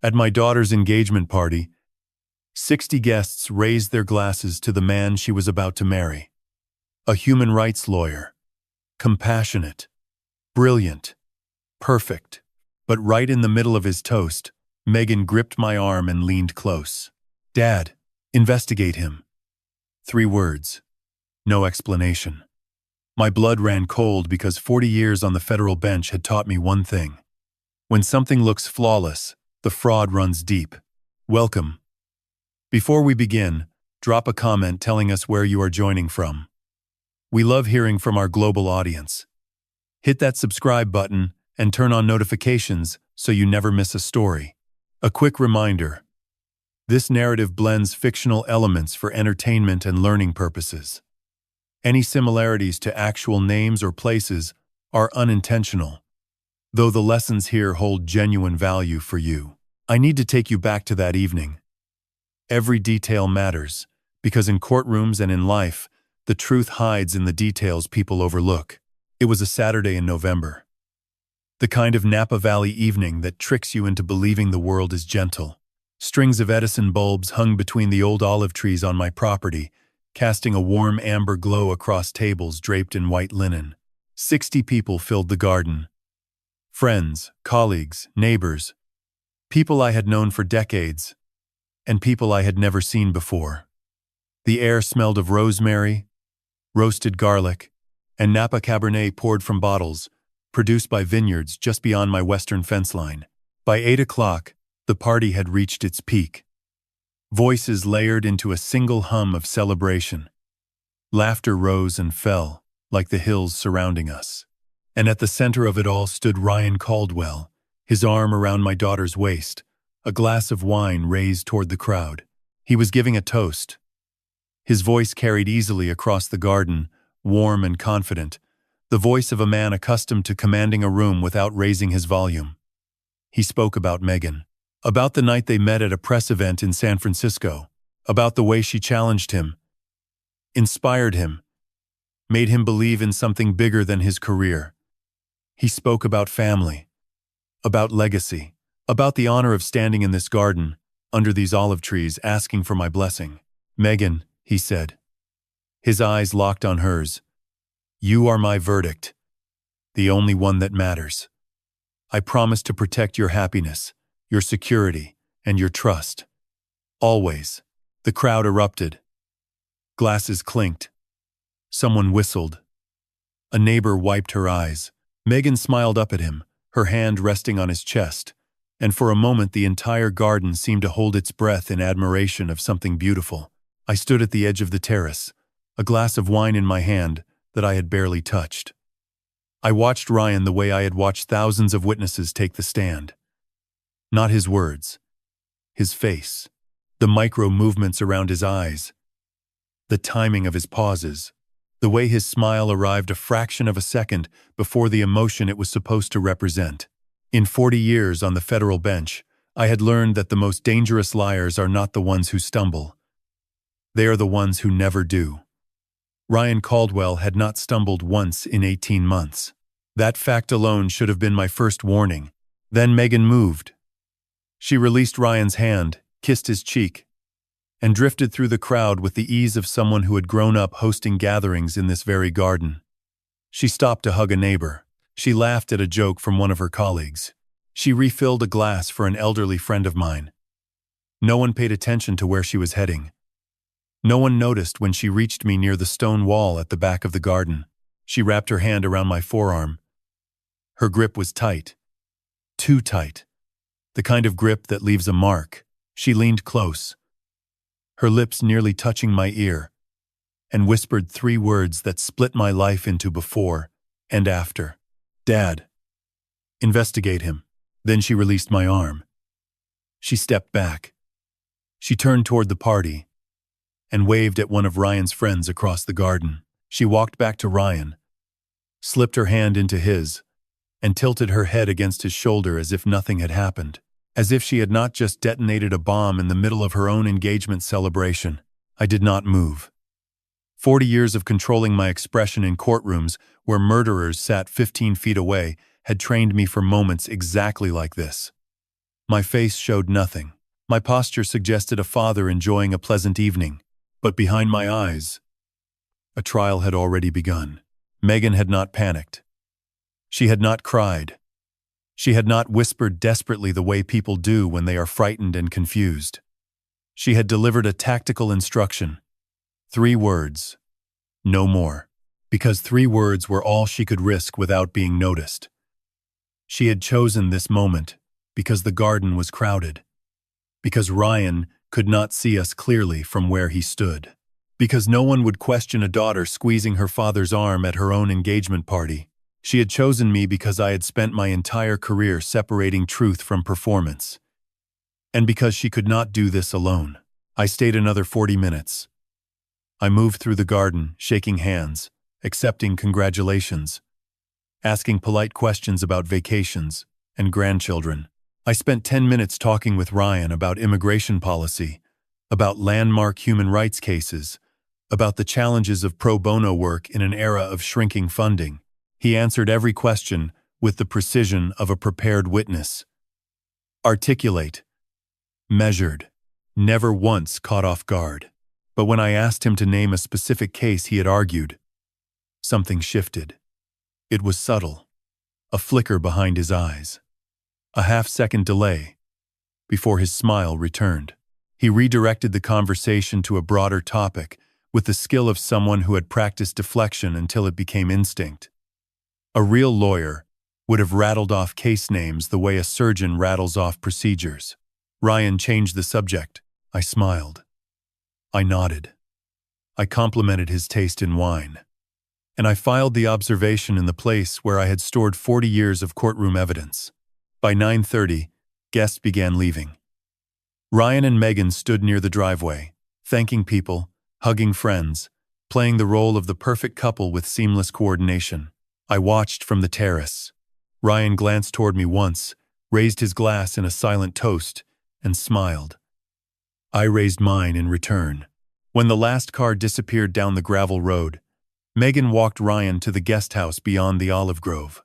At my daughter's engagement party, 60 guests raised their glasses to the man she was about to marry. A human rights lawyer. Compassionate. Brilliant. Perfect. But right in the middle of his toast, Megan gripped my arm and leaned close. "Dad, investigate him." 3 words. No explanation. My blood ran cold because 40 years on the federal bench had taught me one thing. When something looks flawless, the fraud runs deep. Welcome. Before we begin, drop a comment telling us where you are joining from. We love hearing from our global audience. Hit that subscribe button and turn on notifications so you never miss a story. A quick reminder: this narrative blends fictional elements for entertainment and learning purposes. Any similarities to actual names or places are unintentional, though the lessons here hold genuine value for you. I need to take you back to that evening. Every detail matters, because in courtrooms and in life, the truth hides in the details people overlook. It was a Saturday in November. The kind of Napa Valley evening that tricks you into believing the world is gentle. Strings of Edison bulbs hung between the old olive trees on my property, casting a warm amber glow across tables draped in white linen. 60 people filled the garden. Friends, colleagues, neighbors, people I had known for decades, and people I had never seen before. The air smelled of rosemary, roasted garlic, and Napa Cabernet poured from bottles, produced by vineyards just beyond my western fence line. By 8 o'clock, the party had reached its peak. Voices layered into a single hum of celebration. Laughter rose and fell, like the hills surrounding us. And at the center of it all stood Ryan Caldwell, his arm around my daughter's waist, a glass of wine raised toward the crowd. He was giving a toast. His voice carried easily across the garden, warm and confident, the voice of a man accustomed to commanding a room without raising his volume. He spoke about Megan. About the night they met at a press event in San Francisco, about the way she challenged him, inspired him, made him believe in something bigger than his career. He spoke about family, about legacy, about the honor of standing in this garden, under these olive trees, asking for my blessing. "Megan," he said. His eyes locked on hers. "You are my verdict, the only one that matters. I promise to protect your happiness, your security, and your trust. Always." The crowd erupted. Glasses clinked. Someone whistled. A neighbor wiped her eyes. Megan smiled up at him, her hand resting on his chest, and for a moment the entire garden seemed to hold its breath in admiration of something beautiful. I stood at the edge of the terrace, a glass of wine in my hand that I had barely touched. I watched Ryan the way I had watched thousands of witnesses take the stand. Not his words, his face, the micro movements around his eyes, the timing of his pauses, the way his smile arrived a fraction of a second before the emotion it was supposed to represent. In 40 years on the federal bench, I had learned that the most dangerous liars are not the ones who stumble. They are the ones who never do. Ryan Caldwell had not stumbled once in 18 months. That fact alone should have been my first warning. Then Megan moved. She released Ryan's hand, kissed his cheek, and drifted through the crowd with the ease of someone who had grown up hosting gatherings in this very garden. She stopped to hug a neighbor. She laughed at a joke from one of her colleagues. She refilled a glass for an elderly friend of mine. No one paid attention to where she was heading. No one noticed when she reached me near the stone wall at the back of the garden. She wrapped her hand around my forearm. Her grip was tight. Too tight. The kind of grip that leaves a mark. She leaned close, her lips nearly touching my ear, and whispered 3 words that split my life into before and after. "Dad, investigate him." Then she released my arm. She stepped back. She turned toward the party and waved at one of Ryan's friends across the garden. She walked back to Ryan, slipped her hand into his, and tilted her head against his shoulder as if nothing had happened. As if she had not just detonated a bomb in the middle of her own engagement celebration. I did not move. 40 years of controlling my expression in courtrooms where murderers sat 15 feet away had trained me for moments exactly like this. My face showed nothing. My posture suggested a father enjoying a pleasant evening. But behind my eyes, a trial had already begun. Megan had not panicked. She had not cried. She had not whispered desperately the way people do when they are frightened and confused. She had delivered a tactical instruction. 3 words. No more. Because 3 words were all she could risk without being noticed. She had chosen this moment because the garden was crowded. Because Ryan could not see us clearly from where he stood. Because no one would question a daughter squeezing her father's arm at her own engagement party. She had chosen me because I had spent my entire career separating truth from performance. And because she could not do this alone. I stayed another 40 minutes. I moved through the garden, shaking hands, accepting congratulations, asking polite questions about vacations and grandchildren. I spent 10 minutes talking with Ryan about immigration policy, about landmark human rights cases, about the challenges of pro bono work in an era of shrinking funding. He answered every question with the precision of a prepared witness. Articulate, measured, never once caught off guard. But when I asked him to name a specific case he had argued, something shifted. It was subtle, a flicker behind his eyes, a half-second delay before his smile returned. He redirected the conversation to a broader topic with the skill of someone who had practiced deflection until it became instinct. A real lawyer would have rattled off case names the way a surgeon rattles off procedures. Ryan changed the subject. I smiled. I nodded. I complimented his taste in wine. And I filed the observation in the place where I had stored 40 years of courtroom evidence. By 9:30, guests began leaving. Ryan and Megan stood near the driveway, thanking people, hugging friends, playing the role of the perfect couple with seamless coordination. I watched from the terrace. Ryan glanced toward me once, raised his glass in a silent toast, and smiled. I raised mine in return. When the last car disappeared down the gravel road, Megan walked Ryan to the guest house beyond the olive grove.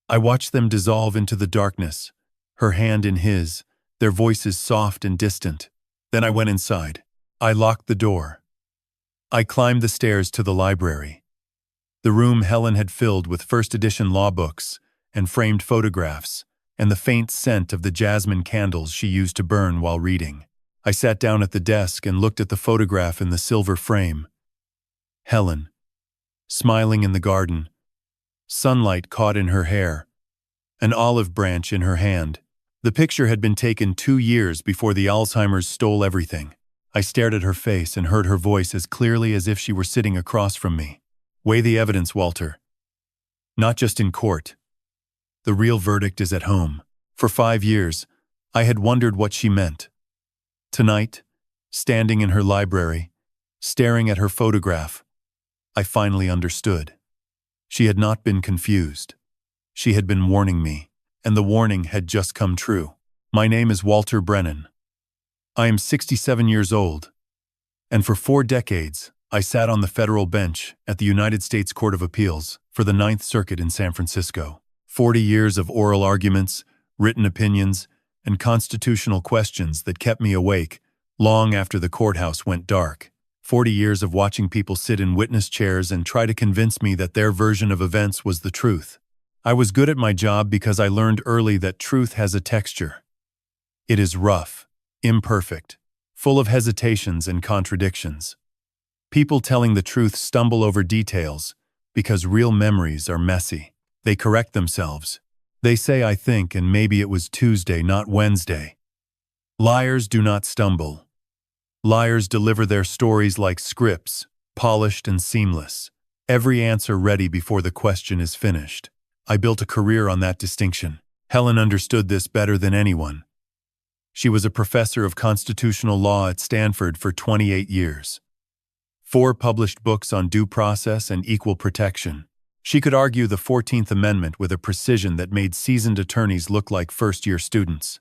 I watched them dissolve into the darkness, her hand in his, their voices soft and distant. Then I went inside. I locked the door. I climbed the stairs to the library. The room Helen had filled with first-edition law books and framed photographs, and the faint scent of the jasmine candles she used to burn while reading. I sat down at the desk and looked at the photograph in the silver frame. Helen, smiling in the garden, sunlight caught in her hair, an olive branch in her hand. The picture had been taken 2 years before the Alzheimer's stole everything. I stared at her face and heard her voice as clearly as if she were sitting across from me. Weigh the evidence, Walter. Not just in court. The real verdict is at home. For 5 years, I had wondered what she meant. Tonight, standing in her library, staring at her photograph, I finally understood. She had not been confused. She had been warning me, and the warning had just come true. My name is Walter Brennan. I am 67 years old, and for 4 decades, I sat on the federal bench at the United States Court of Appeals for the Ninth Circuit in San Francisco. 40 years of oral arguments, written opinions, and constitutional questions that kept me awake long after the courthouse went dark. 40 years of watching people sit in witness chairs and try to convince me that their version of events was the truth. I was good at my job because I learned early that truth has a texture. It is rough, imperfect, full of hesitations and contradictions. People telling the truth stumble over details because real memories are messy. They correct themselves. They say, I think, and maybe it was Tuesday, not Wednesday. Liars do not stumble. Liars deliver their stories like scripts, polished and seamless. Every answer ready before the question is finished. I built a career on that distinction. Helen understood this better than anyone. She was a professor of constitutional law at Stanford for 28 years. 4 published books on due process and equal protection. She could argue the 14th Amendment with a precision that made seasoned attorneys look like first-year students.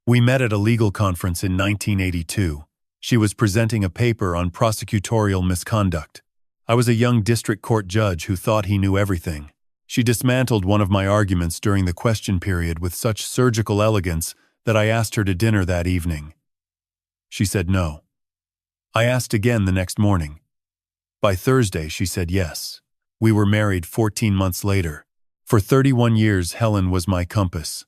We met at a legal conference in 1982. She was presenting a paper on prosecutorial misconduct. I was a young district court judge who thought he knew everything. She dismantled one of my arguments during the question period with such surgical elegance that I asked her to dinner that evening. She said no. I asked again the next morning. By Thursday, she said yes. We were married 14 months later. For 31 years, Helen was my compass.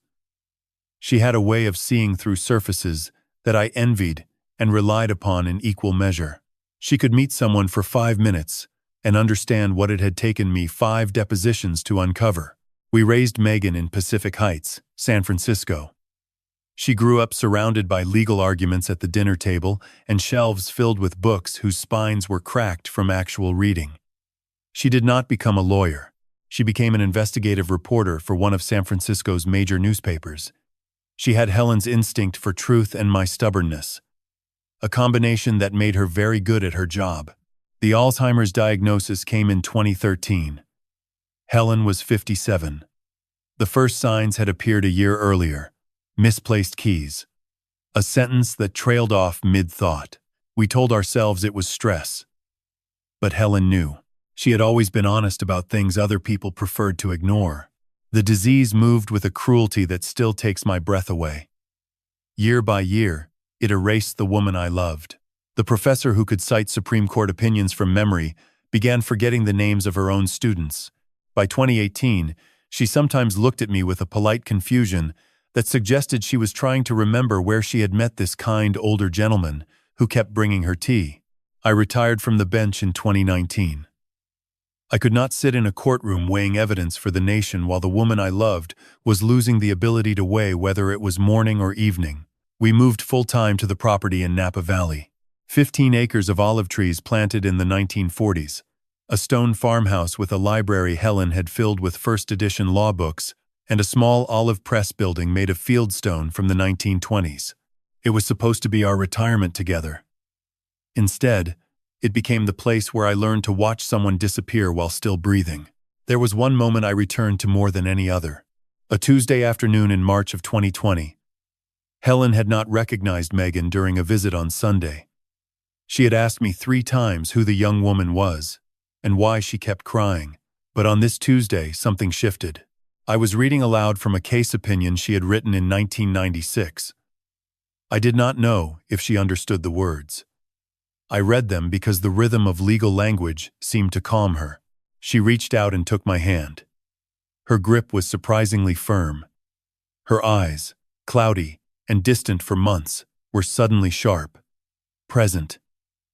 She had a way of seeing through surfaces that I envied and relied upon in equal measure. She could meet someone for 5 minutes and understand what it had taken me 5 depositions to uncover. We raised Megan in Pacific Heights, San Francisco. She grew up surrounded by legal arguments at the dinner table and shelves filled with books whose spines were cracked from actual reading. She did not become a lawyer. She became an investigative reporter for one of San Francisco's major newspapers. She had Helen's instinct for truth and my stubbornness, a combination that made her very good at her job. The Alzheimer's diagnosis came in 2013. Helen was 57. The first signs had appeared a year earlier. Misplaced keys. A sentence that trailed off mid-thought. We told ourselves it was stress. But Helen knew. She had always been honest about things other people preferred to ignore. The disease moved with a cruelty that still takes my breath away. Year by year, it erased the woman I loved. The professor who could cite Supreme Court opinions from memory began forgetting the names of her own students. By 2018, she sometimes looked at me with a polite confusion that suggested she was trying to remember where she had met this kind older gentleman who kept bringing her tea. I retired from the bench in 2019. I could not sit in a courtroom weighing evidence for the nation while the woman I loved was losing the ability to weigh whether it was morning or evening. We moved full-time to the property in Napa Valley. 15 acres of olive trees planted in the 1940s. A stone farmhouse with a library Helen had filled with first-edition law books, and a small olive press building made of fieldstone from the 1920s. It was supposed to be our retirement together. Instead, it became the place where I learned to watch someone disappear while still breathing. There was one moment I returned to more than any other. A Tuesday afternoon in March of 2020. Helen had not recognized Megan during a visit on Sunday. She had asked me 3 times who the young woman was and why she kept crying. But on this Tuesday, something shifted. I was reading aloud from a case opinion she had written in 1996. I did not know if she understood the words. I read them because the rhythm of legal language seemed to calm her. She reached out and took my hand. Her grip was surprisingly firm. Her eyes, cloudy and distant for months, were suddenly sharp, present,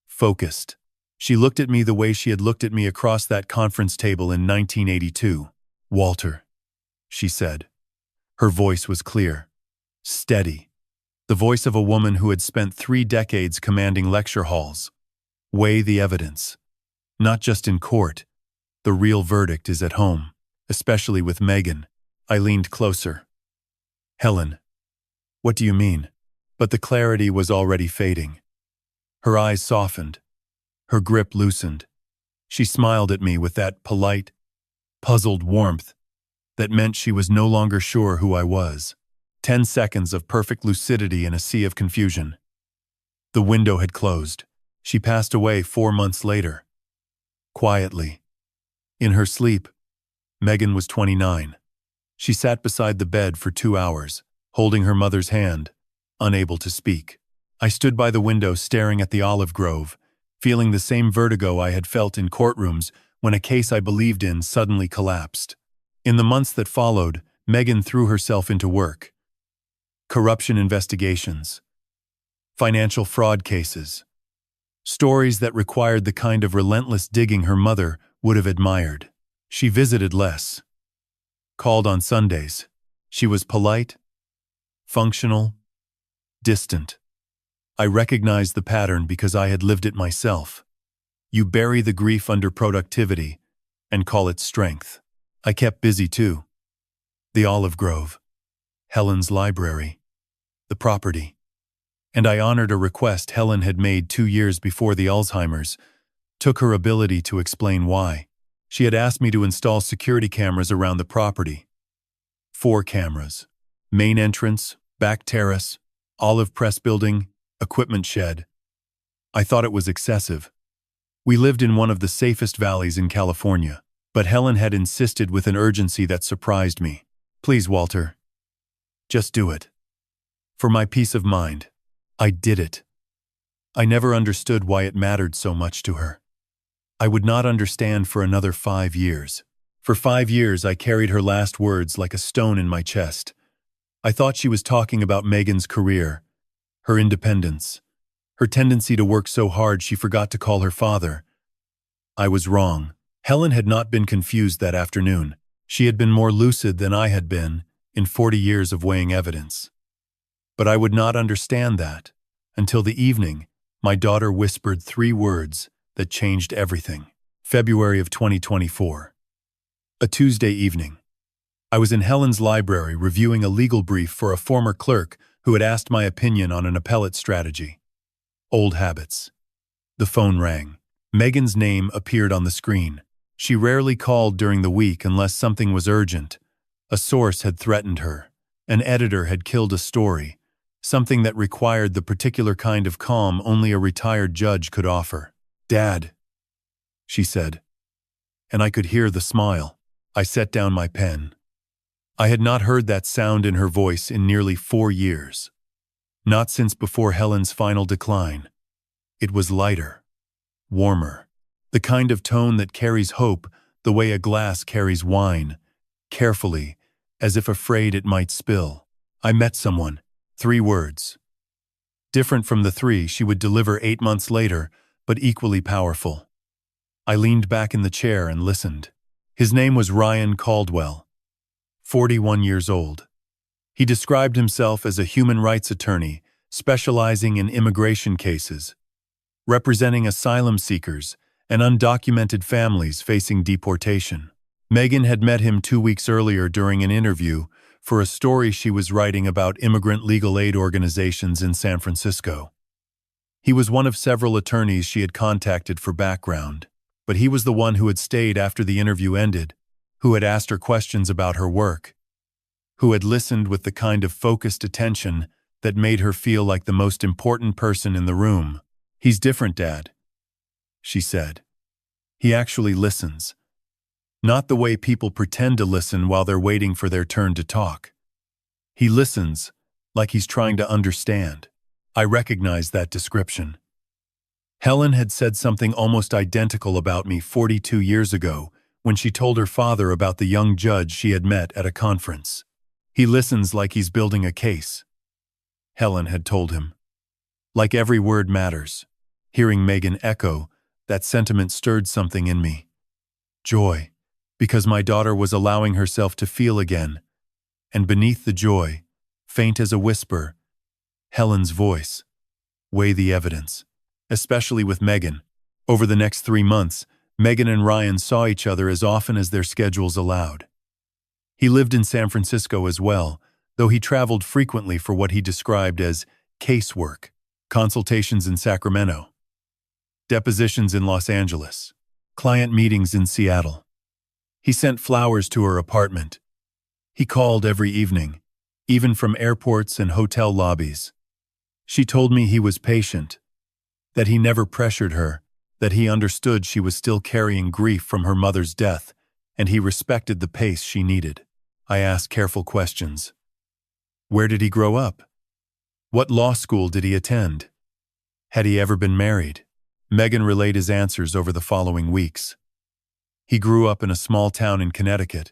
focused. She looked at me the way she had looked at me across that conference table in 1982. "Walter," she said. Her voice was clear, steady, the voice of a woman who had spent 3 decades commanding lecture halls. "Weigh the evidence. Not just in court. The real verdict is at home, especially with Megan." I leaned closer. "Helen, what do you mean?" But the clarity was already fading. Her eyes softened. Her grip loosened. She smiled at me with that polite, puzzled warmth that meant she was no longer sure who I was. 10 seconds of perfect lucidity in a sea of confusion. The window had closed. She passed away 4 months later. Quietly. In her sleep, Megan was 29. She sat beside the bed for 2 hours, holding her mother's hand, unable to speak. I stood by the window staring at the olive grove, feeling the same vertigo I had felt in courtrooms when a case I believed in suddenly collapsed. In the months that followed, Megan threw herself into work. Corruption investigations, financial fraud cases, stories that required the kind of relentless digging her mother would have admired. She visited less, called on Sundays. She was polite, functional, distant. I recognized the pattern because I had lived it myself. You bury the grief under productivity and call it strength. I kept busy too. The olive grove, Helen's library, the property. And I honored a request Helen had made 2 years before the Alzheimer's, took her ability to explain why. She had asked me to install security cameras around the property. 4 cameras. Main entrance, back terrace, olive press building, equipment shed. I thought it was excessive. We lived in one of the safest valleys in California. But Helen had insisted with an urgency that surprised me. "Please, Walter. Just do it. For my peace of mind." I did it. I never understood why it mattered so much to her. I would not understand for another 5 years. For 5 years I carried her last words like a stone in my chest. I thought she was talking about Megan's career, her independence, her tendency to work so hard she forgot to call her father. I was wrong. Helen had not been confused that afternoon. She had been more lucid than I had been in 40 years of weighing evidence. But I would not understand that until the evening my daughter whispered 3 words that changed everything. February of 2024. A Tuesday evening. I was in Helen's library reviewing a legal brief for a former clerk who had asked my opinion on an appellate strategy. Old habits. The phone rang. Megan's name appeared on the screen. She rarely called during the week unless something was urgent. A source had threatened her. An editor had killed a story, something that required the particular kind of calm only a retired judge could offer. "Dad," she said, and I could hear the smile. I set down my pen. I had not heard that sound in her voice in nearly 4 years. Not since before Helen's final decline. It was lighter, warmer, the kind of tone that carries hope the way a glass carries wine, carefully, as if afraid it might spill. "I met someone." 3 words. Different from the 3 she would deliver 8 months later, but equally powerful. I leaned back in the chair and listened. His name was Ryan Caldwell, 41 years old. He described himself as a human rights attorney specializing in immigration cases, representing asylum seekers and undocumented families facing deportation. Megan had met him 2 weeks earlier during an interview for a story she was writing about immigrant legal aid organizations in San Francisco. He was one of several attorneys she had contacted for background, but he was the one who had stayed after the interview ended, who had asked her questions about her work, who had listened with the kind of focused attention that made her feel like the most important person in the room. "He's different, Dad," she said. "He actually listens. Not the way people pretend to listen while they're waiting for their turn to talk. He listens like he's trying to understand." I recognized that description. Helen had said something almost identical about me 42 years ago when she told her father about the young judge she had met at a conference. "He listens like he's building a case," Helen had told him. Like every word matters. Hearing Megan echo, that sentiment stirred something in me. Joy, because my daughter was allowing herself to feel again. And beneath the joy, faint as a whisper, Helen's voice. "Weigh the evidence." Especially with Megan. Over the next 3 months, Megan and Ryan saw each other as often as their schedules allowed. He lived in San Francisco as well, though he traveled frequently for what he described as casework, consultations in Sacramento, depositions in Los Angeles, client meetings in Seattle. He sent flowers to her apartment. He called every evening, even from airports and hotel lobbies. She told me he was patient, that he never pressured her, that he understood she was still carrying grief from her mother's death, and he respected the pace she needed. I asked careful questions. Where did he grow up? What law school did he attend? Had he ever been married? Megan relayed his answers over the following weeks. He grew up in a small town in Connecticut,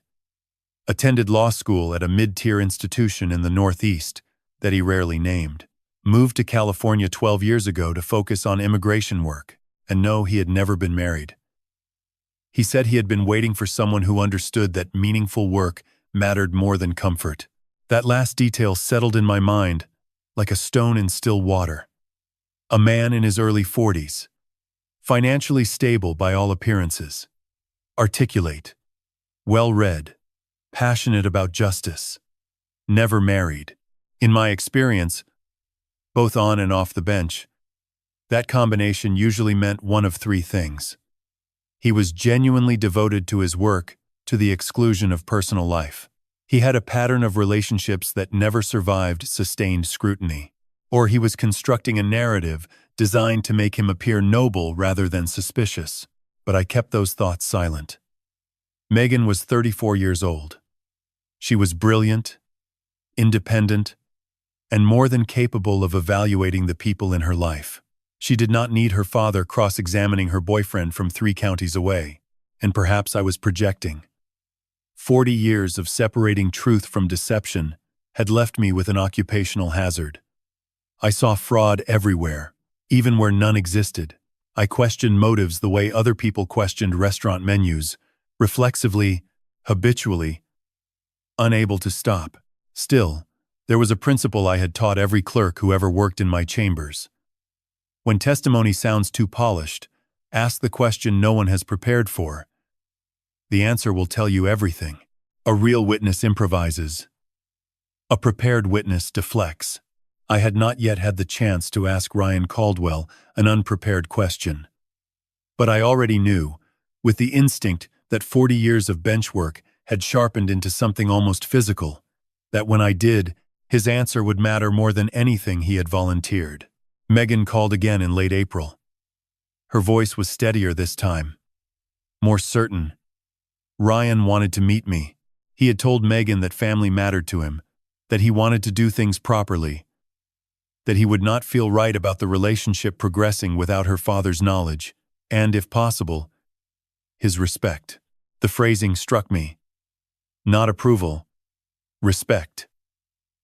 attended law school at a mid-tier institution in the Northeast that he rarely named, moved to California 12 years ago to focus on immigration work, and no, he had never been married. He said he had been waiting for someone who understood that meaningful work mattered more than comfort. That last detail settled in my mind like a stone in still water. A man in his early 40s, financially stable by all appearances, articulate, well-read, passionate about justice, never married. In my experience, both on and off the bench, that combination usually meant one of 3 things. He was genuinely devoted to his work to the exclusion of personal life. He had a pattern of relationships that never survived sustained scrutiny. Or he was constructing a narrative designed to make him appear noble rather than suspicious. But I kept those thoughts silent. Megan was 34 years old. She was brilliant, independent, and more than capable of evaluating the people in her life. She did not need her father cross-examining her boyfriend from 3 counties away, and perhaps I was projecting. 40 years of separating truth from deception had left me with an occupational hazard. I saw fraud everywhere, even where none existed. I questioned motives the way other people questioned restaurant menus, reflexively, habitually, unable to stop. Still, there was a principle I had taught every clerk who ever worked in my chambers. When testimony sounds too polished, ask the question no one has prepared for. The answer will tell you everything. A real witness improvises. A prepared witness deflects. I had not yet had the chance to ask Ryan Caldwell an unprepared question. But I already knew, with the instinct that 40 years of bench work had sharpened into something almost physical, that when I did, his answer would matter more than anything he had volunteered. Megan called again in late April. Her voice was steadier this time, more certain. Ryan wanted to meet me. He had told Megan that family mattered to him, that he wanted to do things properly, that he would not feel right about the relationship progressing without her father's knowledge, and, if possible, his respect. The phrasing struck me. Not approval, respect.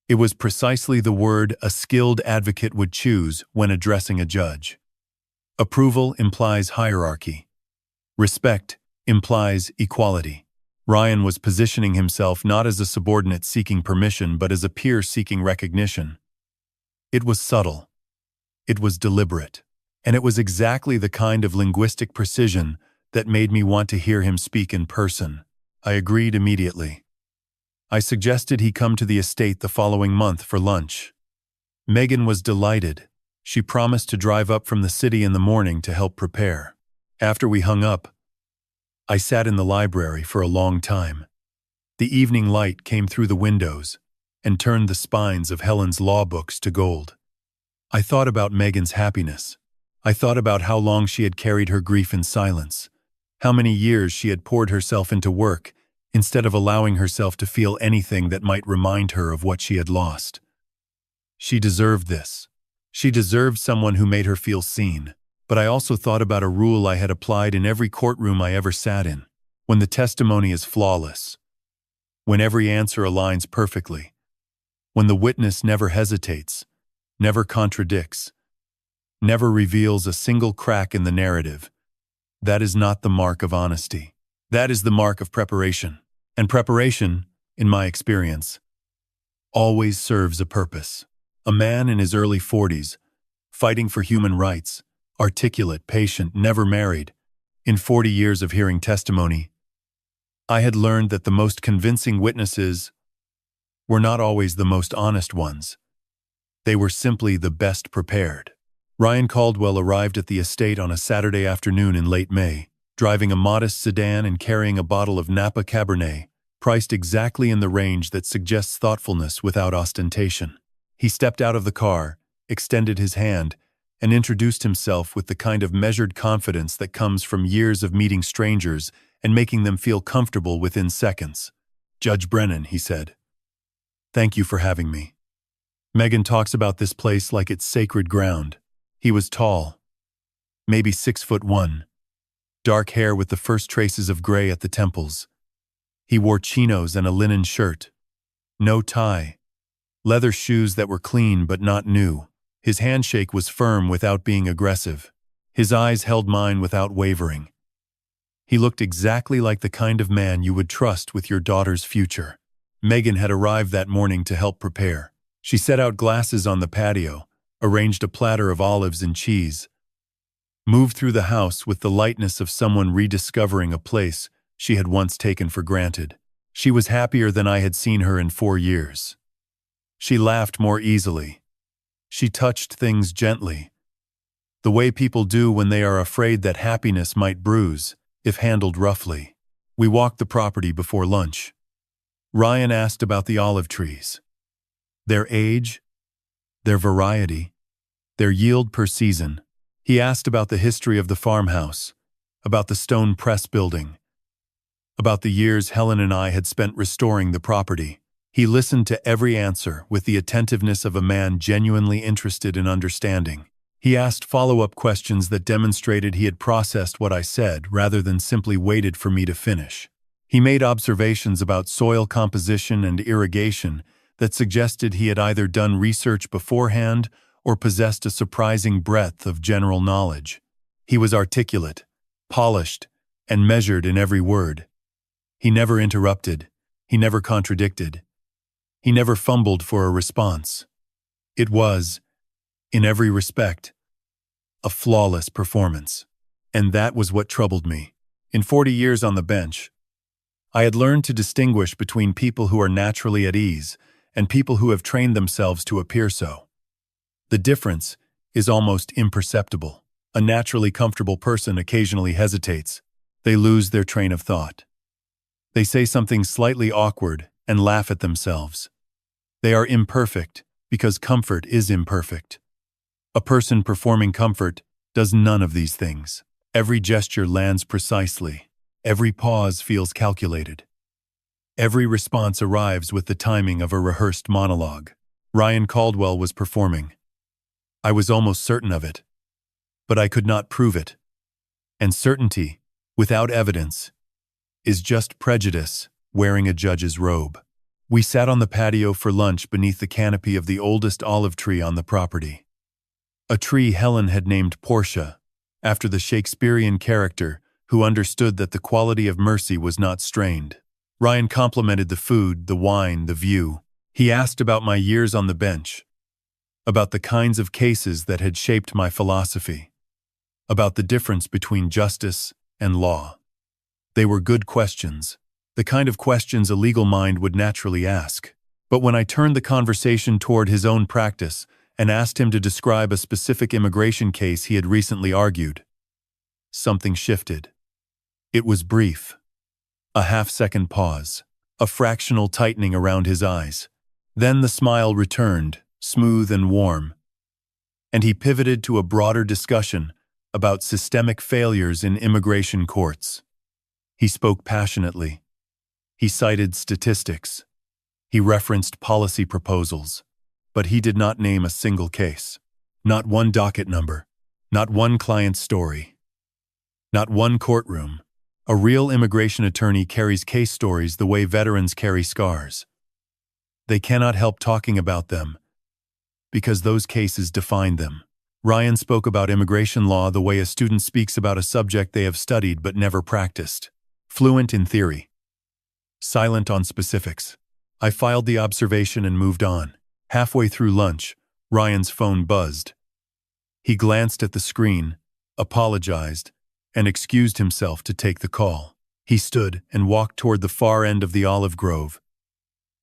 It was precisely the word a skilled advocate would choose when addressing a judge. Approval implies hierarchy. Respect implies equality. Ryan was positioning himself not as a subordinate seeking permission, but as a peer seeking recognition. It was subtle. It was deliberate. And it was exactly the kind of linguistic precision that made me want to hear him speak in person. I agreed immediately. I suggested he come to the estate the following month for lunch. Megan was delighted. She promised to drive up from the city in the morning to help prepare. After we hung up, I sat in the library for a long time. The evening light came through the windows and turned the spines of Helen's law books to gold. I thought about Megan's happiness. I thought about how long she had carried her grief in silence, how many years she had poured herself into work instead of allowing herself to feel anything that might remind her of what she had lost. She deserved this. She deserved someone who made her feel seen. But I also thought about a rule I had applied in every courtroom I ever sat in. When the testimony is flawless, when every answer aligns perfectly, when the witness never hesitates, never contradicts, never reveals a single crack in the narrative, that is not the mark of honesty. That is the mark of preparation. And preparation, in my experience, always serves a purpose. A man in his early 40s, fighting for human rights, articulate, patient, never married. In 40 years of hearing testimony, I had learned that the most convincing witnesses were not always the most honest ones. They were simply the best prepared. Ryan Caldwell arrived at the estate on a Saturday afternoon in late May, driving a modest sedan and carrying a bottle of Napa Cabernet, priced exactly in the range that suggests thoughtfulness without ostentation. He stepped out of the car, extended his hand, and introduced himself with the kind of measured confidence that comes from years of meeting strangers and making them feel comfortable within seconds. "Judge Brennan," he said. "Thank you for having me." Megan talks about this place like it's sacred ground. He was tall, maybe 6'1", dark hair with the first traces of gray at the temples. He wore chinos and a linen shirt. No tie. Leather shoes that were clean but not new. His handshake was firm without being aggressive. His eyes held mine without wavering. He looked exactly like the kind of man you would trust with your daughter's future. Megan had arrived that morning to help prepare. She set out glasses on the patio, arranged a platter of olives and cheese, moved through the house with the lightness of someone rediscovering a place she had once taken for granted. She was happier than I had seen her in 4 years. She laughed more easily. She touched things gently, the way people do when they are afraid that happiness might bruise if handled roughly. We walked the property before lunch. Ryan asked about the olive trees, their age, their variety, their yield per season. He asked about the history of the farmhouse, about the stone press building, about the years Helen and I had spent restoring the property. He listened to every answer with the attentiveness of a man genuinely interested in understanding. He asked follow-up questions that demonstrated he had processed what I said rather than simply waited for me to finish. He made observations about soil composition and irrigation that suggested he had either done research beforehand or possessed a surprising breadth of general knowledge. He was articulate, polished, and measured in every word. He never interrupted. He never contradicted. He never fumbled for a response. It was, in every respect, a flawless performance. And that was what troubled me. In 40 years on the bench, I had learned to distinguish between people who are naturally at ease and people who have trained themselves to appear so. The difference is almost imperceptible. A naturally comfortable person occasionally hesitates. They lose their train of thought. They say something slightly awkward and laugh at themselves. They are imperfect because comfort is imperfect. A person performing comfort does none of these things. Every gesture lands precisely. Every pause feels calculated. Every response arrives with the timing of a rehearsed monologue. Ryan Caldwell was performing. I was almost certain of it, but I could not prove it. And certainty, without evidence, is just prejudice wearing a judge's robe. We sat on the patio for lunch beneath the canopy of the oldest olive tree on the property. A tree Helen had named Portia, after the Shakespearean character who understood that the quality of mercy was not strained. Ryan complimented the food, the wine, the view. He asked about my years on the bench, about the kinds of cases that had shaped my philosophy, about the difference between justice and law. They were good questions, the kind of questions a legal mind would naturally ask. But when I turned the conversation toward his own practice and asked him to describe a specific immigration case he had recently argued, something shifted. It was brief. A half-second pause, a fractional tightening around his eyes. Then the smile returned, smooth and warm, and he pivoted to a broader discussion about systemic failures in immigration courts. He spoke passionately. He cited statistics. He referenced policy proposals, but he did not name a single case. Not one docket number, not one client's story, not one courtroom. A real immigration attorney carries case stories the way veterans carry scars. They cannot help talking about them, because those cases define them. Ryan spoke about immigration law the way a student speaks about a subject they have studied but never practiced. Fluent in theory, silent on specifics. I filed the observation and moved on. Halfway through lunch, Ryan's phone buzzed. He glanced at the screen, apologized, and excused himself to take the call. He stood and walked toward the far end of the olive grove,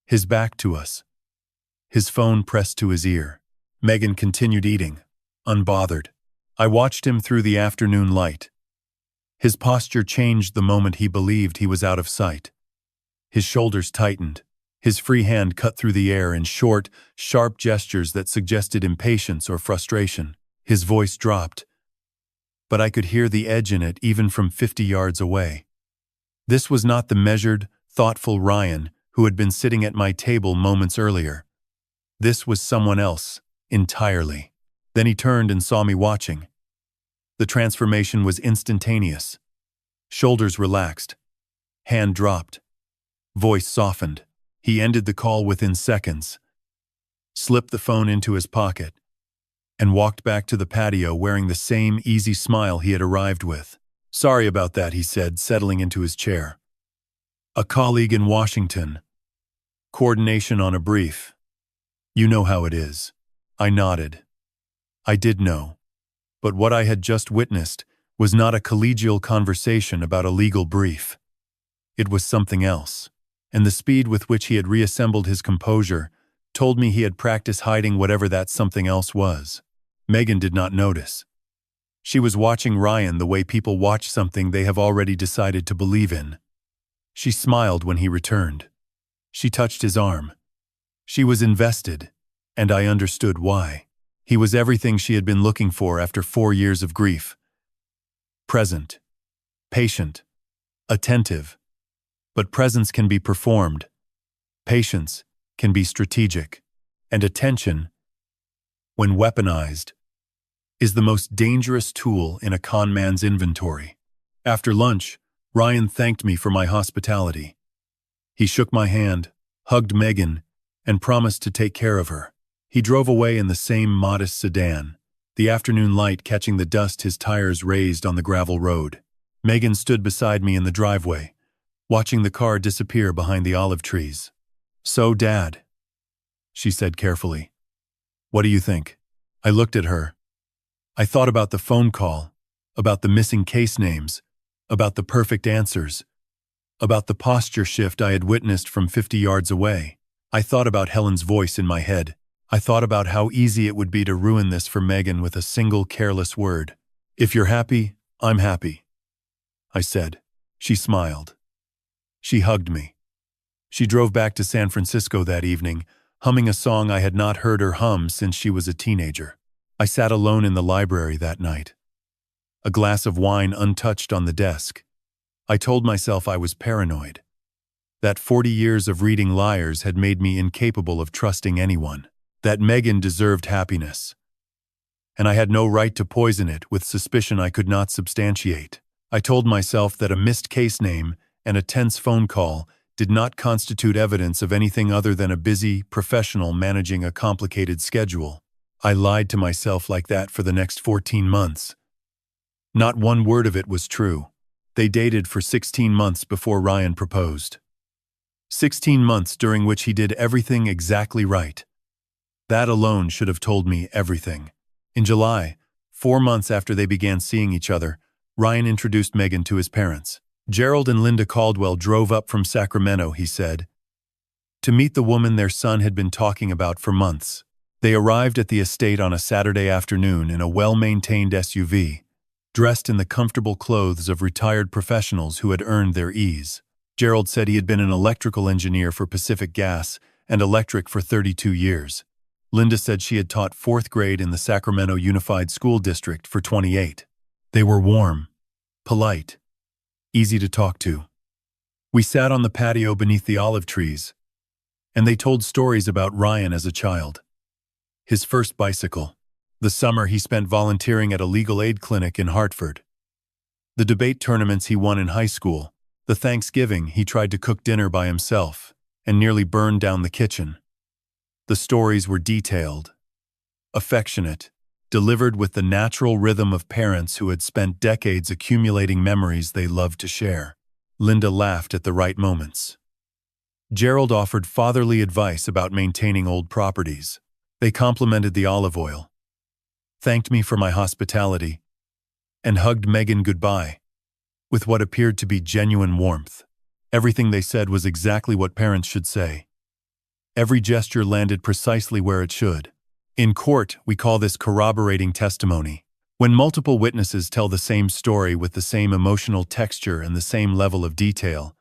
his back to us, his phone pressed to his ear. Megan continued eating, unbothered. I watched him through the afternoon light. His posture changed the moment he believed he was out of sight. His shoulders tightened. His free hand cut through the air in short, sharp gestures that suggested impatience or frustration. His voice dropped, but I could hear the edge in it even from 50 yards away. This was not the measured, thoughtful Ryan who had been sitting at my table moments earlier. This was someone else, entirely. Then he turned and saw me watching. The transformation was instantaneous. Shoulders relaxed. Hand dropped. Voice softened. He ended the call within seconds, slipped the phone into his pocket, and walked back to the patio wearing the same easy smile he had arrived with. Sorry about that, he said, settling into his chair. A colleague in Washington. Coordination on a brief. You know how it is. I nodded. I did know. But what I had just witnessed was not a collegial conversation about a legal brief. It was something else, and the speed with which he had reassembled his composure told me he had practiced hiding whatever that something else was. Megan did not notice. She was watching Ryan the way people watch something they have already decided to believe in. She smiled when he returned. She touched his arm. She was invested, and I understood why. He was everything she had been looking for after 4 years of grief. Present, patient, attentive, But presence can be performed, patience can be strategic, and attention, when weaponized, is the most dangerous tool in a con man's inventory. After lunch, Ryan thanked me for my hospitality. He shook my hand, hugged Megan, and promised to take care of her. He drove away in the same modest sedan, the afternoon light catching the dust his tires raised on the gravel road. Megan stood beside me in the driveway, watching the car disappear behind the olive trees. "So, Dad," she said carefully, "what do you think?" I looked at her. I thought about the phone call, about the missing case names, about the perfect answers, about the posture shift I had witnessed from 50 yards away. I thought about Helen's voice in my head. I thought about how easy it would be to ruin this for Megan with a single careless word. "If you're happy, I'm happy," I said. She smiled. She hugged me. She drove back to San Francisco that evening, humming a song I had not heard her hum since she was a teenager. I sat alone in the library that night, a glass of wine untouched on the desk. I told myself I was paranoid, that 40 years of reading liars had made me incapable of trusting anyone, that Megan deserved happiness, and I had no right to poison it with suspicion I could not substantiate. I told myself that a missed case name and a tense phone call did not constitute evidence of anything other than a busy professional managing a complicated schedule. I lied to myself like that for the next 14 months. Not one word of it was true. They dated for 16 months before Ryan proposed. 16 months during which he did everything exactly right. That alone should have told me everything. In July, 4 months after they began seeing each other, Ryan introduced Megan to his parents. Gerald and Linda Caldwell drove up from Sacramento, he said, to meet the woman their son had been talking about for months. They arrived at the estate on a Saturday afternoon in a well-maintained SUV, dressed in the comfortable clothes of retired professionals who had earned their ease. Gerald said he had been an electrical engineer for Pacific Gas and Electric for 32 years. Linda said she had taught 4th grade in the Sacramento Unified School District for 28. They were warm, polite, easy to talk to. We sat on the patio beneath the olive trees, and they told stories about Ryan as a child. His first bicycle, the summer he spent volunteering at a legal aid clinic in Hartford, the debate tournaments he won in high school, the Thanksgiving he tried to cook dinner by himself and nearly burned down the kitchen. The stories were detailed, affectionate, delivered with the natural rhythm of parents who had spent decades accumulating memories they loved to share. Linda laughed at the right moments. Gerald offered fatherly advice about maintaining old properties. They complimented the olive oil, thanked me for my hospitality, and hugged Megan goodbye, with what appeared to be genuine warmth. Everything they said was exactly what parents should say. Every gesture landed precisely where it should. In court, we call this corroborating testimony. When multiple witnesses tell the same story with the same emotional texture and the same level of detail,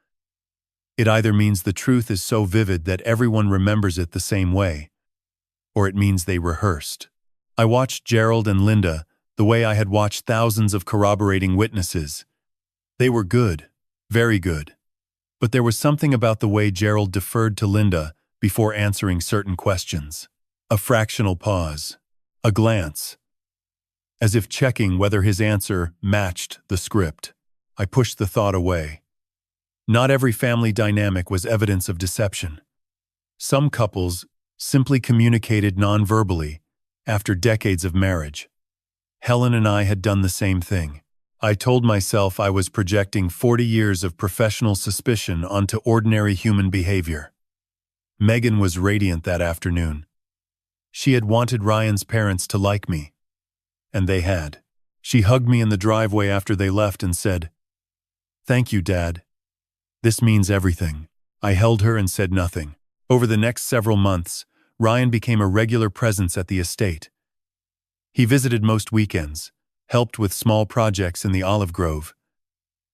it either means the truth is so vivid that everyone remembers it the same way, or it means they rehearsed. I watched Gerald and Linda the way I had watched thousands of corroborating witnesses. They were good, very good. But there was something about the way Gerald deferred to Linda before answering certain questions. A fractional pause, a glance, as if checking whether his answer matched the script. I pushed the thought away. Not every family dynamic was evidence of deception. Some couples simply communicated non-verbally after decades of marriage. Helen and I had done the same thing. I told myself I was projecting 40 years of professional suspicion onto ordinary human behavior. Megan was radiant that afternoon. She had wanted Ryan's parents to like me, and they had. She hugged me in the driveway after they left and said, "Thank you, Dad. This means everything." I held her and said nothing. Over the next several months, Ryan became a regular presence at the estate. He visited most weekends, helped with small projects in the olive grove,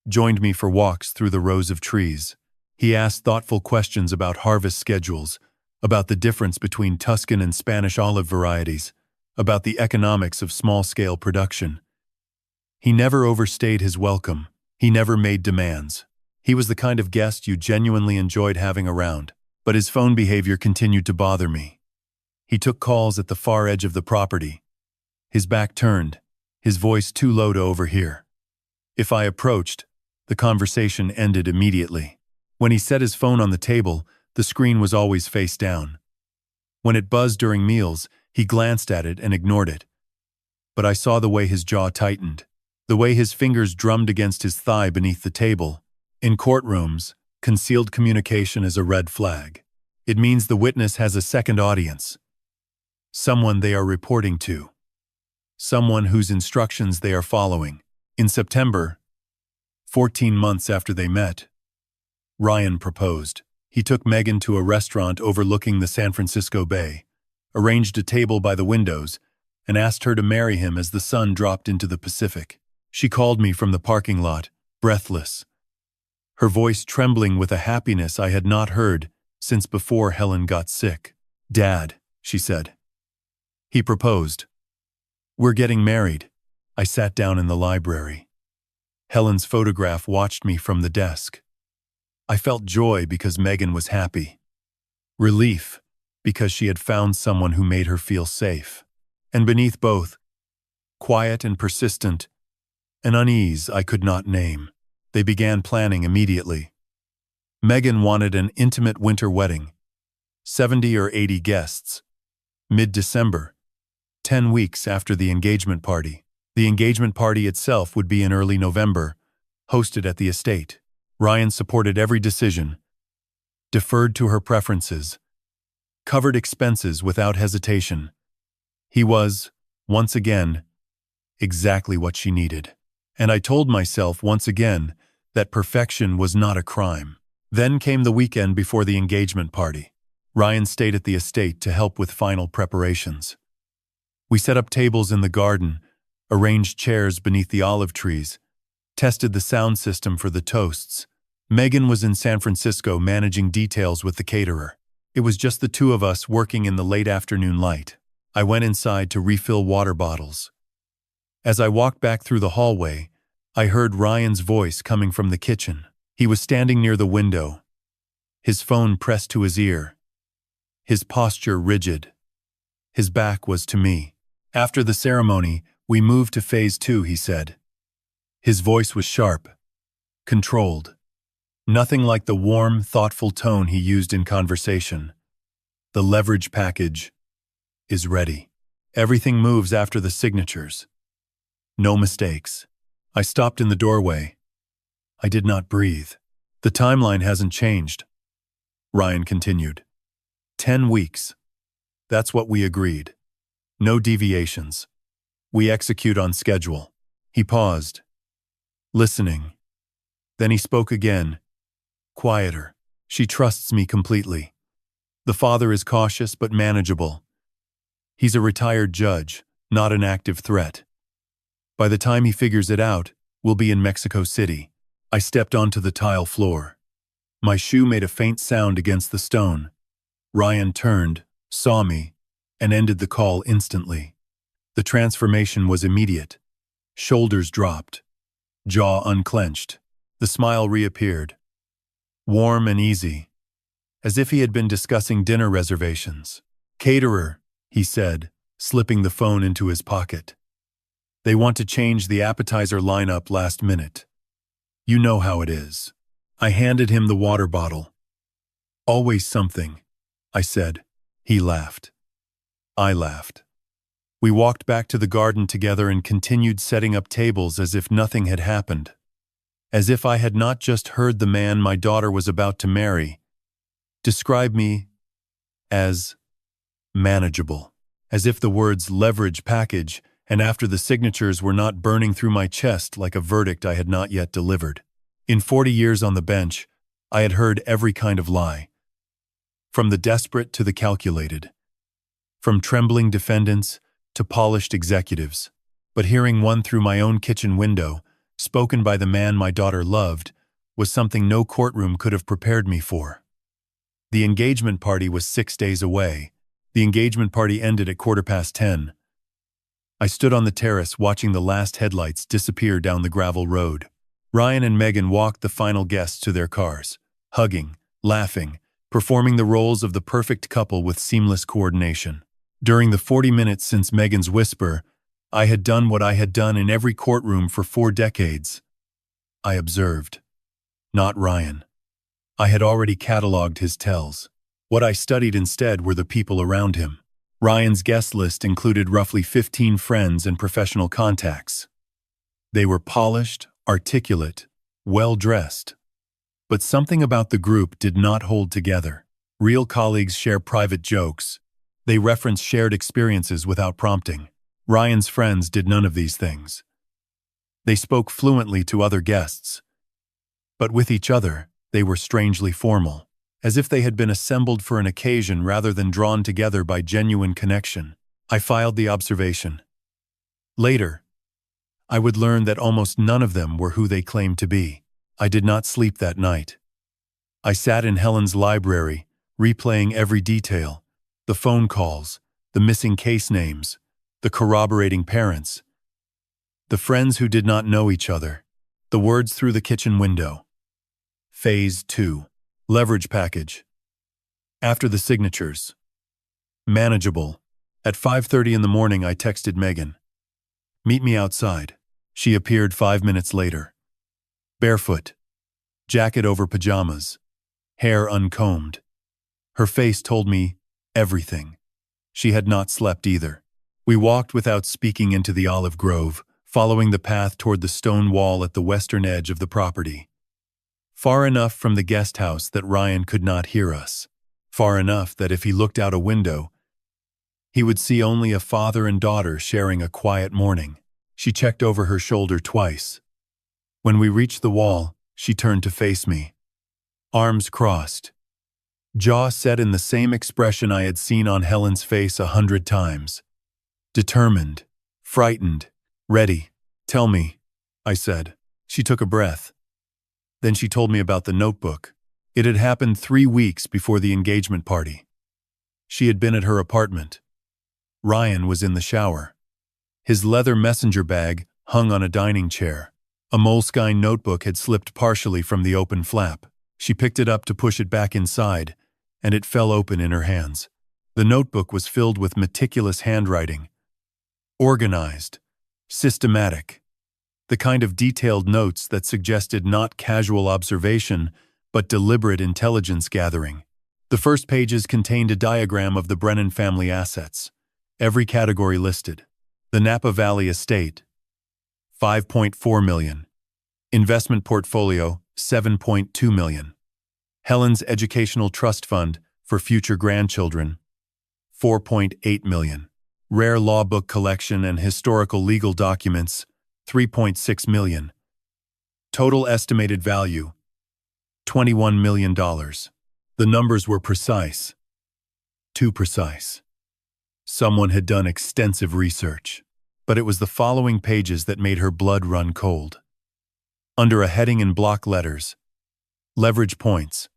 joined me for walks through the rows of trees. He asked thoughtful questions about harvest schedules, about the difference between Tuscan and Spanish olive varieties, about the economics of small-scale production. He never overstayed his welcome. He never made demands. He was the kind of guest you genuinely enjoyed having around, but his phone behavior continued to bother me. He took calls at the far edge of the property, his back turned, his voice too low to overhear. If I approached, the conversation ended immediately. When he set his phone on the table, the screen was always face down. When it buzzed during meals, he glanced at it and ignored it. But I saw the way his jaw tightened, the way his fingers drummed against his thigh beneath the table. In courtrooms, concealed communication is a red flag. It means the witness has a second audience, someone they are reporting to, someone whose instructions they are following. In September, 14 months after they met, Ryan proposed. He took Megan to a restaurant overlooking the San Francisco Bay, arranged a table by the windows, and asked her to marry him as the sun dropped into the Pacific. She called me from the parking lot, breathless, her voice trembling with a happiness I had not heard since before Helen got sick. "Dad," she said. He proposed. "We're getting married." I sat down in the library. Helen's photograph watched me from the desk. I felt joy because Megan was happy, relief because she had found someone who made her feel safe, and beneath both, quiet and persistent, an unease I could not name. They began planning immediately. Megan wanted an intimate winter wedding, 70 or 80 guests, mid-December, 10 weeks after the engagement party. The engagement party itself would be in early November, hosted at the estate. Ryan supported every decision, deferred to her preferences, covered expenses without hesitation. He was, once again, exactly what she needed. And I told myself once again that perfection was not a crime. Then came the weekend before the engagement party. Ryan stayed at the estate to help with final preparations. We set up tables in the garden, arranged chairs beneath the olive trees, tested the sound system for the toasts. Megan was in San Francisco managing details with the caterer. It was just the two of us working in the late afternoon light. I went inside to refill water bottles. As I walked back through the hallway, I heard Ryan's voice coming from the kitchen. He was standing near the window, his phone pressed to his ear, his posture rigid. His back was to me. "After the ceremony, we moved to phase 2, he said. His voice was sharp, controlled. Nothing like the warm, thoughtful tone he used in conversation. The leverage package is ready. Everything moves after the signatures. No mistakes. I stopped in the doorway. I did not breathe. The timeline hasn't changed, Ryan continued. 10 weeks. That's what we agreed. No deviations. We execute on schedule. He paused, listening. Then he spoke again, quieter. She trusts me completely. The father is cautious but manageable. He's a retired judge, not an active threat. By the time he figures it out, we'll be in Mexico City. I stepped onto the tile floor. My shoe made a faint sound against the stone. Ryan turned, saw me, and ended the call instantly. The transformation was immediate. Shoulders dropped, jaw unclenched. The smile reappeared, warm and easy, as if he had been discussing dinner reservations. "Caterer," he said, slipping the phone into his pocket. "They want to change the appetizer lineup last minute. You know how it is." I handed him the water bottle. "Always something," I said. He laughed. I laughed. We walked back to the garden together and continued setting up tables as if nothing had happened. As if I had not just heard the man my daughter was about to marry describe me as manageable. As if the words leverage package and after the signatures were not burning through my chest like a verdict I had not yet delivered. In 40 years on the bench, I had heard every kind of lie. From the desperate to the calculated. From trembling defendants to polished executives. But hearing one through my own kitchen window, spoken by the man my daughter loved, was something no courtroom could have prepared me for. The engagement party was 6 days away. The engagement party ended at 10:15. I stood on the terrace watching the last headlights disappear down the gravel road. Ryan and Megan walked the final guests to their cars, hugging, laughing, performing the roles of the perfect couple with seamless coordination. During the 40 minutes since Megan's whisper, I had done what I had done in every courtroom for 4 decades. I observed. Not Ryan. I had already cataloged his tells. What I studied instead were the people around him. Ryan's guest list included roughly 15 friends and professional contacts. They were polished, articulate, well-dressed. But something about the group did not hold together. Real colleagues share private jokes. They reference shared experiences without prompting. Ryan's friends did none of these things. They spoke fluently to other guests. But with each other, they were strangely formal, as if they had been assembled for an occasion rather than drawn together by genuine connection. I filed the observation. Later, I would learn that almost none of them were who they claimed to be. I did not sleep that night. I sat in Helen's library, replaying every detail, the phone calls, the missing case names, the corroborating parents, the friends who did not know each other, the words through the kitchen window. Phase 2. Leverage package. After the signatures. Manageable. At 5:30 in the morning, I texted Megan. Meet me outside. She appeared 5 minutes later. Barefoot. Jacket over pajamas. Hair uncombed. Her face told me everything. She had not slept either. We walked without speaking into the olive grove, following the path toward the stone wall at the western edge of the property. Far enough from the guest house that Ryan could not hear us. Far enough that if he looked out a window, he would see only a father and daughter sharing a quiet morning. She checked over her shoulder twice. When we reached the wall, she turned to face me. Arms crossed. Jaw set in the same expression I had seen on Helen's face 100 times. Determined, frightened, ready. Tell me, I said. She took a breath. Then she told me about the notebook. It had happened 3 weeks before the engagement party. She had been at her apartment. Ryan was in the shower. His leather messenger bag hung on a dining chair. A moleskine notebook had slipped partially from the open flap. She picked it up to push it back inside, and it fell open in her hands. The notebook was filled with meticulous handwriting. Organized. Systematic. The kind of detailed notes that suggested not casual observation, but deliberate intelligence gathering. The first pages contained a diagram of the Brennan family assets, every category listed. The Napa Valley estate, $5.4 million. Investment portfolio, $7.2 million. Helen's educational trust fund for future grandchildren, $4.8 million. Rare law book collection and historical legal documents, $3.6 million. Total estimated value, $21 million. The numbers were precise. Too precise. Someone had done extensive research, but it was the following pages that made her blood run cold. Under a heading in block letters, leverage points.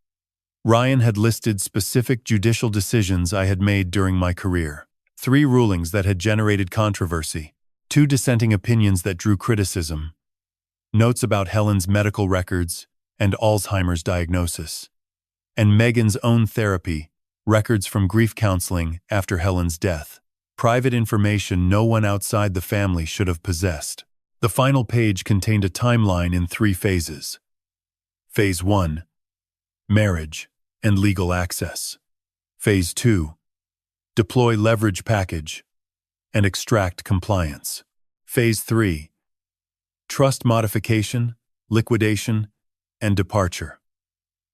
Ryan had listed specific judicial decisions I had made during my career. 3 rulings that had generated controversy. 2 dissenting opinions that drew criticism. Notes about Helen's medical records and Alzheimer's diagnosis. And Megan's own therapy, records from grief counseling after Helen's death. Private information no one outside the family should have possessed. The final page contained a timeline in 3 phases. Phase 1. Marriage and legal access. Phase 2. Deploy leverage package and extract compliance. Phase 3. Trust modification, liquidation, and departure.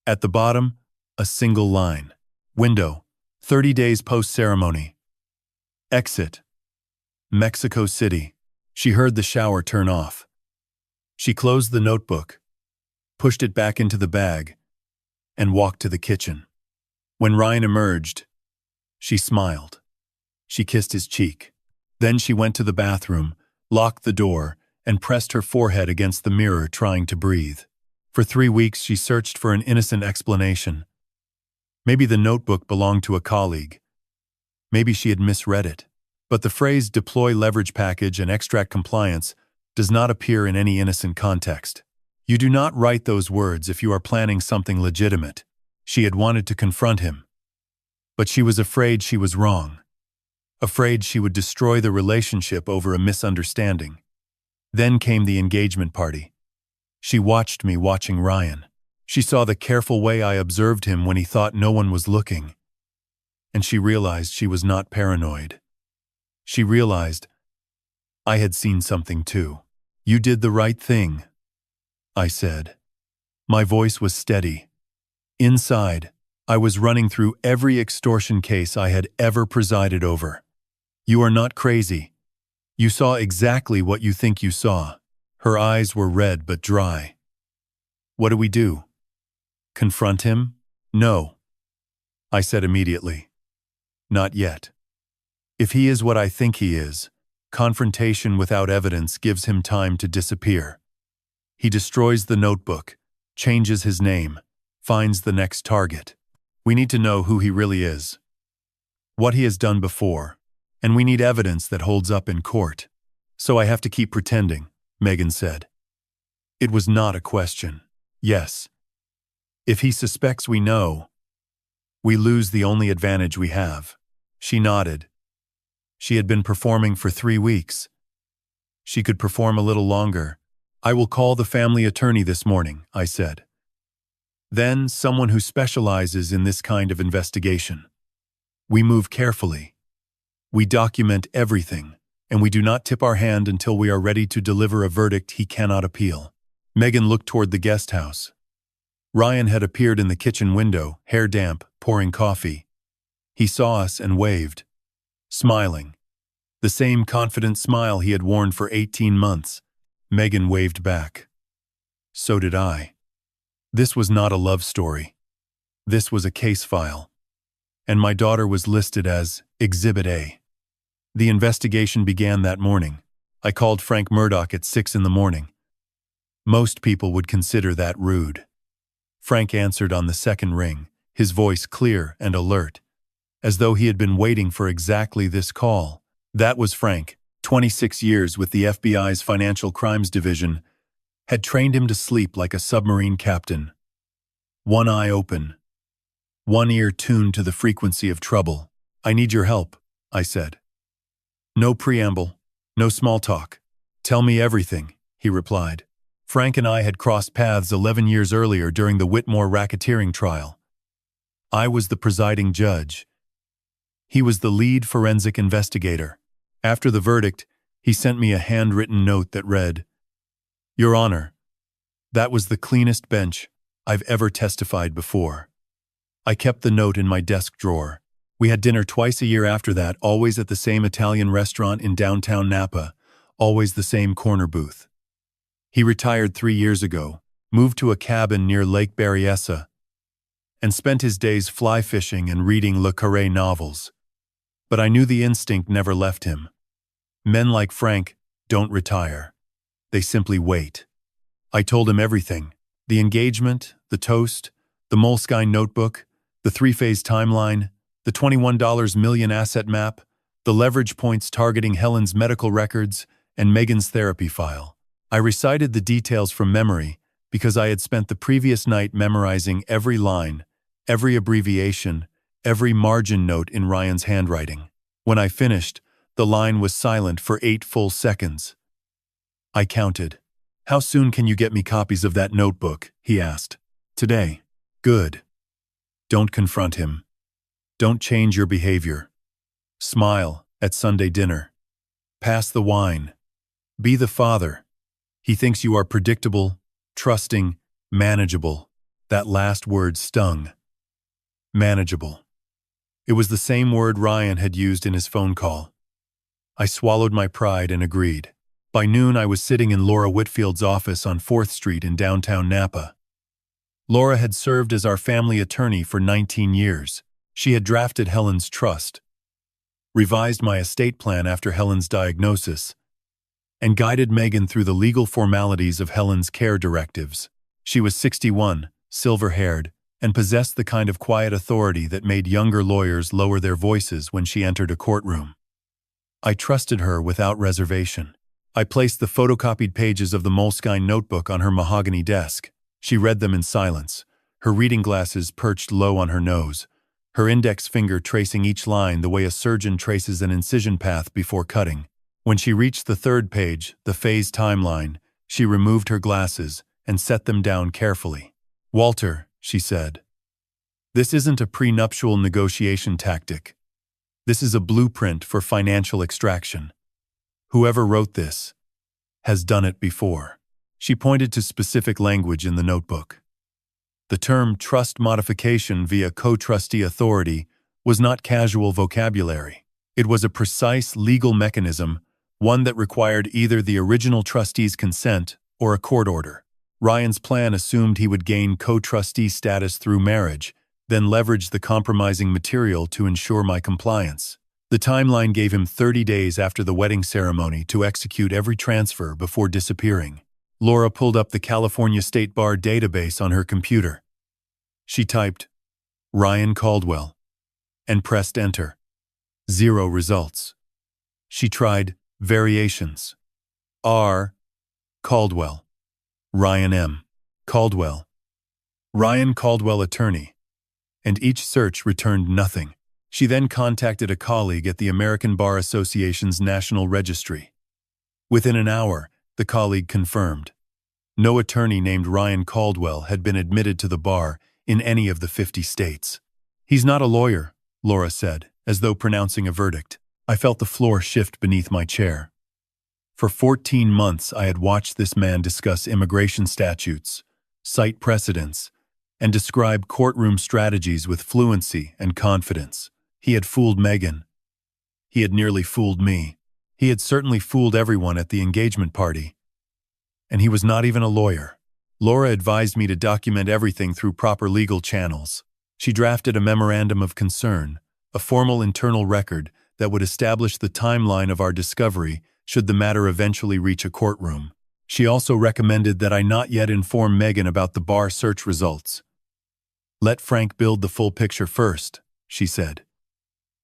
At the bottom, a single line. Window, 30 days post-ceremony. Exit, Mexico City. She heard the shower turn off. She closed the notebook, pushed it back into the bag, and walked to the kitchen. When Ryan emerged, she smiled. She kissed his cheek. Then she went to the bathroom, locked the door, and pressed her forehead against the mirror, trying to breathe. For 3 weeks, she searched for an innocent explanation. Maybe the notebook belonged to a colleague. Maybe she had misread it. But the phrase deploy leverage package and extract compliance does not appear in any innocent context. You do not write those words if you are planning something legitimate. She had wanted to confront him, but she was afraid she was wrong, afraid she would destroy the relationship over a misunderstanding. Then came the engagement party. She watched me watching Ryan. She saw the careful way I observed him when he thought no one was looking. And she realized she was not paranoid. She realized I had seen something too. You did the right thing, I said. My voice was steady. Inside, I was running through every extortion case I had ever presided over. You are not crazy. You saw exactly what you think you saw. Her eyes were red but dry. What do we do? Confront him? No, I said immediately. Not yet. If he is what I think he is, confrontation without evidence gives him time to disappear. He destroys the notebook, changes his name, finds the next target. We need to know who he really is, what he has done before, and we need evidence that holds up in court. So I have to keep pretending, Megan said. It was not a question. Yes. If he suspects we know, we lose the only advantage we have. She nodded. She had been performing for 3 weeks. She could perform a little longer. I will call the family attorney this morning, I said. Then someone who specializes in this kind of investigation. We move carefully. We document everything, and we do not tip our hand until we are ready to deliver a verdict he cannot appeal. Megan looked toward the guest house. Ryan had appeared in the kitchen window, hair damp, pouring coffee. He saw us and waved, smiling. The same confident smile he had worn for 18 months. Megan waved back. So did I. This was not a love story. This was a case file. And my daughter was listed as Exhibit A. The investigation began that morning. I called Frank Murdoch at 6 in the morning. Most people would consider that rude. Frank answered on the second ring, his voice clear and alert, as though he had been waiting for exactly this call. That was Frank, 26 years with the FBI's Financial Crimes Division, had trained him to sleep like a submarine captain. One eye open, one ear tuned to the frequency of trouble. I need your help, I said. No preamble, no small talk. Tell me everything, he replied. Frank and I had crossed paths 11 years earlier during the Whitmore racketeering trial. I was the presiding judge. He was the lead forensic investigator. After the verdict, he sent me a handwritten note that read, Your Honor, that was the cleanest bench I've ever testified before. I kept the note in my desk drawer. We had dinner twice a year after that, always at the same Italian restaurant in downtown Napa, always the same corner booth. He retired 3 years ago, moved to a cabin near Lake Berryessa, and spent his days fly fishing and reading Le Carré novels. But I knew the instinct never left him. Men like Frank don't retire. They simply wait. I told him everything. The engagement, the toast, the Moleskine notebook, the 3-phase timeline, the $21 million asset map, the leverage points targeting Helen's medical records, and Megan's therapy file. I recited the details from memory because I had spent the previous night memorizing every line, every abbreviation, every margin note in Ryan's handwriting. When I finished, the line was silent for 8 full seconds. I counted. How soon can you get me copies of that notebook? He asked. Today. Good. Don't confront him. Don't change your behavior. Smile at Sunday dinner. Pass the wine. Be the father. He thinks you are predictable, trusting, manageable. That last word stung. Manageable. It was the same word Ryan had used in his phone call. I swallowed my pride and agreed. By noon, I was sitting in Laura Whitfield's office on 4th Street in downtown Napa. Laura had served as our family attorney for 19 years. She had drafted Helen's trust, revised my estate plan after Helen's diagnosis, and guided Megan through the legal formalities of Helen's care directives. She was 61, silver-haired, and possessed the kind of quiet authority that made younger lawyers lower their voices when she entered a courtroom. I trusted her without reservation. I placed the photocopied pages of the Moleskine notebook on her mahogany desk. She read them in silence, her reading glasses perched low on her nose, her index finger tracing each line the way a surgeon traces an incision path before cutting. When she reached the third page, the phase timeline, she removed her glasses and set them down carefully. "Walter," she said, "this isn't a prenuptial negotiation tactic. This is a blueprint for financial extraction. Whoever wrote this has done it before." She pointed to specific language in the notebook. The term trust modification via co-trustee authority was not casual vocabulary. It was a precise legal mechanism, one that required either the original trustee's consent or a court order. Ryan's plan assumed he would gain co-trustee status through marriage, then leverage the compromising material to ensure my compliance. The timeline gave him 30 days after the wedding ceremony to execute every transfer before disappearing. Laura pulled up the California State Bar database on her computer. She typed, "Ryan Caldwell," and pressed enter. 0 results. She tried variations. R. Caldwell. Ryan M. Caldwell. Ryan Caldwell attorney. And each search returned nothing. She then contacted a colleague at the American Bar Association's National Registry. Within an hour, the colleague confirmed. No attorney named Ryan Caldwell had been admitted to the bar in any of the 50 states. "He's not a lawyer," Laura said, as though pronouncing a verdict. I felt the floor shift beneath my chair. For 14 months, I had watched this man discuss immigration statutes, cite precedents, and describe courtroom strategies with fluency and confidence. He had fooled Megan. He had nearly fooled me. He had certainly fooled everyone at the engagement party. And he was not even a lawyer. Laura advised me to document everything through proper legal channels. She drafted a memorandum of concern, a formal internal record that would establish the timeline of our discovery should the matter eventually reach a courtroom. She also recommended that I not yet inform Megan about the bar search results. "Let Frank build the full picture first," she said.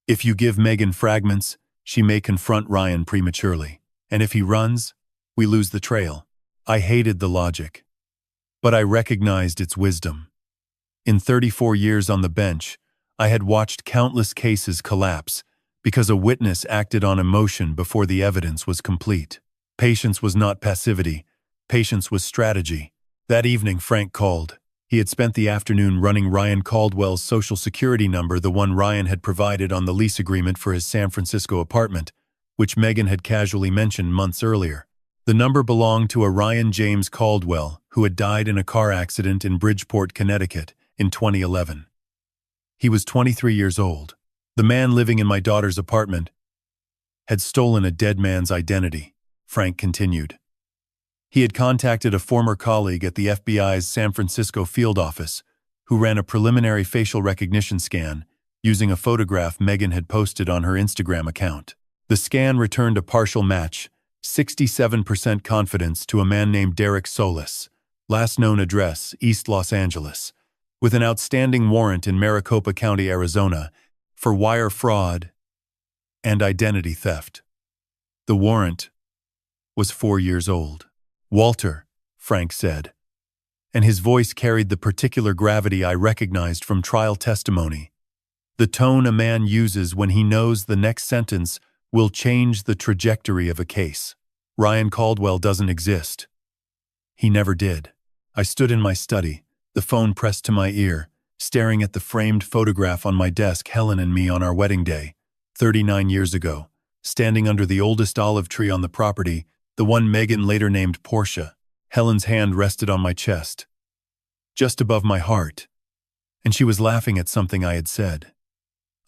"If you give Megan fragments, she may confront Ryan prematurely. And if he runs, we lose the trail." I hated the logic, but I recognized its wisdom. In 34 years on the bench, I had watched countless cases collapse because a witness acted on emotion before the evidence was complete. Patience was not passivity. Patience was strategy. That evening, Frank called. He had spent the afternoon running Ryan Caldwell's social security number, the one Ryan had provided on the lease agreement for his San Francisco apartment, which Megan had casually mentioned months earlier. The number belonged to a Ryan James Caldwell, who had died in a car accident in Bridgeport, Connecticut, in 2011. He was 23 years old. The man living in my daughter's apartment had stolen a dead man's identity, Frank continued. He had contacted a former colleague at the FBI's San Francisco field office, who ran a preliminary facial recognition scan using a photograph Megan had posted on her Instagram account. The scan returned a partial match, 67% confidence, to a man named Derek Solis, last known address East Los Angeles, with an outstanding warrant in Maricopa County, Arizona, for wire fraud and identity theft. The warrant was 4 years old. "Walter," Frank said, and his voice carried the particular gravity I recognized from trial testimony, the tone a man uses when he knows the next sentence will change the trajectory of a case. "Ryan Caldwell doesn't exist. He never did." I stood in my study, the phone pressed to my ear, staring at the framed photograph on my desk, Helen and me on our wedding day, 39 years ago, standing under the oldest olive tree on the property, the one Megan later named Portia. Helen's hand rested on my chest, just above my heart, and she was laughing at something I had said.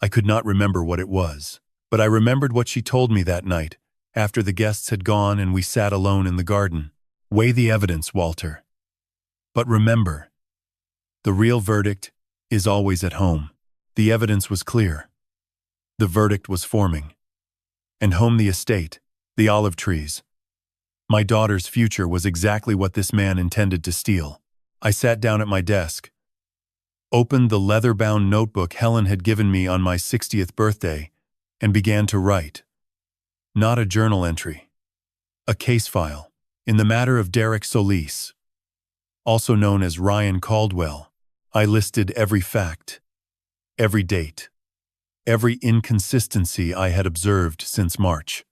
I could not remember what it was, but I remembered what she told me that night, after the guests had gone and we sat alone in the garden. "Weigh the evidence, Walter. But remember, the real verdict is always at home." The evidence was clear. The verdict was forming. And home, the estate, the olive trees. My daughter's future was exactly what this man intended to steal. I sat down at my desk, opened the leather-bound notebook Helen had given me on my 60th birthday, and began to write. Not a journal entry. A case file. In the matter of Derek Solis, also known as Ryan Caldwell, I listed every fact, every date, every inconsistency I had observed since March.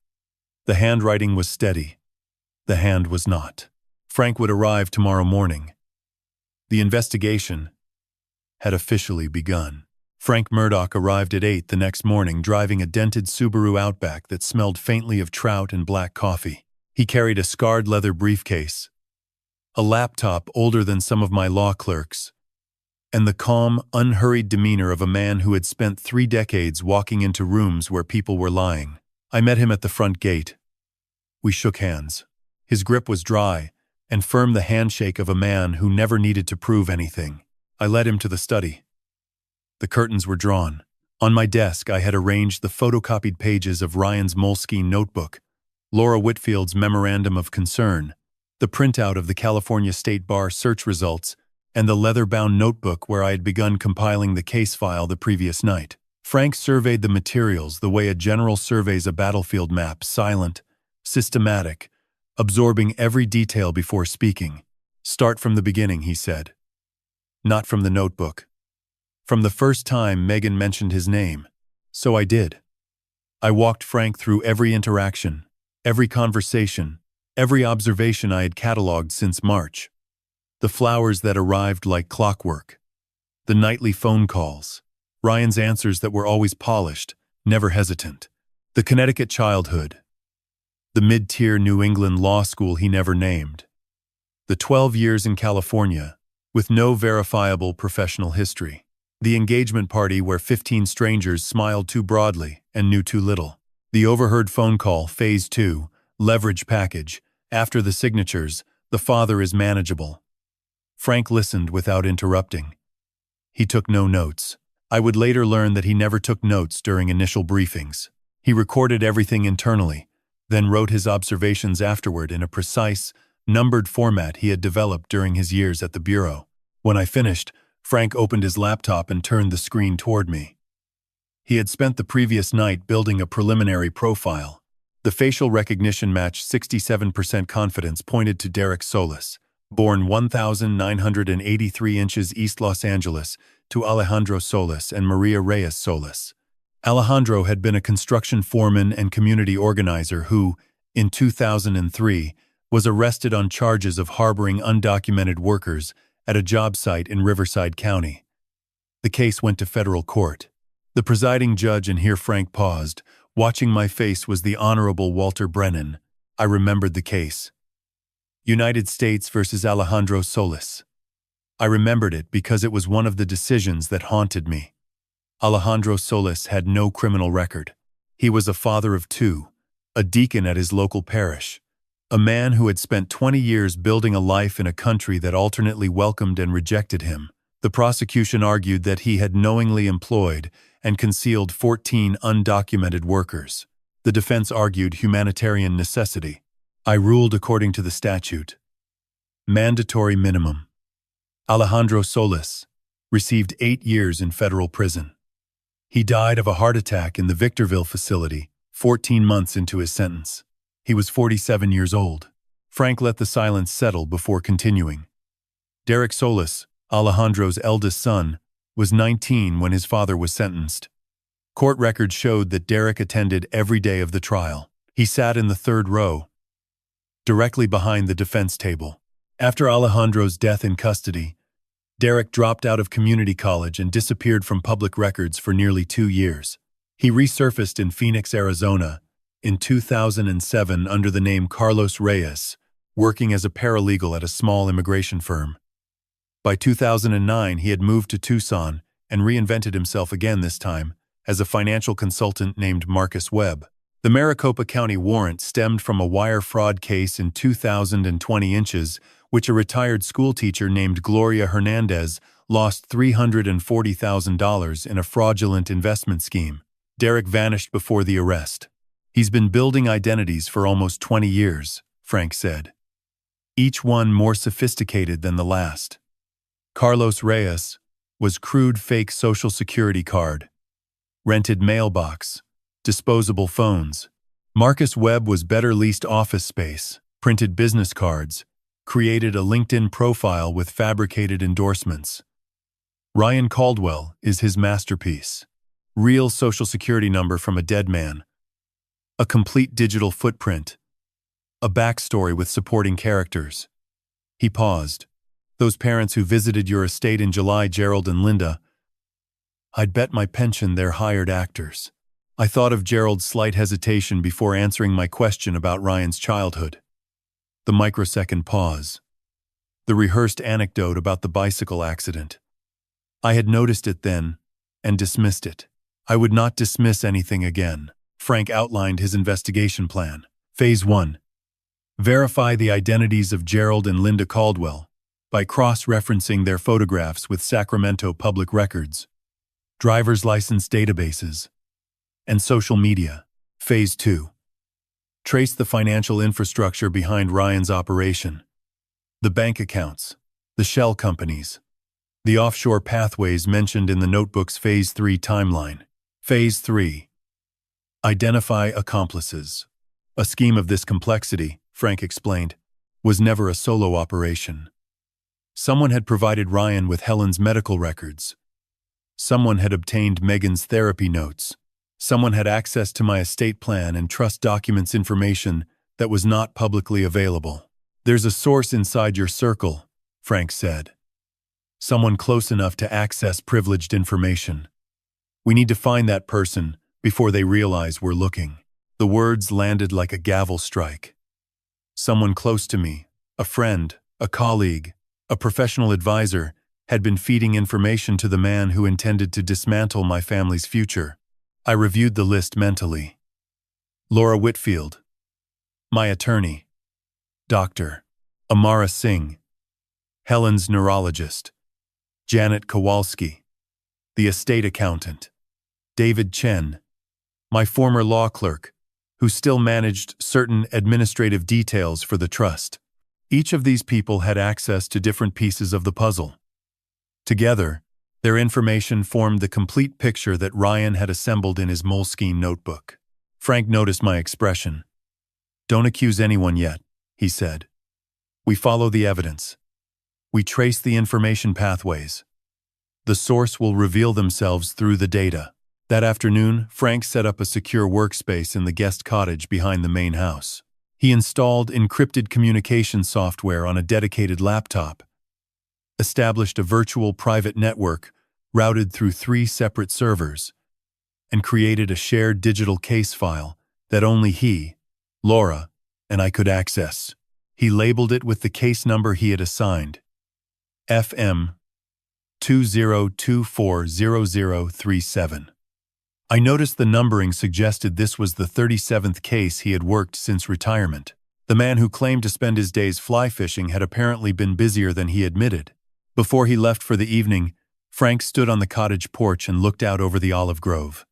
The handwriting was steady. The hand was not. Frank would arrive tomorrow morning. The investigation had officially begun. Frank Murdoch arrived at 8 the next morning, driving a dented Subaru Outback that smelled faintly of trout and black coffee. He carried a scarred leather briefcase, a laptop older than some of my law clerks, and the calm, unhurried demeanor of a man who had spent 3 decades walking into rooms where people were lying. I met him at the front gate. We shook hands. His grip was dry and firm, the handshake of a man who never needed to prove anything. I led him to the study. The curtains were drawn. On my desk, I had arranged the photocopied pages of Ryan's Moleskine notebook, Laura Whitfield's memorandum of concern, the printout of the California State Bar search results, and the leather-bound notebook where I had begun compiling the case file the previous night. Frank surveyed the materials the way a general surveys a battlefield map, silent, systematic, absorbing every detail before speaking. "Start from the beginning," he said. "Not from the notebook." From the first time Megan mentioned his name. So I did. I walked Frank through every interaction, every conversation, every observation I had cataloged since March. The flowers that arrived like clockwork, the nightly phone calls, Ryan's answers that were always polished, never hesitant, the Connecticut childhood, the mid-tier New England law school he never named, the 12 years in California with no verifiable professional history, the engagement party where 15 strangers smiled too broadly and knew too little, the overheard phone call, phase 2, leverage package, after the signatures, the father is manageable. Frank listened without interrupting. He took no notes. I would later learn that he never took notes during initial briefings. He recorded everything internally, then wrote his observations afterward in a precise, numbered format he had developed during his years at the Bureau. When I finished, Frank opened his laptop and turned the screen toward me. He had spent the previous night building a preliminary profile. The facial recognition match 67% confidence pointed to Derek Solis, born 1,983 inches East Los Angeles, to Alejandro Solis and Maria Reyes Solis. Alejandro had been a construction foreman and community organizer who, in 2003, was arrested on charges of harboring undocumented workers at a job site in Riverside County. The case went to federal court. The presiding judge, and here Frank paused. Watching my face was the Honorable Walter Brennan. I remembered the case. United States versus Alejandro Solis. I remembered it because it was one of the decisions that haunted me. Alejandro Solis had no criminal record. He was a father of 2, a deacon at his local parish, a man who had spent 20 years building a life in a country that alternately welcomed and rejected him. The prosecution argued that he had knowingly employed and concealed 14 undocumented workers. The defense argued humanitarian necessity. I ruled according to the statute. Mandatory minimum. Alejandro Solis received 8 years in federal prison. He died of a heart attack in the Victorville facility, 14 months into his sentence. He was 47 years old. Frank let the silence settle before continuing. Derek Solis, Alejandro's eldest son, was 19 when his father was sentenced. Court records showed that Derek attended every day of the trial. He sat in the 3rd row, directly behind the defense table. After Alejandro's death in custody, Derek dropped out of community college and disappeared from public records for nearly 2 years. He resurfaced in Phoenix, Arizona, in 2007 under the name Carlos Reyes, working as a paralegal at a small immigration firm. By 2009, he had moved to Tucson and reinvented himself again, this time as a financial consultant named Marcus Webb. The Maricopa County warrant stemmed from a wire fraud case in 2020, which a retired schoolteacher named Gloria Hernandez lost $340,000 in a fraudulent investment scheme. Derek vanished before the arrest. He's been building identities for almost 20 years, Frank said. Each one more sophisticated than the last. Carlos Reyes was crude fake Social Security card, rented mailbox, disposable phones, Marcus Webb was better leased office space, printed business cards, created a LinkedIn profile with fabricated endorsements. Ryan Caldwell is his masterpiece. Real social security number from a dead man. A complete digital footprint. A backstory with supporting characters. He paused. Those parents who visited your estate in July, Gerald and Linda, I'd bet my pension they're hired actors. I thought of Gerald's slight hesitation before answering my question about Ryan's childhood. The microsecond pause. The rehearsed anecdote about the bicycle accident. I had noticed it then, and dismissed it. I would not dismiss anything again. Frank outlined his investigation plan. Phase 1. Verify the identities of Gerald and Linda Caldwell by cross-referencing their photographs with Sacramento public records, driver's license databases, and social media. Phase 2. Trace the financial infrastructure behind Ryan's operation. The bank accounts, the shell companies, the offshore pathways mentioned in the notebook's Phase 3 timeline. Phase 3. Identify accomplices. A scheme of this complexity, Frank explained, was never a solo operation. Someone had provided Ryan with Helen's medical records. Someone had obtained Megan's therapy notes. Someone had access to my estate plan and trust documents information that was not publicly available. There's a source inside your circle, Frank said. Someone close enough to access privileged information. We need to find that person before they realize we're looking. The words landed like a gavel strike. Someone close to me, a friend, a colleague, a professional advisor, had been feeding information to the man who intended to dismantle my family's future. I reviewed the list mentally. Laura Whitfield, my attorney. Dr. Amara Singh, Helen's neurologist. Janet Kowalski, the estate accountant. David Chen, my former law clerk, who still managed certain administrative details for the trust. Each of these people had access to different pieces of the puzzle. Together, their information formed the complete picture that Ryan had assembled in his Moleskine notebook. Frank noticed my expression. Don't accuse anyone yet, he said. We follow the evidence. We trace the information pathways. The source will reveal themselves through the data. That afternoon, Frank set up a secure workspace in the guest cottage behind the main house. He installed encrypted communication software on a dedicated laptop, established a virtual private network routed through 3 separate servers, and created a shared digital case file that only he, Laura, and I could access. He labeled it with the case number he had assigned, FM 20240037. I noticed the numbering suggested this was the 37th case he had worked since retirement. The man who claimed to spend his days fly fishing had apparently been busier than he admitted. Before he left for the evening, Frank stood on the cottage porch and looked out over the olive grove.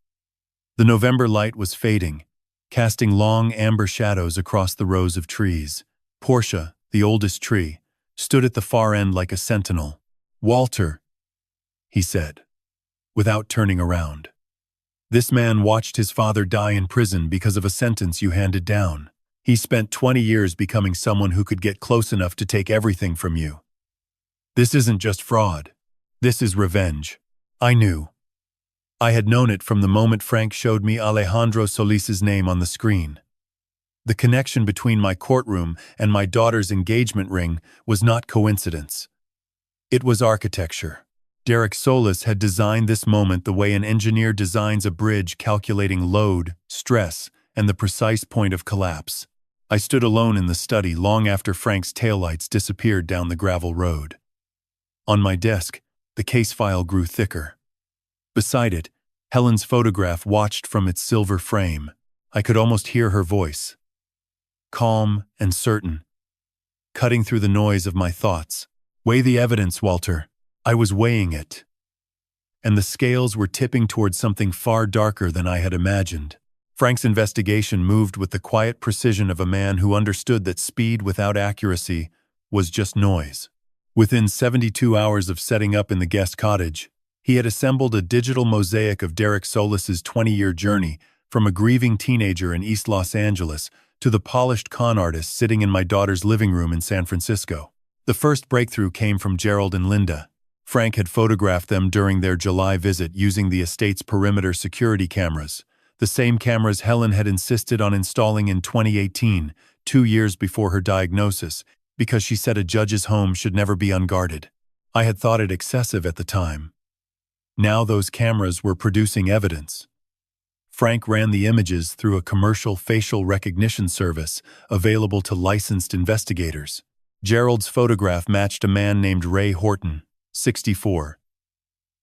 The November light was fading, casting long amber shadows across the rows of trees. Portia, the oldest tree, stood at the far end like a sentinel. Walter, he said, without turning around. This man watched his father die in prison because of a sentence you handed down. He spent 20 years becoming someone who could get close enough to take everything from you. This isn't just fraud. This is revenge. I knew. I had known it from the moment Frank showed me Alejandro Solis's name on the screen. The connection between my courtroom and my daughter's engagement ring was not coincidence. It was architecture. Derek Solis had designed this moment the way an engineer designs a bridge, calculating load, stress, and the precise point of collapse. I stood alone in the study long after Frank's taillights disappeared down the gravel road. On my desk, the case file grew thicker. Beside it, Helen's photograph watched from its silver frame. I could almost hear her voice, calm and certain, cutting through the noise of my thoughts. Weigh the evidence, Walter. I was weighing it. And the scales were tipping towards something far darker than I had imagined. Frank's investigation moved with the quiet precision of a man who understood that speed without accuracy was just noise. Within 72 hours of setting up in the guest cottage, he had assembled a digital mosaic of Derek Solis's 20-year journey, from a grieving teenager in East Los Angeles to the polished con artist sitting in my daughter's living room in San Francisco. The first breakthrough came from Gerald and Linda. Frank had photographed them during their July visit using the estate's perimeter security cameras, the same cameras Helen had insisted on installing in 2018, 2 years before her diagnosis, because she said a judge's home should never be unguarded. I had thought it excessive at the time. Now those cameras were producing evidence. Frank ran the images through a commercial facial recognition service available to licensed investigators. Gerald's photograph matched a man named Ray Horton, 64,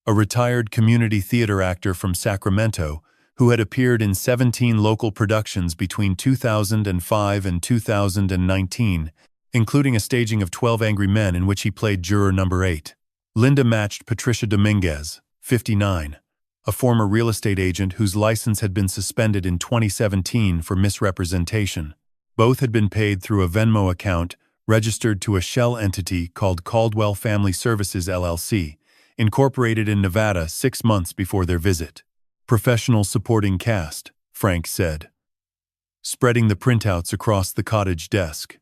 a retired community theater actor from Sacramento who had appeared in 17 local productions between 2005 and 2019, including a staging of 12 Angry Men in which he played juror number 8. Linda matched Patricia Dominguez, 59, a former real estate agent whose license had been suspended in 2017 for misrepresentation. Both had been paid through a Venmo account registered to a shell entity called Caldwell Family Services LLC, incorporated in Nevada 6 months before their visit. Professional supporting cast, Frank said, spreading the printouts across the cottage desk.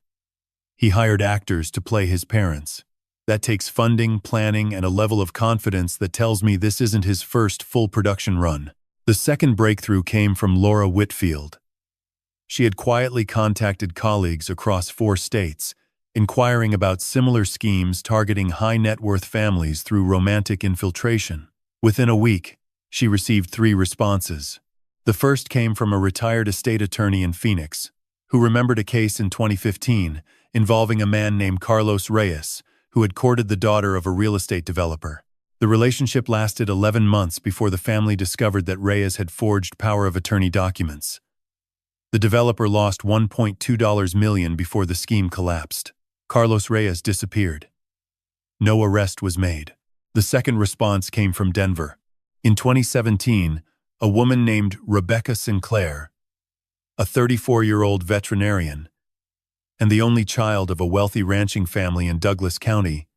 He hired actors to play his parents. That takes funding, planning, and a level of confidence that tells me this isn't his first full production run. The second breakthrough came from Laura Whitfield. She had quietly contacted colleagues across 4 states, inquiring about similar schemes targeting high-net-worth families through romantic infiltration. Within a week, she received 3 responses. The first came from a retired estate attorney in Phoenix, who remembered a case in 2015 involving a man named Carlos Reyes, who had courted the daughter of a real estate developer. The relationship lasted 11 months before the family discovered that Reyes had forged power of attorney documents. The developer lost $1.2 million before the scheme collapsed. Carlos Reyes disappeared. No arrest was made. The second response came from Denver. In 2017, a woman named Rebecca Sinclair, a 34-year-old veterinarian, and the only child of a wealthy ranching family in Douglas County,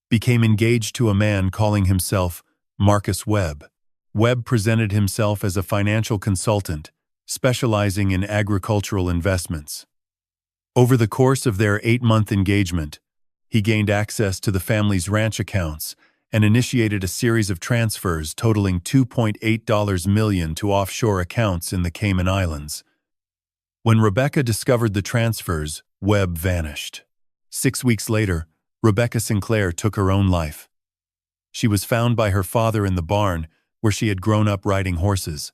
became engaged to a man calling himself Marcus Webb. Webb presented himself as a financial consultant, specializing in agricultural investments. Over the course of their 8-month engagement, he gained access to the family's ranch accounts and initiated a series of transfers totaling $2.8 million to offshore accounts in the Cayman Islands. When Rebecca discovered the transfers, Webb vanished. 6 weeks later, Rebecca Sinclair took her own life. She was found by her father in the barn where she had grown up riding horses.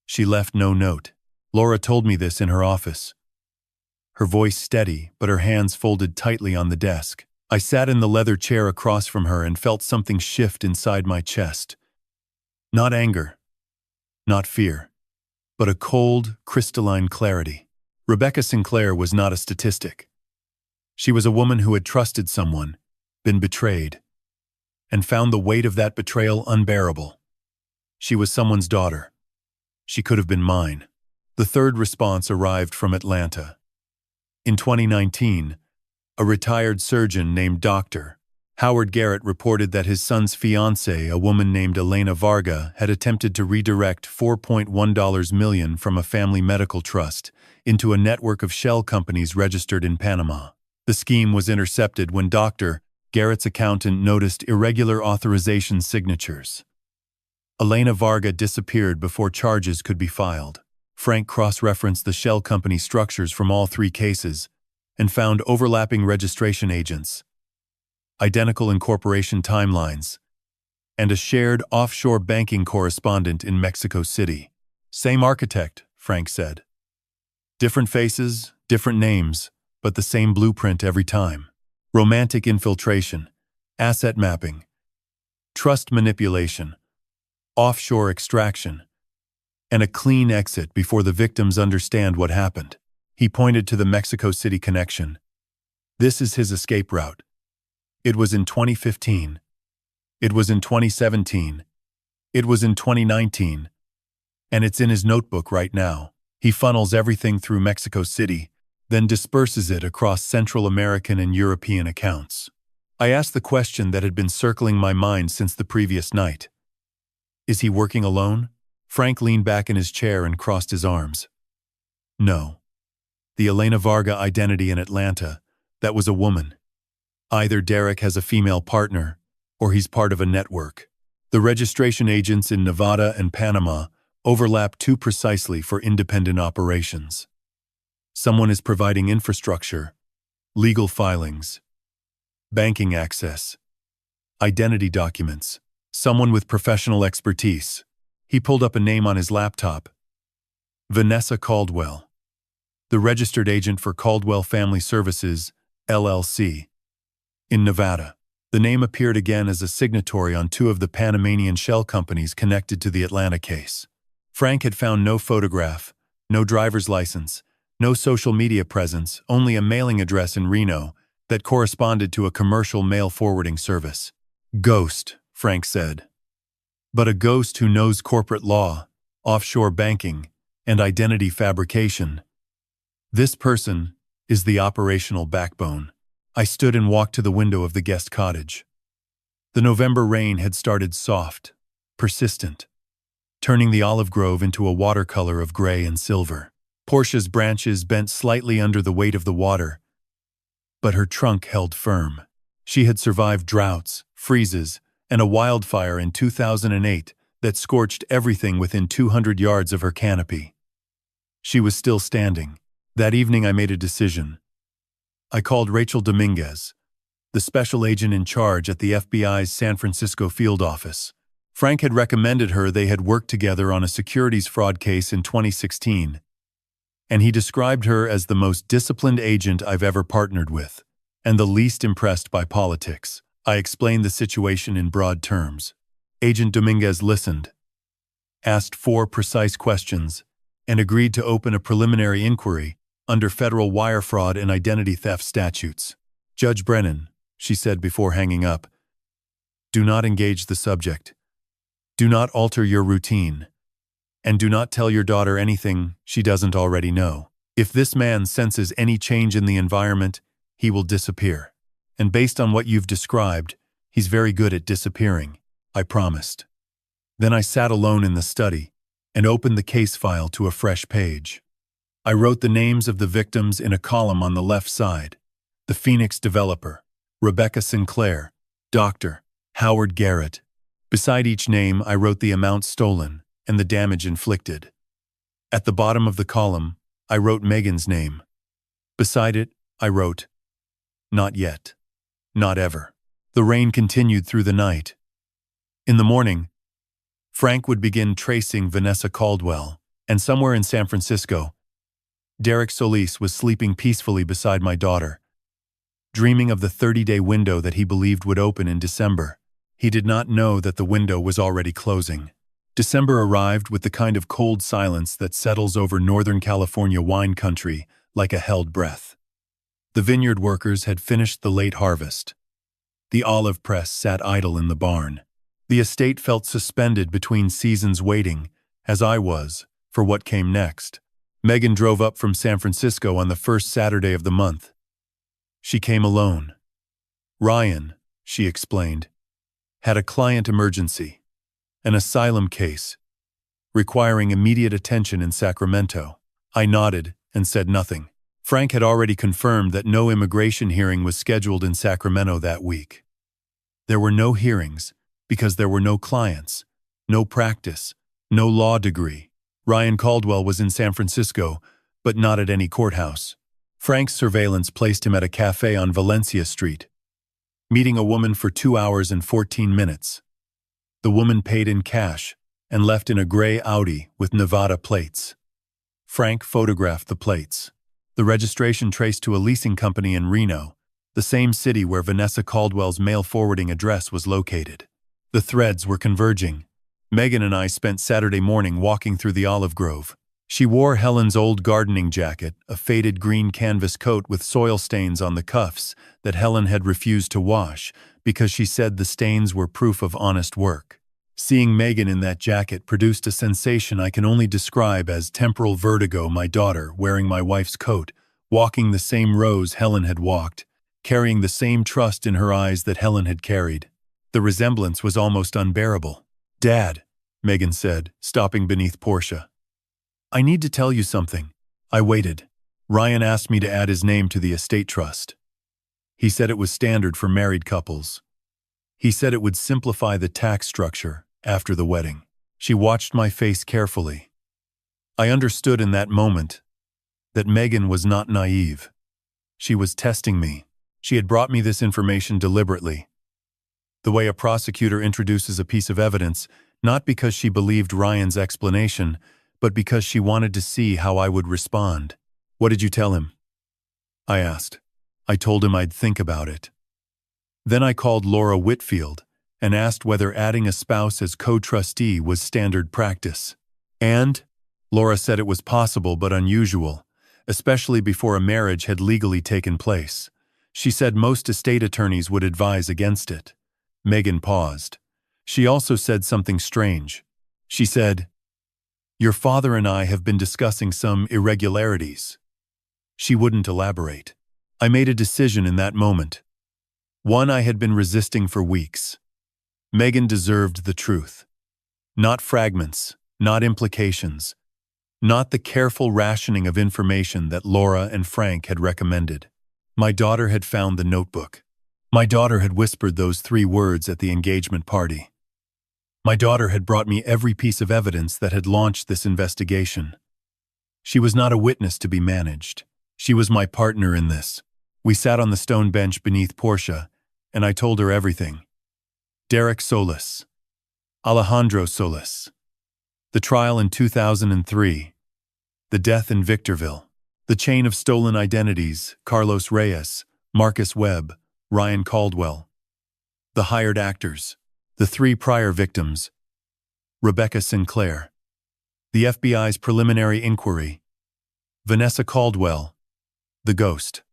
She left no note. Laura told me this in her office. Her voice steady, but her hands folded tightly on the desk. I sat in the leather chair across from her and felt something shift inside my chest. Not anger, not fear, but a cold, crystalline clarity. Rebecca Sinclair was not a statistic. She was a woman who had trusted someone, been betrayed, and found the weight of that betrayal unbearable. She was someone's daughter. She could have been mine. The third response arrived from Atlanta. In 2019, a retired surgeon named Dr. Howard Garrett reported that his son's fiancé, a woman named Elena Varga, had attempted to redirect $4.1 million from a family medical trust into a network of shell companies registered in Panama. The scheme was intercepted when Dr. Garrett's accountant noticed irregular authorization signatures. Elena Varga disappeared before charges could be filed. Frank cross-referenced the shell company structures from all 3 cases and found overlapping registration agents, identical incorporation timelines, and a shared offshore banking correspondent in Mexico City. Same architect, Frank said. Different faces, different names, but the same blueprint every time. Romantic infiltration, asset mapping, trust manipulation, offshore extraction, and a clean exit before the victims understand what happened. He pointed to the Mexico City connection. This is his escape route. It was in 2015. It was in 2017. It was in 2019. And it's in his notebook right now. He funnels everything through Mexico City, then disperses it across Central American and European accounts. I asked the question that had been circling my mind since the previous night. Is he working alone? Frank leaned back in his chair and crossed his arms. No. The Elena Varga identity in Atlanta, that was a woman. Either Derek has a female partner, or he's part of a network. The registration agents in Nevada and Panama overlap too precisely for independent operations. Someone is providing infrastructure, legal filings, banking access, identity documents, someone with professional expertise. He pulled up a name on his laptop. Vanessa Caldwell, the registered agent for Caldwell Family Services, LLC, in Nevada. The name appeared again as a signatory on two of the Panamanian shell companies connected to the Atlanta case. Frank had found no photograph, no driver's license, no social media presence, only a mailing address in Reno that corresponded to a commercial mail forwarding service. Ghost, Frank said. But a ghost who knows corporate law, offshore banking, and identity fabrication. This person is the operational backbone. I stood and walked to the window of the guest cottage. The November rain had started soft, persistent, turning the olive grove into a watercolor of gray and silver. Portia's branches bent slightly under the weight of the water, but her trunk held firm. She had survived droughts, freezes, and a wildfire in 2008 that scorched everything within 200 yards of her canopy. She was still standing. That evening I made a decision. I called Rachel Dominguez, the special agent in charge at the FBI's San Francisco field office. Frank had recommended her. They had worked together on a securities fraud case in 2016. And he described her as the most disciplined agent I've ever partnered with, and the least impressed by politics. I explained the situation in broad terms. Agent Dominguez listened, asked 4 precise questions, and agreed to open a preliminary inquiry under federal wire fraud and identity theft statutes. Judge Brennan, she said before hanging up, do not engage the subject. Do not alter your routine. And do not tell your daughter anything she doesn't already know. If this man senses any change in the environment, he will disappear. And based on what you've described, he's very good at disappearing, I promised. Then I sat alone in the study and opened the case file to a fresh page. I wrote the names of the victims in a column on the left side. The Phoenix developer, Rebecca Sinclair, Dr. Howard Garrett. Beside each name, I wrote the amount stolen and the damage inflicted. At the bottom of the column, I wrote Megan's name. Beside it, I wrote, not yet. Not ever. The rain continued through the night. In the morning, Frank would begin tracing Vanessa Caldwell, and somewhere in San Francisco, Derek Solis was sleeping peacefully beside my daughter, dreaming of the 30-day window that he believed would open in December. He did not know that the window was already closing. December arrived with the kind of cold silence that settles over Northern California wine country like a held breath. The vineyard workers had finished the late harvest. The olive press sat idle in the barn. The estate felt suspended between seasons, waiting, as I was, for what came next. Megan drove up from San Francisco on the first Saturday of the month. She came alone. Ryan, she explained, had a client emergency, an asylum case, requiring immediate attention in Sacramento. I nodded and said nothing. Frank had already confirmed that no immigration hearing was scheduled in Sacramento that week. There were no hearings because there were no clients, no practice, no law degree. Ryan Caldwell was in San Francisco, but not at any courthouse. Frank's surveillance placed him at a cafe on Valencia Street, meeting a woman for 2 hours and 14 minutes. The woman paid in cash and left in a gray Audi with Nevada plates. Frank photographed the plates. The registration traced to a leasing company in Reno, the same city where Vanessa Caldwell's mail forwarding address was located. The threads were converging. Megan and I spent Saturday morning walking through the olive grove. She wore Helen's old gardening jacket, a faded green canvas coat with soil stains on the cuffs that Helen had refused to wash because she said the stains were proof of honest work. Seeing Megan in that jacket produced a sensation I can only describe as temporal vertigo. My daughter, wearing my wife's coat, walking the same rows Helen had walked, carrying the same trust in her eyes that Helen had carried. The resemblance was almost unbearable. "Dad," Megan said, stopping beneath Portia. I need to tell you something. I waited. Ryan asked me to add his name to the estate trust. He said it was standard for married couples. He said it would simplify the tax structure after the wedding. She watched my face carefully. I understood in that moment that Megan was not naive. She was testing me. She had brought me this information deliberately. The way a prosecutor introduces a piece of evidence, not because she believed Ryan's explanation, but because she wanted to see how I would respond. What did you tell him? I asked. I told him I'd think about it. Then I called Laura Whitfield and asked whether adding a spouse as co-trustee was standard practice. And Laura said it was possible but unusual, especially before a marriage had legally taken place. She said most estate attorneys would advise against it. Megan paused. She also said something strange. She said, "Your father and I have been discussing some irregularities." She wouldn't elaborate. I made a decision in that moment. One I had been resisting for weeks. Megan deserved the truth. Not fragments, not implications, not the careful rationing of information that Laura and Frank had recommended. My daughter had found the notebook. My daughter had whispered those 3 words at the engagement party. My daughter had brought me every piece of evidence that had launched this investigation. She was not a witness to be managed. She was my partner in this. We sat on the stone bench beneath Portia, and I told her everything. Derek Solis. Alejandro Solis. The trial in 2003. The death in Victorville. The chain of stolen identities, Carlos Reyes, Marcus Webb, Ryan Caldwell. The hired actors. The 3 prior victims. Rebecca Sinclair. The FBI's preliminary inquiry. Vanessa Caldwell. The ghost.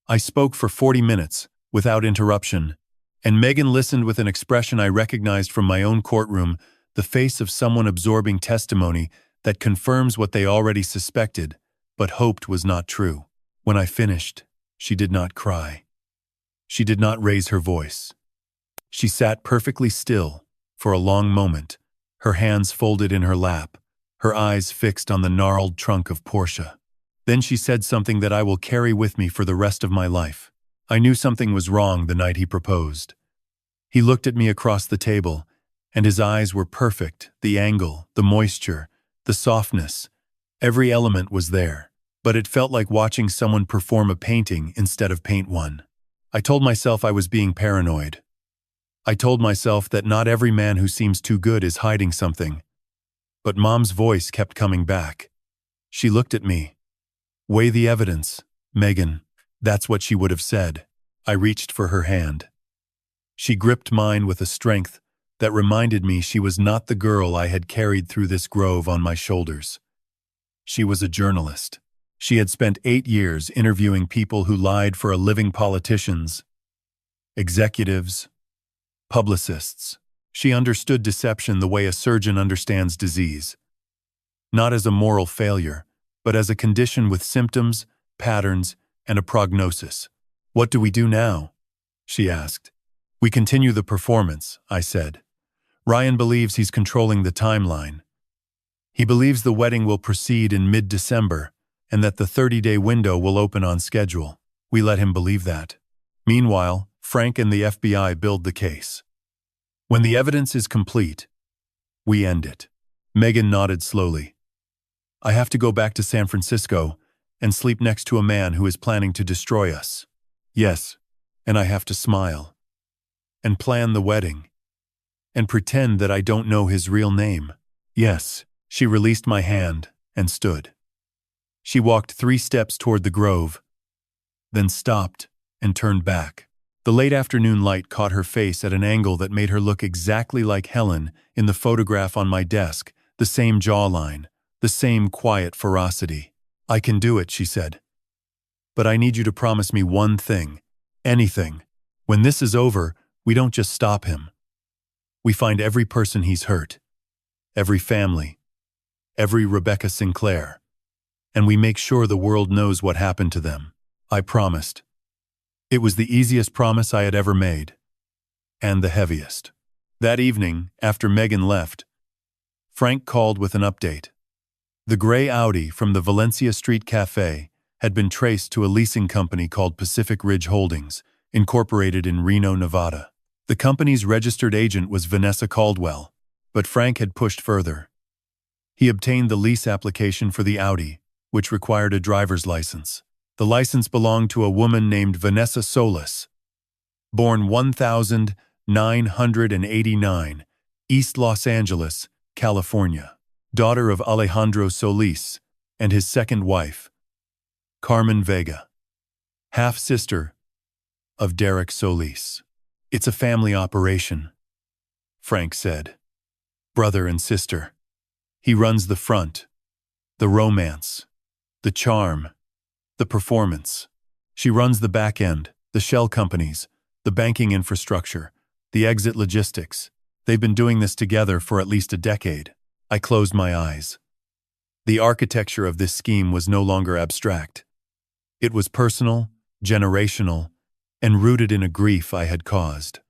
I spoke for 40 minutes, without interruption, and Megan listened with an expression I recognized from my own courtroom, the face of someone absorbing testimony that confirms what they already suspected, but hoped was not true. When I finished, she did not cry. She did not raise her voice. She sat perfectly still for a long moment, her hands folded in her lap, her eyes fixed on the gnarled trunk of Portia. Then she said something that I will carry with me for the rest of my life. I knew something was wrong the night he proposed. He looked at me across the table, and his eyes were perfect, the angle, the moisture, the softness. Every element was there, but it felt like watching someone perform a painting instead of paint one. I told myself I was being paranoid. I told myself that not every man who seems too good is hiding something. But Mom's voice kept coming back. She looked at me. Weigh the evidence, Megan. That's what she would have said. I reached for her hand. She gripped mine with a strength that reminded me she was not the girl I had carried through this grove on my shoulders. She was a journalist. She had spent 8 years interviewing people who lied for a living, politicians, executives, publicists. She understood deception the way a surgeon understands disease. Not as a moral failure, but as a condition with symptoms, patterns, and a prognosis. What do we do now? She asked. We continue the performance, I said. Ryan believes he's controlling the timeline. He believes the wedding will proceed in mid-December and that the 30-day window will open on schedule. We let him believe that. Meanwhile, Frank and the FBI build the case. When the evidence is complete, we end it. Megan nodded slowly. I have to go back to San Francisco and sleep next to a man who is planning to destroy us. Yes, and I have to smile. And plan the wedding. And pretend that I don't know his real name. Yes, she released my hand and stood. She walked 3 steps toward the grove, then stopped and turned back. The late afternoon light caught her face at an angle that made her look exactly like Helen in the photograph on my desk, the same jawline, the same quiet ferocity. I can do it, she said. But I need you to promise me one thing, anything. When this is over, we don't just stop him. We find every person he's hurt, every family, every Rebecca Sinclair, and we make sure the world knows what happened to them. I promised. It was the easiest promise I had ever made, and the heaviest. That evening, after Megan left, Frank called with an update. The gray Audi from the Valencia Street Cafe had been traced to a leasing company called Pacific Ridge Holdings, incorporated in Reno, Nevada. The company's registered agent was Vanessa Caldwell, but Frank had pushed further. He obtained the lease application for the Audi, which required a driver's license. The license belonged to a woman named Vanessa Solis, born 1989, East Los Angeles, California, daughter of Alejandro Solis and his second wife, Carmen Vega, half-sister of Derek Solis. "It's a family operation," Frank said. "Brother and sister. He runs the front, the romance, the charm, the performance. She runs the back end, the shell companies, the banking infrastructure, the exit logistics. They've been doing this together for at least a decade." I closed my eyes. The architecture of this scheme was no longer abstract. It was personal, generational, and rooted in a grief I had caused.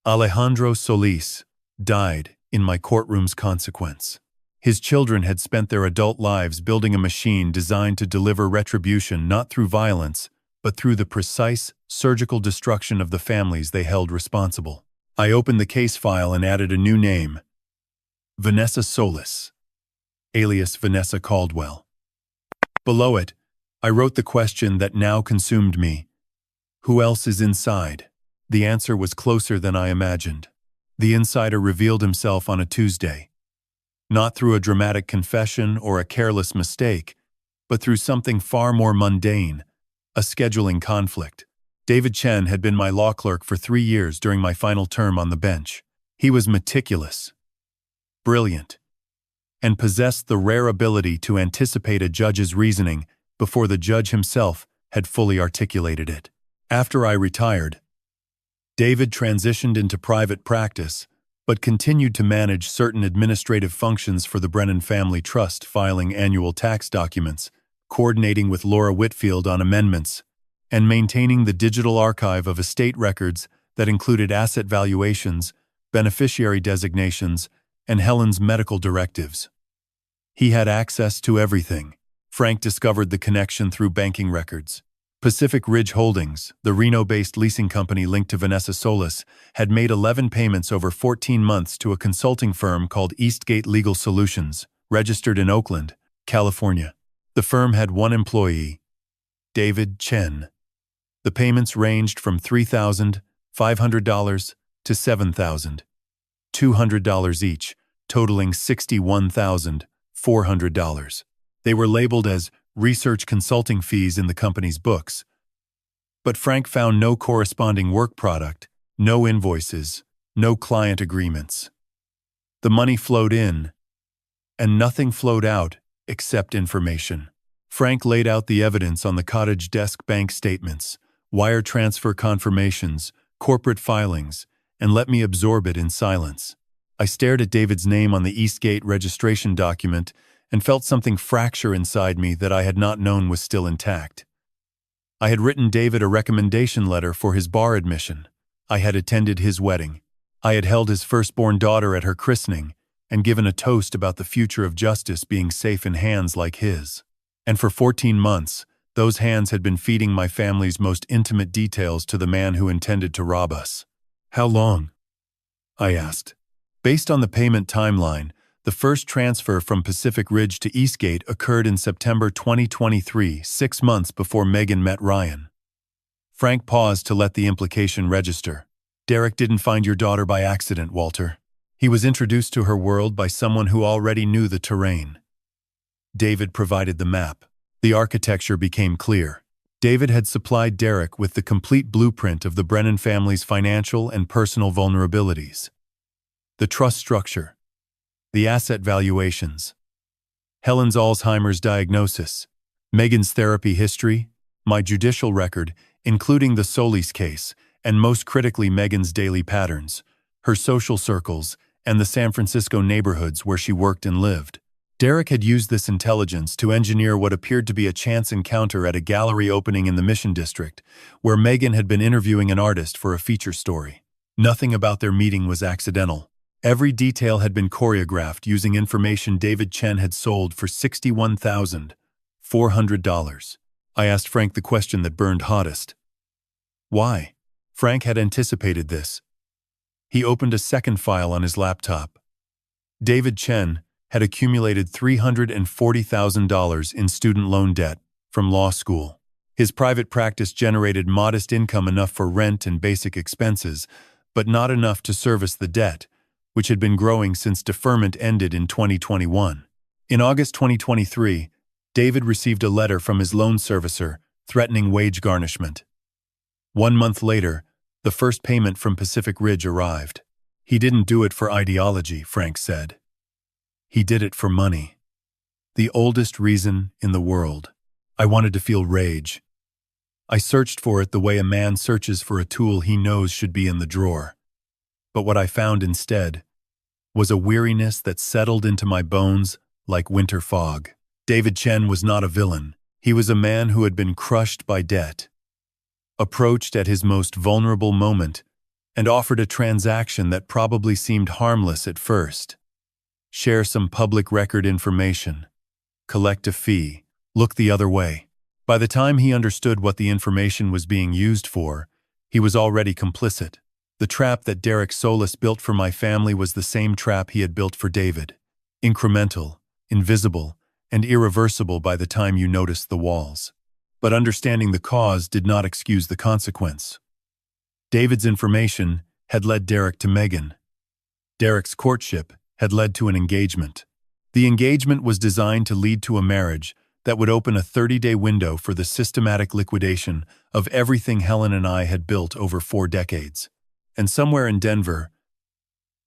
Alejandro Solis died in my courtroom's consequence. His children had spent their adult lives building a machine designed to deliver retribution not through violence, but through the precise, surgical destruction of the families they held responsible. I opened the case file and added a new name: Vanessa Solis, alias Vanessa Caldwell. Below it, I wrote the question that now consumed me. Who else is inside? The answer was closer than I imagined. The insider revealed himself on a Tuesday. Not through a dramatic confession or a careless mistake, but through something far more mundane, a scheduling conflict. David Chen had been my law clerk for 3 years during my final term on the bench. He was meticulous, brilliant, and possessed the rare ability to anticipate a judge's reasoning before the judge himself had fully articulated it. After I retired, David transitioned into private practice, but continued to manage certain administrative functions for the Brennan Family Trust, filing annual tax documents, coordinating with Laura Whitfield on amendments, and maintaining the digital archive of estate records that included asset valuations, beneficiary designations, and Helen's medical directives. He had access to everything. Frank discovered the connection through banking records. Pacific Ridge Holdings, the Reno-based leasing company linked to Vanessa Solis, had made 11 payments over 14 months to a consulting firm called Eastgate Legal Solutions, registered in Oakland, California. The firm had one employee, David Chen. The payments ranged from $3,500 to $7,200 each, totaling $61,400. They were labeled as research consulting fees in the company's books. But Frank found no corresponding work product, no invoices, no client agreements. The money flowed in, and nothing flowed out except information. Frank laid out the evidence on the cottage desk: bank statements, wire transfer confirmations, corporate filings, and let me absorb it in silence. I stared at David's name on the Eastgate registration document and felt something fracture inside me that I had not known was still intact. I had written David a recommendation letter for his bar admission. I had attended his wedding. I had held his firstborn daughter at her christening and given a toast about the future of justice being safe in hands like his. And for 14 months, those hands had been feeding my family's most intimate details to the man who intended to rob us. "How long?" I asked. Based on the payment timeline, the first transfer from Pacific Ridge to Eastgate occurred in September 2023, 6 months before Megan met Ryan. Frank paused to let the implication register. "Derek didn't find your daughter by accident, Walter. He was introduced to her world by someone who already knew the terrain." David provided the map. The architecture became clear. David had supplied Derek with the complete blueprint of the Brennan family's financial and personal vulnerabilities. The trust structure, the asset valuations, Helen's Alzheimer's diagnosis, Megan's therapy history, my judicial record, including the Solis case, and most critically Megan's daily patterns, her social circles, and the San Francisco neighborhoods where she worked and lived. Derek had used this intelligence to engineer what appeared to be a chance encounter at a gallery opening in the Mission District, where Megan had been interviewing an artist for a feature story. Nothing about their meeting was accidental. Every detail had been choreographed using information David Chen had sold for $61,400. I asked Frank the question that burned hottest. Why? Frank had anticipated this. He opened a second file on his laptop. David Chen had accumulated $340,000 in student loan debt from law school. His private practice generated modest income enough for rent and basic expenses, but not enough to service the debt, which had been growing since deferment ended in 2021. In August 2023, David received a letter from his loan servicer threatening wage garnishment. 1 month later, the first payment from Pacific Ridge arrived. He didn't do it for ideology, Frank said. He did it for money. The oldest reason in the world. I wanted to feel rage. I searched for it the way a man searches for a tool he knows should be in the drawer. But what I found instead was a weariness that settled into my bones like winter fog. David Chen was not a villain. He was a man who had been crushed by debt, approached at his most vulnerable moment, and offered a transaction that probably seemed harmless at first. Share some public record information, collect a fee, look the other way. By the time he understood what the information was being used for, he was already complicit. The trap that Derek Solis built for my family was the same trap he had built for David. Incremental, invisible, and irreversible by the time you noticed the walls. But understanding the cause did not excuse the consequence. David's information had led Derek to Megan. Derek's courtship had led to an engagement. The engagement was designed to lead to a marriage that would open a 30-day window for the systematic liquidation of everything Helen and I had built over 4 decades. And somewhere in Denver,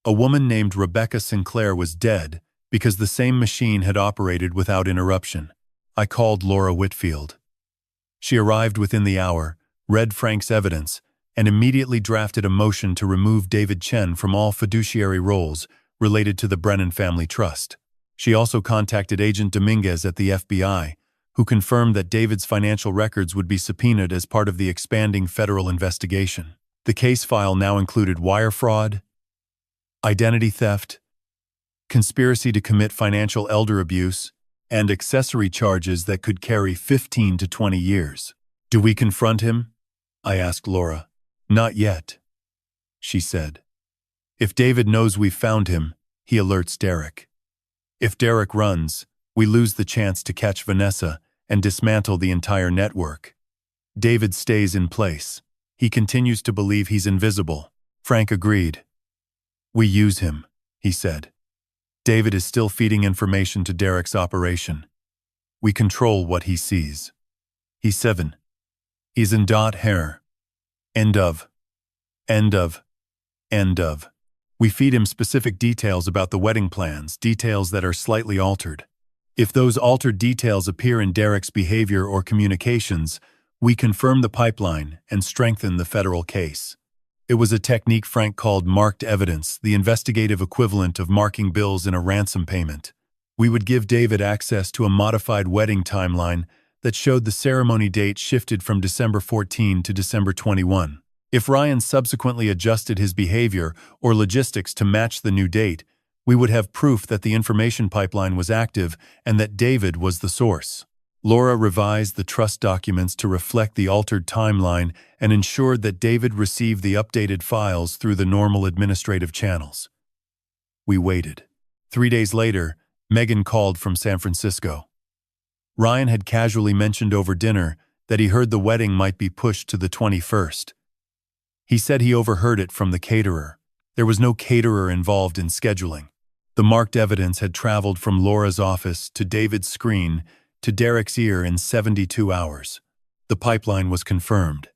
a woman named Rebecca Sinclair was dead because the same machine had operated without interruption. I called Laura Whitfield. She arrived within the hour, read Frank's evidence, and immediately drafted a motion to remove David Chen from all fiduciary roles related to the Brennan family trust. She also contacted Agent Dominguez at the FBI, who confirmed that David's financial records would be subpoenaed as part of the expanding federal investigation. The case file now included wire fraud, identity theft, conspiracy to commit financial elder abuse, and accessory charges that could carry 15 to 20 years. Do we confront him? I asked Laura. Not yet, she said. If David knows we've found him, he alerts Derek. If Derek runs, we lose the chance to catch Vanessa and dismantle the entire network. David stays in place. He continues to believe he's invisible. Frank agreed. We use him, he said. David is still feeding information to Derek's operation. We control what he sees. He's 7. He's in hair. End of. We feed him specific details about the wedding plans, details that are slightly altered. If those altered details appear in Derek's behavior or communications, we confirm the pipeline and strengthen the federal case. It was a technique Frank called marked evidence, the investigative equivalent of marking bills in a ransom payment. We would give David access to a modified wedding timeline that showed the ceremony date shifted from December 14 to December 21. If Ryan subsequently adjusted his behavior or logistics to match the new date, we would have proof that the information pipeline was active and that David was the source. Laura revised the trust documents to reflect the altered timeline and ensured that David received the updated files through the normal administrative channels. We waited. 3 days later, Megan called from San Francisco. Ryan had casually mentioned over dinner that he heard the wedding might be pushed to the 21st. He said he overheard it from the caterer. There was no caterer involved in scheduling. The marked evidence had traveled from Laura's office to David's screen to Derek's ear in 72 hours. The pipeline was confirmed.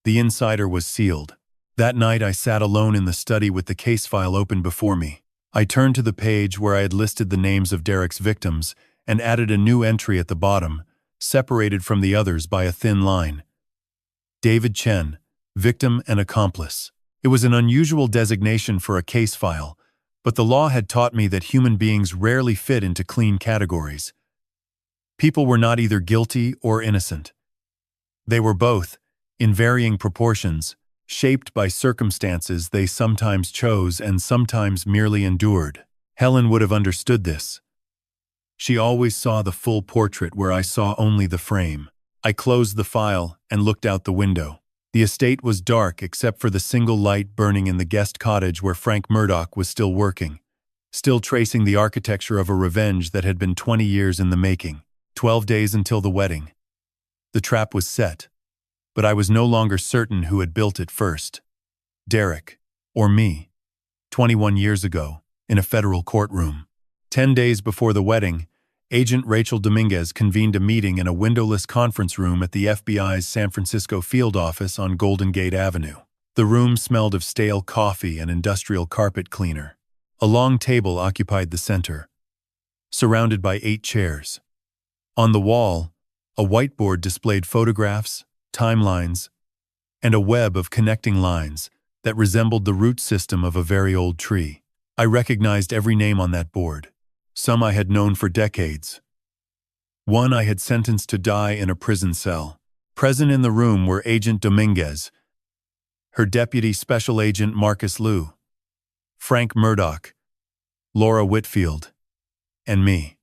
The insider was sealed. That night I sat alone in the study with the case file open before me. I turned to the page where I had listed the names of Derek's victims and added a new entry at the bottom, separated from the others by a thin line. David Chen, victim and accomplice. It was an unusual designation for a case file, but the law had taught me that human beings rarely fit into clean categories. People were not either guilty or innocent. They were both, in varying proportions, shaped by circumstances they sometimes chose and sometimes merely endured. Helen would have understood this. She always saw the full portrait where I saw only the frame. I closed the file and looked out the window. The estate was dark except for the single light burning in the guest cottage where Frank Murdoch was still working, still tracing the architecture of a revenge that had been 20 years in the making. 12 days until the wedding. The trap was set, but I was no longer certain who had built it first. Derek, or me. 21 years ago, in a federal courtroom. 10 days before the wedding, Agent Rachel Dominguez convened a meeting in a windowless conference room at the FBI's San Francisco field office on Golden Gate Avenue. The room smelled of stale coffee and industrial carpet cleaner. A long table occupied the center, surrounded by 8 chairs. On the wall, a whiteboard displayed photographs, timelines, and a web of connecting lines that resembled the root system of a very old tree. I recognized every name on that board. Some I had known for decades. One I had sentenced to die in a prison cell. Present in the room were Agent Dominguez, her deputy special agent Marcus Liu, Frank Murdoch, Laura Whitfield, and me.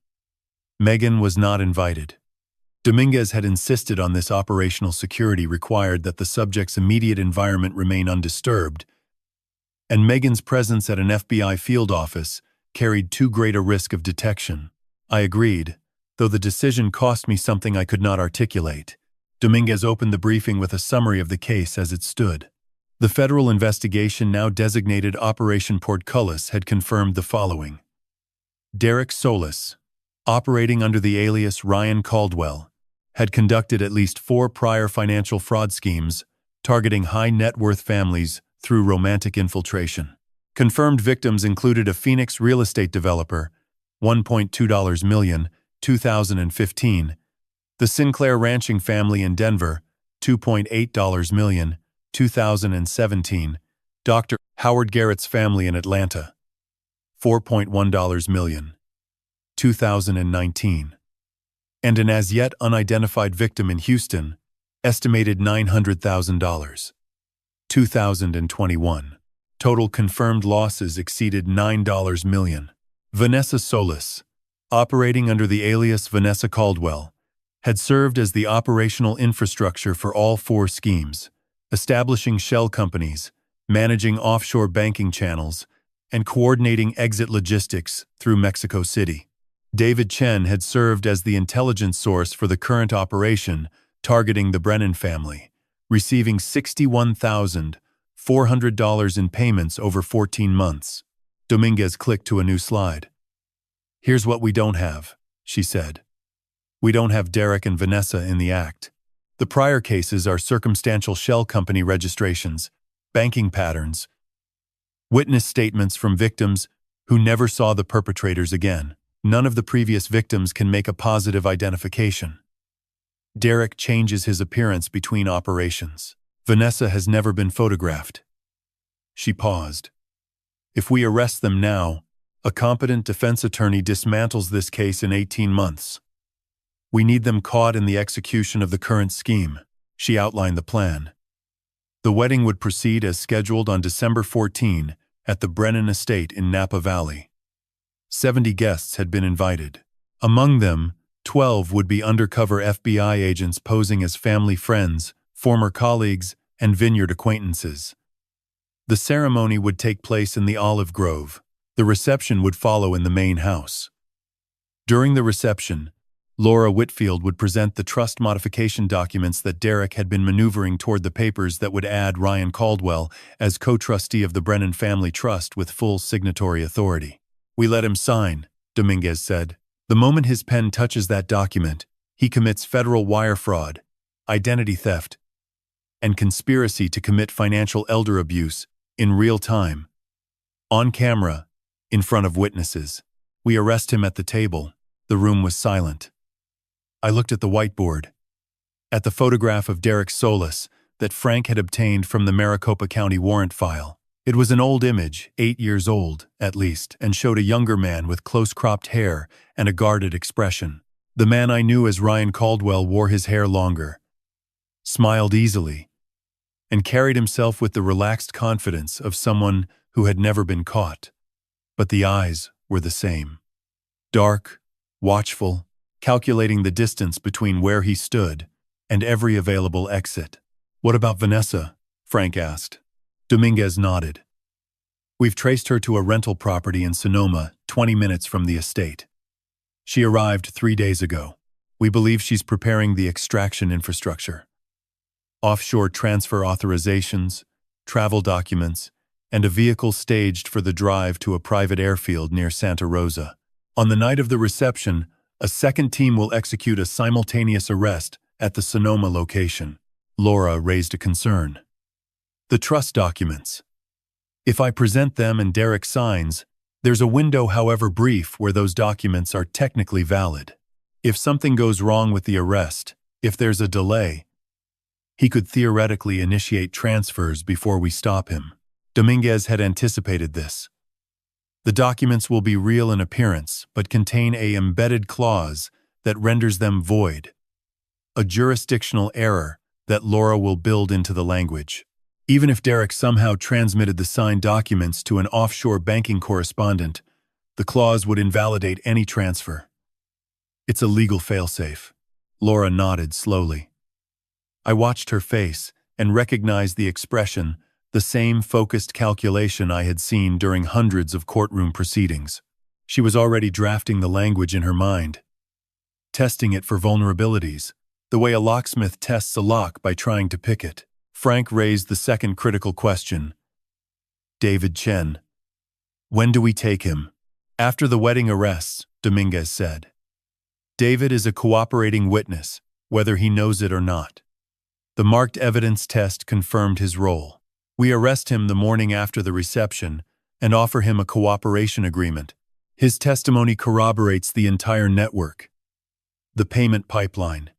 Megan was not invited. Dominguez had insisted on this operational security required that the subject's immediate environment remain undisturbed, and Megan's presence at an FBI field office carried too great a risk of detection. I agreed, though the decision cost me something I could not articulate. Dominguez opened the briefing with a summary of the case as it stood. The federal investigation, now designated Operation Portcullis, had confirmed the following. Derek Solis, operating under the alias Ryan Caldwell, had conducted at least 4 prior financial fraud schemes targeting high-net-worth families through romantic infiltration. Confirmed victims included a Phoenix real estate developer, $1.2 million, 2015, the Sinclair ranching family in Denver, $2.8 million, 2017, Dr. Howard Garrett's family in Atlanta, $4.1 million, 2019, and an as-yet unidentified victim in Houston, estimated $900,000, 2021. Total confirmed losses exceeded $9 million. Vanessa Solis, operating under the alias Vanessa Caldwell, had served as the operational infrastructure for all 4 schemes, establishing shell companies, managing offshore banking channels, and coordinating exit logistics through Mexico City. David Chen had served as the intelligence source for the current operation targeting the Brennan family, receiving $61,400 in payments over 14 months. Dominguez clicked to a new slide. Here's what we don't have, she said. We don't have Derek and Vanessa in the act. The prior cases are circumstantial shell company registrations, banking patterns, witness statements from victims who never saw the perpetrators again. None of the previous victims can make a positive identification. Derek changes his appearance between operations. Vanessa has never been photographed. She paused. If we arrest them now, a competent defense attorney dismantles this case in 18 months. We need them caught in the execution of the current scheme. She outlined the plan. The wedding would proceed as scheduled on December 14 at the Brennan estate in Napa Valley. 70 guests had been invited. Among them, 12 would be undercover FBI agents posing as family friends, former colleagues, and vineyard acquaintances. The ceremony would take place in the Olive Grove. The reception would follow in the main house. During the reception, Laura Whitfield would present the trust modification documents that Derek had been maneuvering toward the papers that would add Ryan Caldwell as co-trustee of the Brennan Family Trust with full signatory authority. We let him sign, Dominguez said. The moment his pen touches that document, he commits federal wire fraud, identity theft, and conspiracy to commit financial elder abuse in real time, on camera, in front of witnesses. We arrest him at the table. The room was silent. I looked at the whiteboard, at the photograph of Derek Solis that Frank had obtained from the Maricopa County warrant file. It was an old image, 8 years old, at least, and showed a younger man with close-cropped hair and a guarded expression. The man I knew as Ryan Caldwell wore his hair longer, smiled easily, and carried himself with the relaxed confidence of someone who had never been caught. But the eyes were the same. Dark, watchful, calculating the distance between where he stood and every available exit. "What about Vanessa?" Frank asked. Dominguez nodded. "We've traced her to a rental property in Sonoma, 20 minutes from the estate. She arrived 3 days ago. We believe she's preparing the extraction infrastructure. Offshore transfer authorizations, travel documents, and a vehicle staged for the drive to a private airfield near Santa Rosa. On the night of the reception, a second team will execute a simultaneous arrest at the Sonoma location." Laura raised a concern. "The trust documents. If I present them and Derek signs, there's a window, however brief, where those documents are technically valid. If something goes wrong with the arrest, if there's a delay, he could theoretically initiate transfers before we stop him." Dominguez had anticipated this. "The documents will be real in appearance, but contain a embedded clause that renders them void. A jurisdictional error that Laura will build into the language. Even if Derek somehow transmitted the signed documents to an offshore banking correspondent, the clause would invalidate any transfer. It's a legal failsafe." Laura nodded slowly. I watched her face and recognized the expression, the same focused calculation I had seen during hundreds of courtroom proceedings. She was already drafting the language in her mind, testing it for vulnerabilities, the way a locksmith tests a lock by trying to pick it. Frank raised the second critical question. "David Chen. When do we take him?" "After the wedding arrests," Dominguez said. "David is a cooperating witness, whether he knows it or not. The marked evidence test confirmed his role. We arrest him the morning after the reception and offer him a cooperation agreement. His testimony corroborates the entire network, the payment pipeline,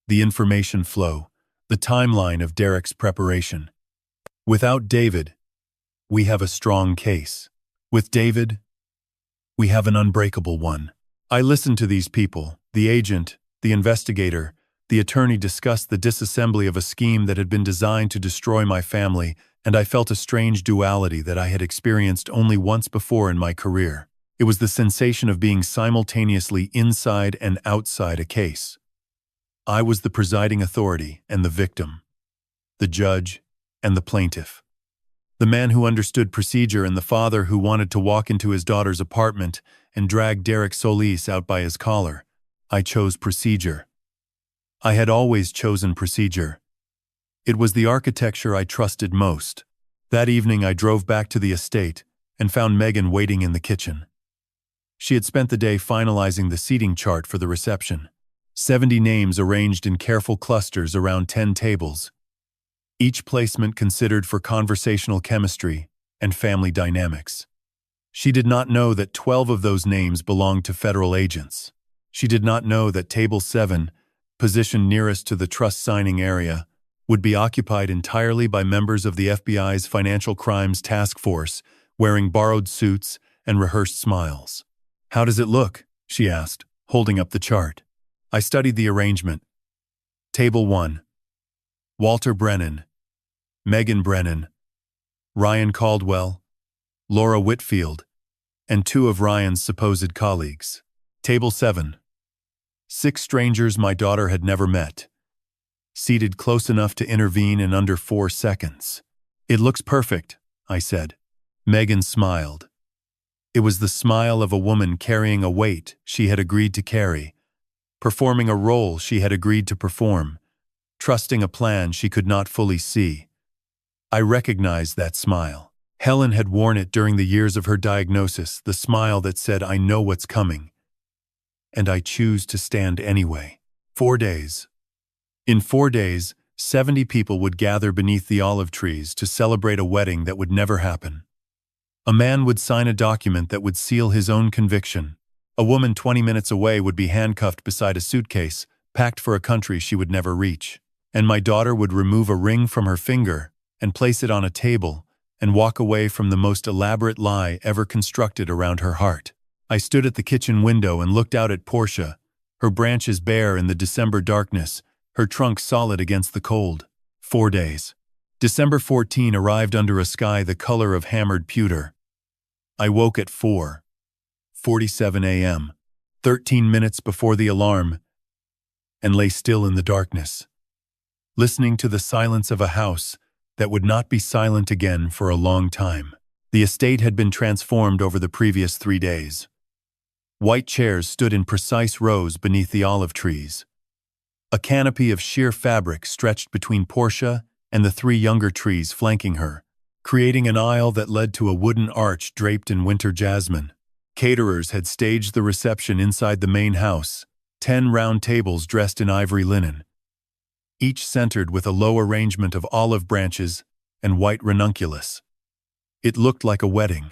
the information flow, the timeline of Derek's preparation. Without David, we have a strong case. With David, we have an unbreakable one." I listened to these people, the agent, the investigator, the attorney, discuss the disassembly of a scheme that had been designed to destroy my family, and I felt a strange duality that I had experienced only once before in my career. It was the sensation of being simultaneously inside and outside a case. I was the presiding authority and the victim, the judge and the plaintiff, the man who understood procedure and the father who wanted to walk into his daughter's apartment and drag Derek Solis out by his collar. I chose procedure. I had always chosen procedure. It was the architecture I trusted most. That evening I drove back to the estate and found Megan waiting in the kitchen. She had spent the day finalizing the seating chart for the reception. 70 names arranged in careful clusters around 10 tables, each placement considered for conversational chemistry and family dynamics. She did not know that 12 of those names belonged to federal agents. She did not know that Table 7, positioned nearest to the trust signing area, would be occupied entirely by members of the FBI's Financial Crimes Task Force, wearing borrowed suits and rehearsed smiles. "How does it look?" she asked, holding up the chart. I studied the arrangement. Table 1. Walter Brennan, Megan Brennan, Ryan Caldwell, Laura Whitfield, and 2 of Ryan's supposed colleagues. Table 7. 6 strangers my daughter had never met, seated close enough to intervene in under 4 seconds. "It looks perfect," I said. Megan smiled. It was the smile of a woman carrying a weight she had agreed to carry, performing a role she had agreed to perform, trusting a plan she could not fully see. I recognized that smile. Helen had worn it during the years of her diagnosis, the smile that said, "I know what's coming, and I choose to stand anyway." 4 days. In 4 days, 70 people would gather beneath the olive trees to celebrate a wedding that would never happen. A man would sign a document that would seal his own conviction. A woman 20 minutes away would be handcuffed beside a suitcase, packed for a country she would never reach. And my daughter would remove a ring from her finger and place it on a table and walk away from the most elaborate lie ever constructed around her heart. I stood at the kitchen window and looked out at Portia, her branches bare in the December darkness, her trunk solid against the cold. 4 days. December 14 arrived under a sky the color of hammered pewter. I woke at 4:47 a.m., 13 minutes before the alarm, and lay still in the darkness, listening to the silence of a house that would not be silent again for a long time. The estate had been transformed over the previous 3 days. White chairs stood in precise rows beneath the olive trees. A canopy of sheer fabric stretched between Portia and the 3 younger trees flanking her, creating an aisle that led to a wooden arch draped in winter jasmine. Caterers had staged the reception inside the main house, 10 round tables dressed in ivory linen, each centered with a low arrangement of olive branches and white ranunculus. It looked like a wedding.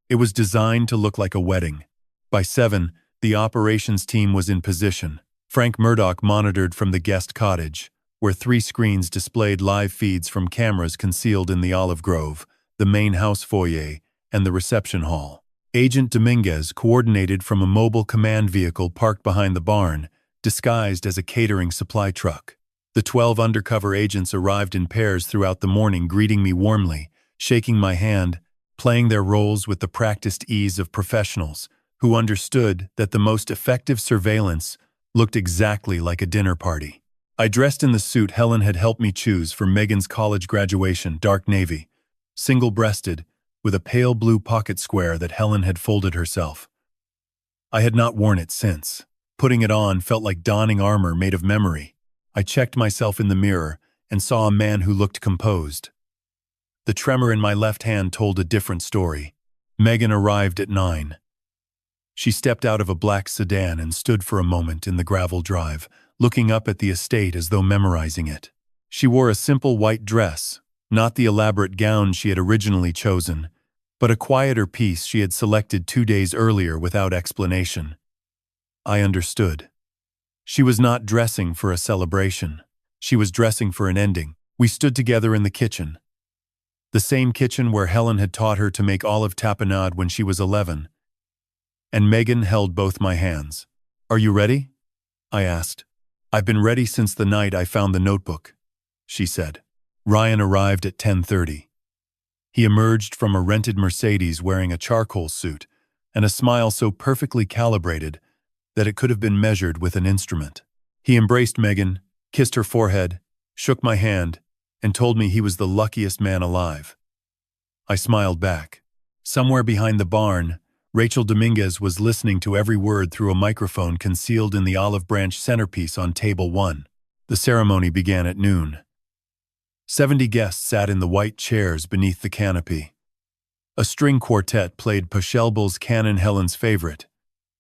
It was designed to look like a wedding. By 7, the operations team was in position. Frank Murdoch monitored from the guest cottage, where 3 screens displayed live feeds from cameras concealed in the olive grove, the main house foyer, and the reception hall. Agent Dominguez coordinated from a mobile command vehicle parked behind the barn, disguised as a catering supply truck. The 12 undercover agents arrived in pairs throughout the morning, greeting me warmly, shaking my hand, playing their roles with the practiced ease of professionals who understood that the most effective surveillance looked exactly like a dinner party. I dressed in the suit Helen had helped me choose for Megan's college graduation, dark navy, single-breasted, with a pale blue pocket square that Helen had folded herself. I had not worn it since. Putting it on felt like donning armor made of memory. I checked myself in the mirror and saw a man who looked composed. The tremor in my left hand told a different story. Megan arrived at 9. She stepped out of a black sedan and stood for a moment in the gravel drive, looking up at the estate as though memorizing it. She wore a simple white dress, not the elaborate gown she had originally chosen, but a quieter piece she had selected 2 days earlier without explanation. I understood. She was not dressing for a celebration. She was dressing for an ending. We stood together in the kitchen. The same kitchen where Helen had taught her to make olive tapenade when she was 11. And Megan held both my hands. "Are you ready?" I asked. "I've been ready since the night I found the notebook," she said. Ryan arrived at 10:30. He emerged from a rented Mercedes wearing a charcoal suit and a smile so perfectly calibrated that it could have been measured with an instrument. He embraced Megan, kissed her forehead, shook my hand, and told me he was the luckiest man alive. I smiled back. Somewhere behind the barn, Rachel Dominguez was listening to every word through a microphone concealed in the olive branch centerpiece on table 1. The ceremony began at noon. 70 guests sat in the white chairs beneath the canopy. A string quartet played Pachelbel's Canon, Helen's favorite,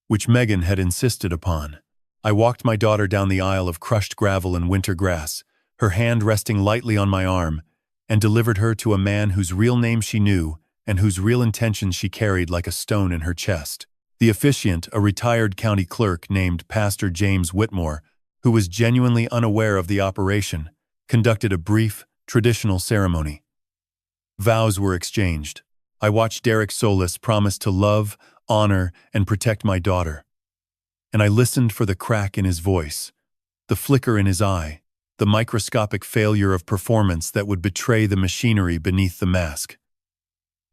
which Megan had insisted upon. I walked my daughter down the aisle of crushed gravel and winter grass, her hand resting lightly on my arm, and delivered her to a man whose real name she knew and whose real intentions she carried like a stone in her chest. The officiant, a retired county clerk named Pastor James Whitmore, who was genuinely unaware of the operation, conducted a brief, traditional ceremony. Vows were exchanged. I watched Derek Solis promise to love, honor, and protect my daughter. And I listened for the crack in his voice, the flicker in his eye, the microscopic failure of performance that would betray the machinery beneath the mask.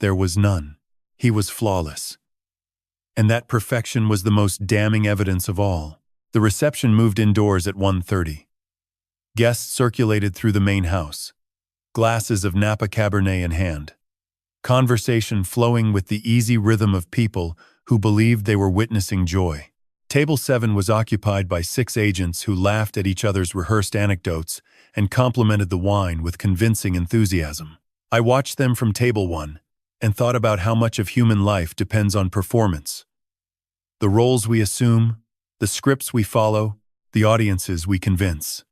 There was none. He was flawless. And that perfection was the most damning evidence of all. The reception moved indoors at 1:30. Guests circulated through the main house, glasses of Napa Cabernet in hand. Conversation flowing with the easy rhythm of people who believed they were witnessing joy. Table 7 was occupied by 6 agents who laughed at each other's rehearsed anecdotes and complimented the wine with convincing enthusiasm. I watched them from table 1 and thought about how much of human life depends on performance. The roles we assume, the scripts we follow, the audiences we convince.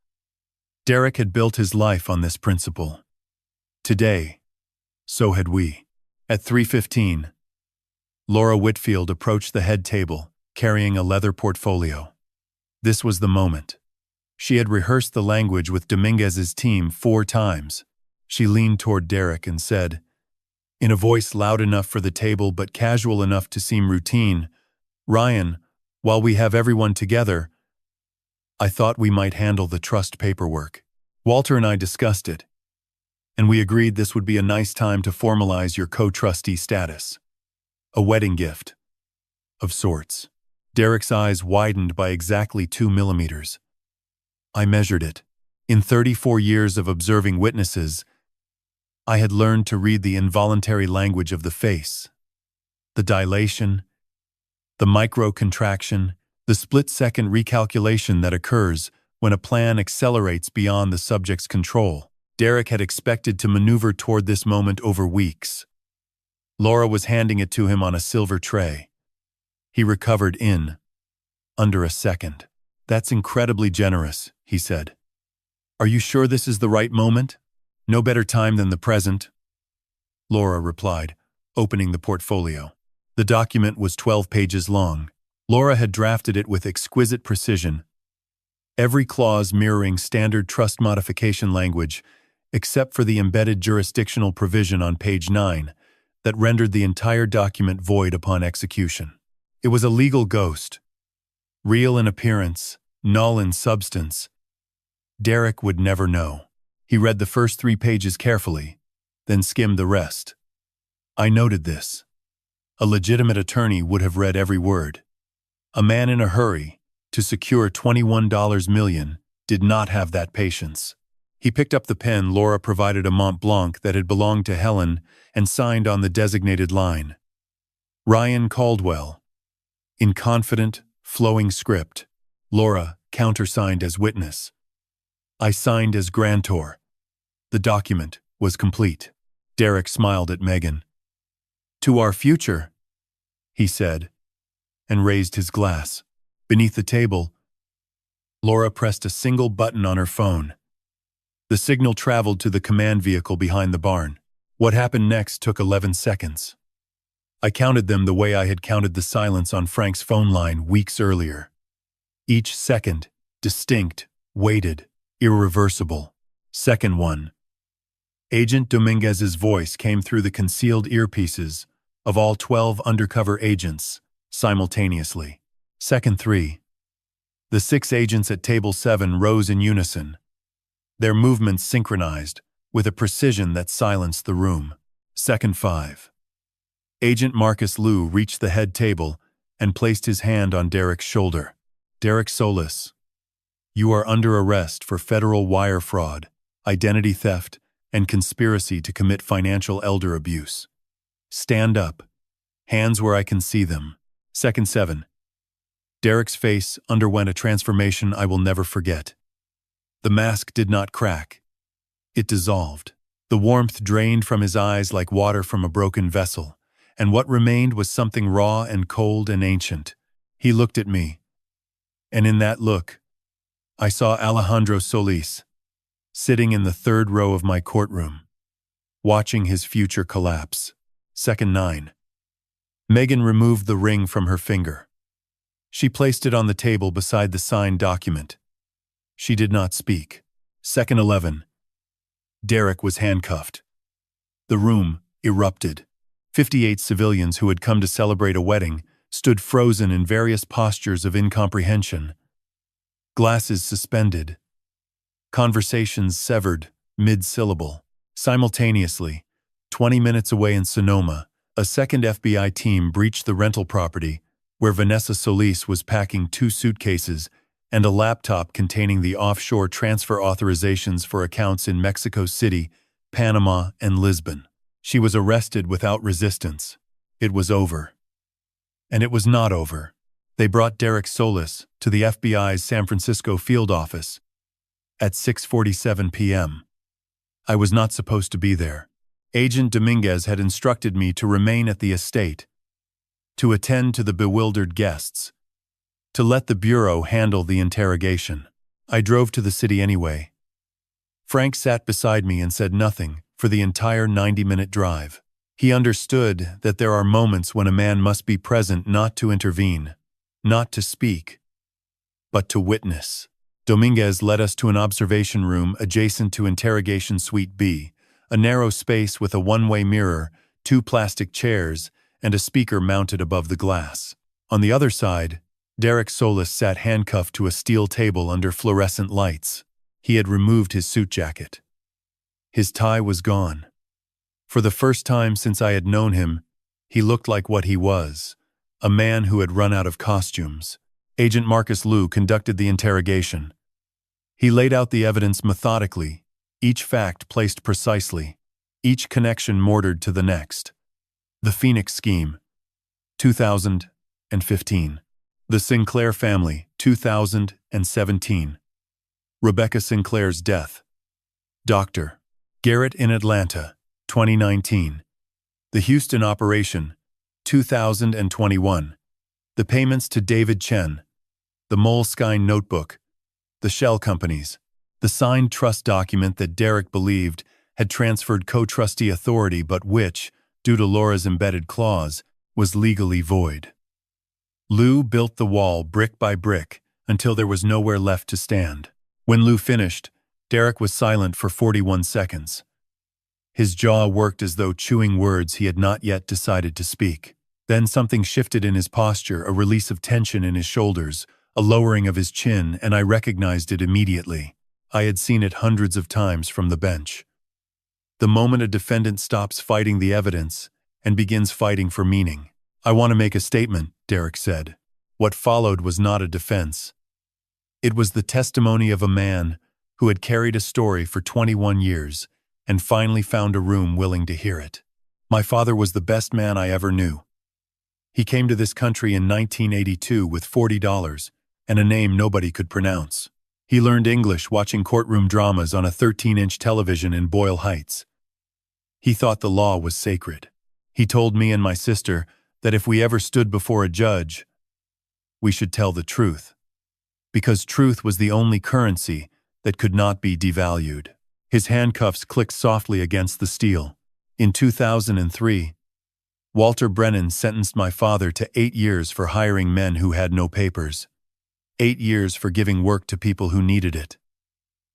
Derek had built his life on this principle. Today, so had we. At 3:15, Laura Whitfield approached the head table, carrying a leather portfolio. This was the moment. She had rehearsed the language with Dominguez's team 4 times. She leaned toward Derek and said, in a voice loud enough for the table but casual enough to seem routine, "Ryan, while we have everyone together, I thought we might handle the trust paperwork. Walter and I discussed it, and we agreed this would be a nice time to formalize your co-trustee status. A wedding gift. Of sorts. Derek's eyes widened by exactly 2 millimeters. I measured it. In 34 years of observing witnesses, I had learned to read the involuntary language of the face. The dilation, the micro-contraction, the split-second recalculation that occurs when a plan accelerates beyond the subject's control. Derek had expected to maneuver toward this moment over weeks. Laura was handing it to him on a silver tray. He recovered in under a second. That's incredibly generous, he said. Are you sure this is the right moment? No better time than the present? Laura replied, opening the portfolio. The document was 12 pages long. Laura had drafted it with exquisite precision, every clause mirroring standard trust modification language, except for the embedded jurisdictional provision on page 9 that rendered the entire document void upon execution. It was a legal ghost, real in appearance, null in substance. Derek would never know. He read the first 3 pages carefully, then skimmed the rest. I noted this. A legitimate attorney would have read every word. A man in a hurry to secure $21 million did not have that patience. He picked up the pen Laura provided, a Mont Blanc that had belonged to Helen, and signed on the designated line. Ryan Caldwell. In confident, flowing script, Laura countersigned as witness. I signed as grantor. The document was complete. Derek smiled at Megan. To our future, he said, and raised his glass. Beneath the table, Laura pressed a single button on her phone. The signal traveled to the command vehicle behind the barn. What happened next took 11 seconds. I counted them the way I had counted the silence on Frank's phone line weeks earlier. Each second, distinct, weighted, irreversible. Second one. Agent Dominguez's voice came through the concealed earpieces of all 12 undercover agents simultaneously. Second 3. The 6 agents at table 7 rose in unison, their movements synchronized with a precision that silenced the room. Second 5. Agent Marcus Liu reached the head table and placed his hand on Derek's shoulder. Derek Solis, you are under arrest for federal wire fraud, identity theft, and conspiracy to commit financial elder abuse. Stand up. Hands where I can see them. Second 7. Derek's face underwent a transformation I will never forget. The mask did not crack. It dissolved. The warmth drained from his eyes like water from a broken vessel, and what remained was something raw and cold and ancient. He looked at me, and in that look, I saw Alejandro Solis, sitting in the 3rd row of my courtroom, watching his future collapse. Second 9. Megan removed the ring from her finger. She placed it on the table beside the signed document. She did not speak. Second 11. Derek was handcuffed. The room erupted. 58 civilians who had come to celebrate a wedding stood frozen in various postures of incomprehension. Glasses suspended. Conversations severed mid-syllable. Simultaneously, 20 minutes away in Sonoma, a second FBI team breached the rental property where Vanessa Solis was packing 2 suitcases and a laptop containing the offshore transfer authorizations for accounts in Mexico City, Panama, and Lisbon. She was arrested without resistance. It was over. And it was not over. They brought Derek Solis to the FBI's San Francisco field office at 6:47 p.m. I was not supposed to be there. Agent Dominguez had instructed me to remain at the estate, to attend to the bewildered guests, to let the bureau handle the interrogation. I drove to the city anyway. Frank sat beside me and said nothing for the entire 90-minute drive. He understood that there are moments when a man must be present not to intervene, not to speak, but to witness. Dominguez led us to an observation room adjacent to Interrogation Suite B, a narrow space with a one-way mirror, 2 plastic chairs, and a speaker mounted above the glass. On the other side, Derek Solis sat handcuffed to a steel table under fluorescent lights. He had removed his suit jacket. His tie was gone. For the first time since I had known him, he looked like what he was, a man who had run out of costumes. Agent Marcus Liu conducted the interrogation. He laid out the evidence methodically, each fact placed precisely, each connection mortared to the next. The Phoenix Scheme, 2015. The Sinclair Family, 2017. Rebecca Sinclair's death. Dr. Garrett in Atlanta, 2019. The Houston Operation, 2021. The payments to David Chen. The Moleskine Notebook. The Shell Companies. The signed trust document that Derek believed had transferred co-trustee authority but which, due to Laura's embedded clause, was legally void. Liu built the wall brick by brick until there was nowhere left to stand. When Liu finished, Derek was silent for 41 seconds. His jaw worked as though chewing words he had not yet decided to speak. Then something shifted in his posture, a release of tension in his shoulders, a lowering of his chin, and I recognized it immediately. I had seen it hundreds of times from the bench. The moment a defendant stops fighting the evidence and begins fighting for meaning. "I want to make a statement," Derek said. What followed was not a defense. It was the testimony of a man who had carried a story for 21 years and finally found a room willing to hear it. "My father was the best man I ever knew. He came to this country in 1982 with $40 and a name nobody could pronounce. He learned English watching courtroom dramas on a 13-inch television in Boyle Heights. He thought the law was sacred. He told me and my sister that if we ever stood before a judge, we should tell the truth, because truth was the only currency that could not be devalued." His handcuffs clicked softly against the steel. In 2003, Walter Brennan sentenced my father to 8 years for hiring men who had no papers. 8 years for giving work to people who needed it.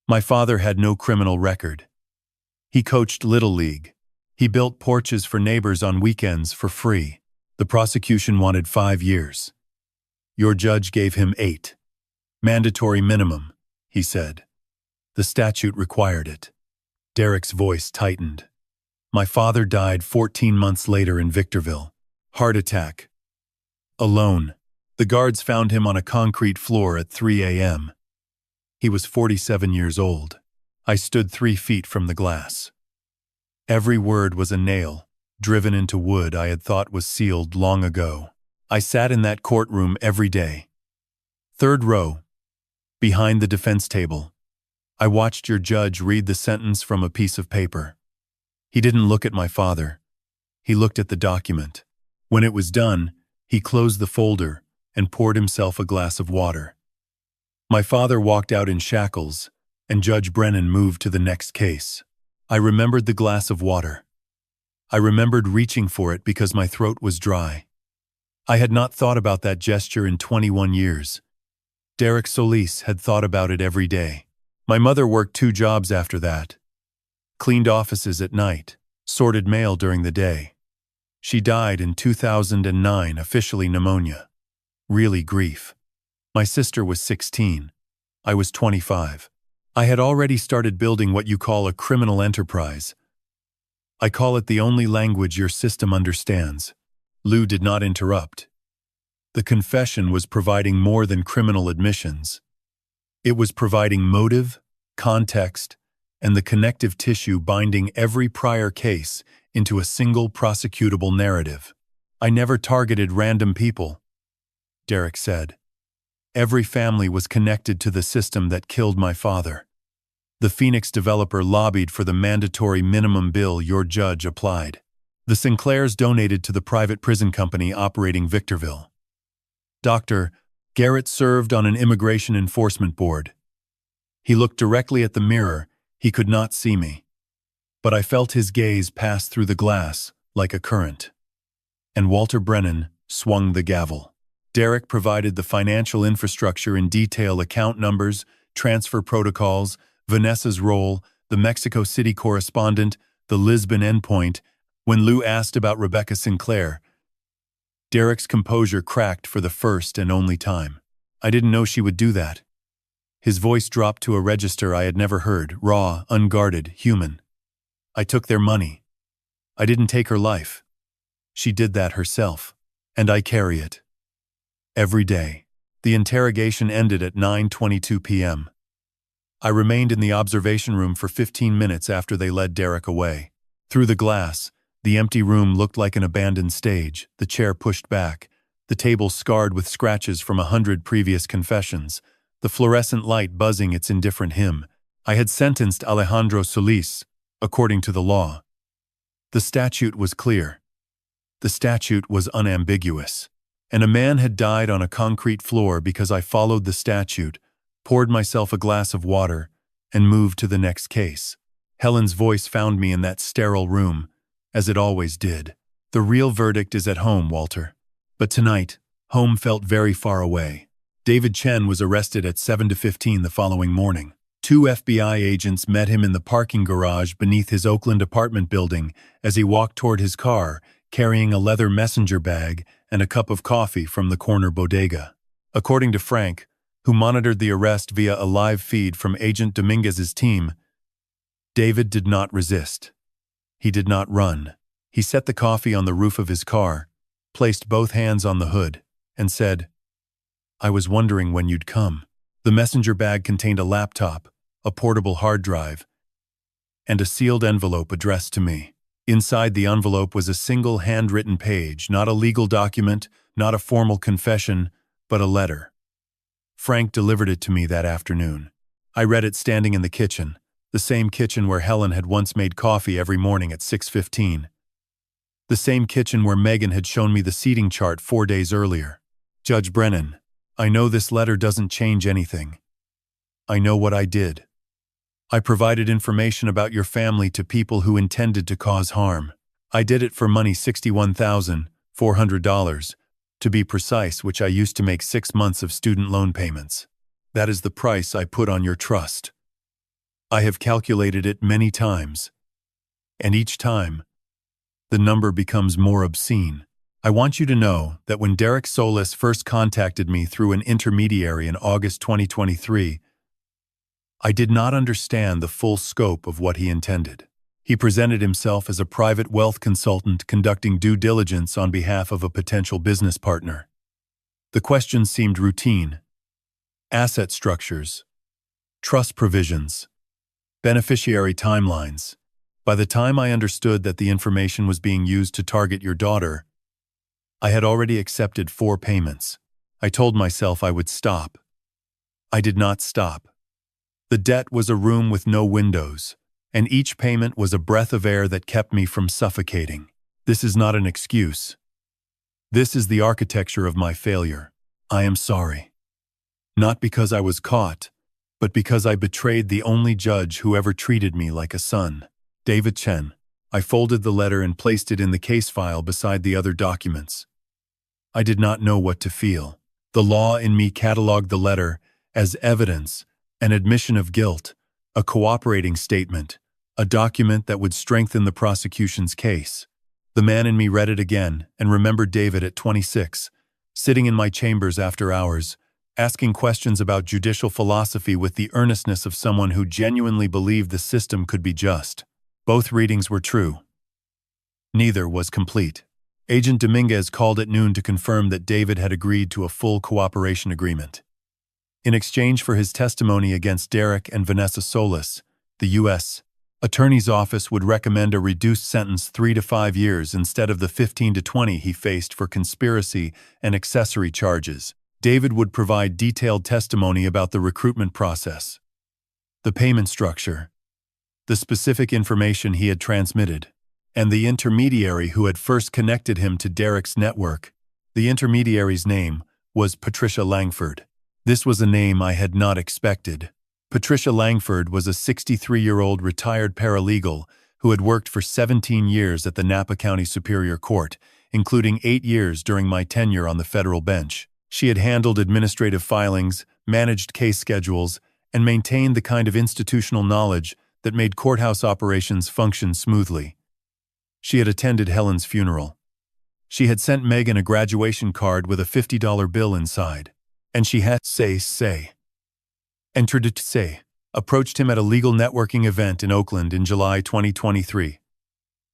My father had no criminal record. He coached Little League. He built porches for neighbors on weekends for free. The prosecution wanted 5 years. Your judge gave him 8. Mandatory minimum, he said. The statute required it. Derek's voice tightened. My father died 14 months later in Victorville. Heart attack. Alone. The guards found him on a concrete floor at 3 a.m. He was 47 years old. I stood 3 feet from the glass. Every word was a nail, driven into wood I had thought was sealed long ago. I sat in that courtroom every day. 3rd row, behind the defense table. I watched your judge read the sentence from a piece of paper. He didn't look at my father. He looked at the document. When it was done, he closed the folder and poured himself a glass of water. My father walked out in shackles, and Judge Brennan moved to the next case. I remembered the glass of water. I remembered reaching for it because my throat was dry. I had not thought about that gesture in 21 years. Derek Solis had thought about it every day. My mother worked 2 jobs after that. Cleaned offices at night, sorted mail during the day. She died in 2009, officially pneumonia. Really grief. My sister was 16. I was 25. I had already started building what you call a criminal enterprise. I call it the only language your system understands. Liu did not interrupt. The confession was providing more than criminal admissions. It was providing motive, context, and the connective tissue binding every prior case into a single prosecutable narrative. I never targeted random people, Derek said. Every family was connected to the system that killed my father. The Phoenix developer lobbied for the mandatory minimum bill your judge applied. The Sinclairs donated to the private prison company operating Victorville. Dr. Garrett served on an immigration enforcement board. He looked directly at the mirror. He could not see me. But I felt his gaze pass through the glass like a current. And Walter Brennan swung the gavel. Derek provided the financial infrastructure in detail: account numbers, transfer protocols, Vanessa's role, the Mexico City correspondent, the Lisbon endpoint. When Liu asked about Rebecca Sinclair, Derek's composure cracked for the first and only time. I didn't know she would do that. His voice dropped to a register I had never heard, raw, unguarded, human. I took their money. I didn't take her life. She did that herself. And I carry it. Every day. The interrogation ended at 9:22 p.m. I remained in the observation room for 15 minutes after they led Derek away. Through the glass, the empty room looked like an abandoned stage, the chair pushed back, the table scarred with scratches from 100 previous confessions, the fluorescent light buzzing its indifferent hymn. I had sentenced Alejandro Solis, according to the law. The statute was clear. The statute was unambiguous. And a man had died on a concrete floor because I followed the statute, poured myself a glass of water, and moved to the next case. Helen's voice found me in that sterile room, as it always did. The real verdict is at home, Walter. But tonight, home felt very far away. David Chen was arrested at 7:15 the following morning. 2 FBI agents met him in the parking garage beneath his Oakland apartment building as he walked toward his car, carrying a leather messenger bag and a cup of coffee from the corner bodega. According to Frank, who monitored the arrest via a live feed from Agent Dominguez's team, David did not resist. He did not run. He set the coffee on the roof of his car, placed both hands on the hood, and said, "I was wondering when you'd come." The messenger bag contained a laptop, a portable hard drive, and a sealed envelope addressed to me. Inside the envelope was a single handwritten page, not a legal document, not a formal confession, but a letter. Frank delivered it to me that afternoon. I read it standing in the kitchen, the same kitchen where Helen had once made coffee every morning at 6:15. The same kitchen where Megan had shown me the seating chart 4 days earlier. "Judge Brennan, I know this letter doesn't change anything. I know what I did. I provided information about your family to people who intended to cause harm. I did it for money, $61,400, to be precise, which I used to make 6 months of student loan payments. That is the price I put on your trust. I have calculated it many times, and each time, the number becomes more obscene. I want you to know that when Derek Solis first contacted me through an intermediary in August 2023, I did not understand the full scope of what he intended. He presented himself as a private wealth consultant conducting due diligence on behalf of a potential business partner. The questions seemed routine: asset structures, trust provisions, beneficiary timelines. By the time I understood that the information was being used to target your daughter, I had already accepted 4 payments. I told myself I would stop. I did not stop. The debt was a room with no windows, and each payment was a breath of air that kept me from suffocating. This is not an excuse. This is the architecture of my failure. I am sorry. Not because I was caught, but because I betrayed the only judge who ever treated me like a son. David Chen. I folded the letter and placed it in the case file beside the other documents. I did not know what to feel. The law in me cataloged the letter as evidence, an admission of guilt, a cooperating statement, a document that would strengthen the prosecution's case. The man in me read it again and remembered David at 26, sitting in my chambers after hours, asking questions about judicial philosophy with the earnestness of someone who genuinely believed the system could be just. Both readings were true. Neither was complete. Agent Dominguez called at noon to confirm that David had agreed to a full cooperation agreement. In exchange for his testimony against Derek and Vanessa Solis, the U.S. Attorney's Office would recommend a reduced sentence 3 to 5 years instead of the 15 to 20 he faced for conspiracy and accessory charges. David would provide detailed testimony about the recruitment process, the payment structure, the specific information he had transmitted, and the intermediary who had first connected him to Derek's network. The intermediary's name was Patricia Langford. This was a name I had not expected. Patricia Langford was a 63-year-old retired paralegal who had worked for 17 years at the Napa County Superior Court, including 8 years during my tenure on the federal bench. She had handled administrative filings, managed case schedules, and maintained the kind of institutional knowledge that made courthouse operations function smoothly. She had attended Helen's funeral. She had sent Megan a graduation card with a $50 bill inside. And she had introduced approached him at a legal networking event in Oakland in July 2023,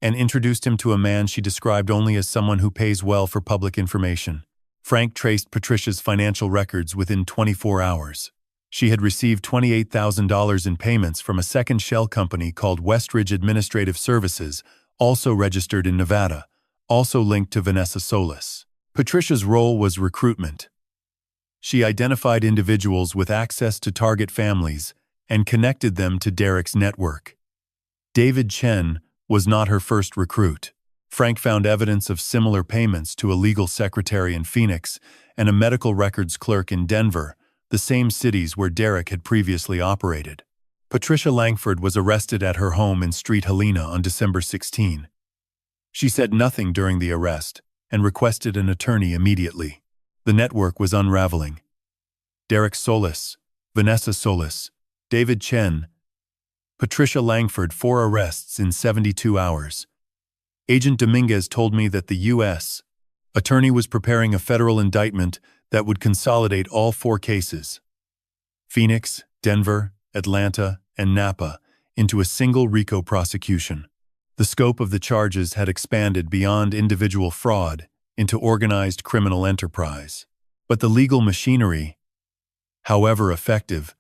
and introduced him to a man she described only as someone who pays well for public information. Frank traced Patricia's financial records within 24 hours. She had received $28,000 in payments from a second shell company called Westridge Administrative Services, also registered in Nevada, also linked to Vanessa Solis. Patricia's role was recruitment. She identified individuals with access to target families and connected them to Derek's network. David Chen was not her first recruit. Frank found evidence of similar payments to a legal secretary in Phoenix and a medical records clerk in Denver, the same cities where Derek had previously operated. Patricia Langford was arrested at her home in Street Helena on December 16. She said nothing during the arrest and requested an attorney immediately. The network was unraveling. Derek Solis, Vanessa Solis, David Chen, Patricia Langford, 4 arrests in 72 hours. Agent Dominguez told me that the U.S. attorney was preparing a federal indictment that would consolidate all 4 cases, Phoenix, Denver, Atlanta, and Napa, into a single RICO prosecution. The scope of the charges had expanded beyond individual fraud into organized criminal enterprise. But the legal machinery, however effective,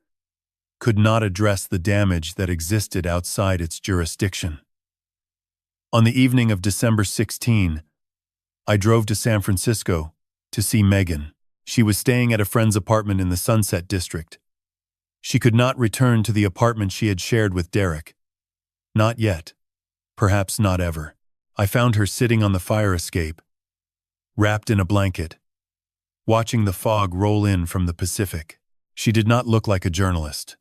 could not address the damage that existed outside its jurisdiction. On the evening of December 16, I drove to San Francisco to see Megan. She was staying at a friend's apartment in the Sunset District. She could not return to the apartment she had shared with Derek. Not yet. Perhaps not ever. I found her sitting on the fire escape, wrapped in a blanket, watching the fog roll in from the Pacific. She did not look like a journalist.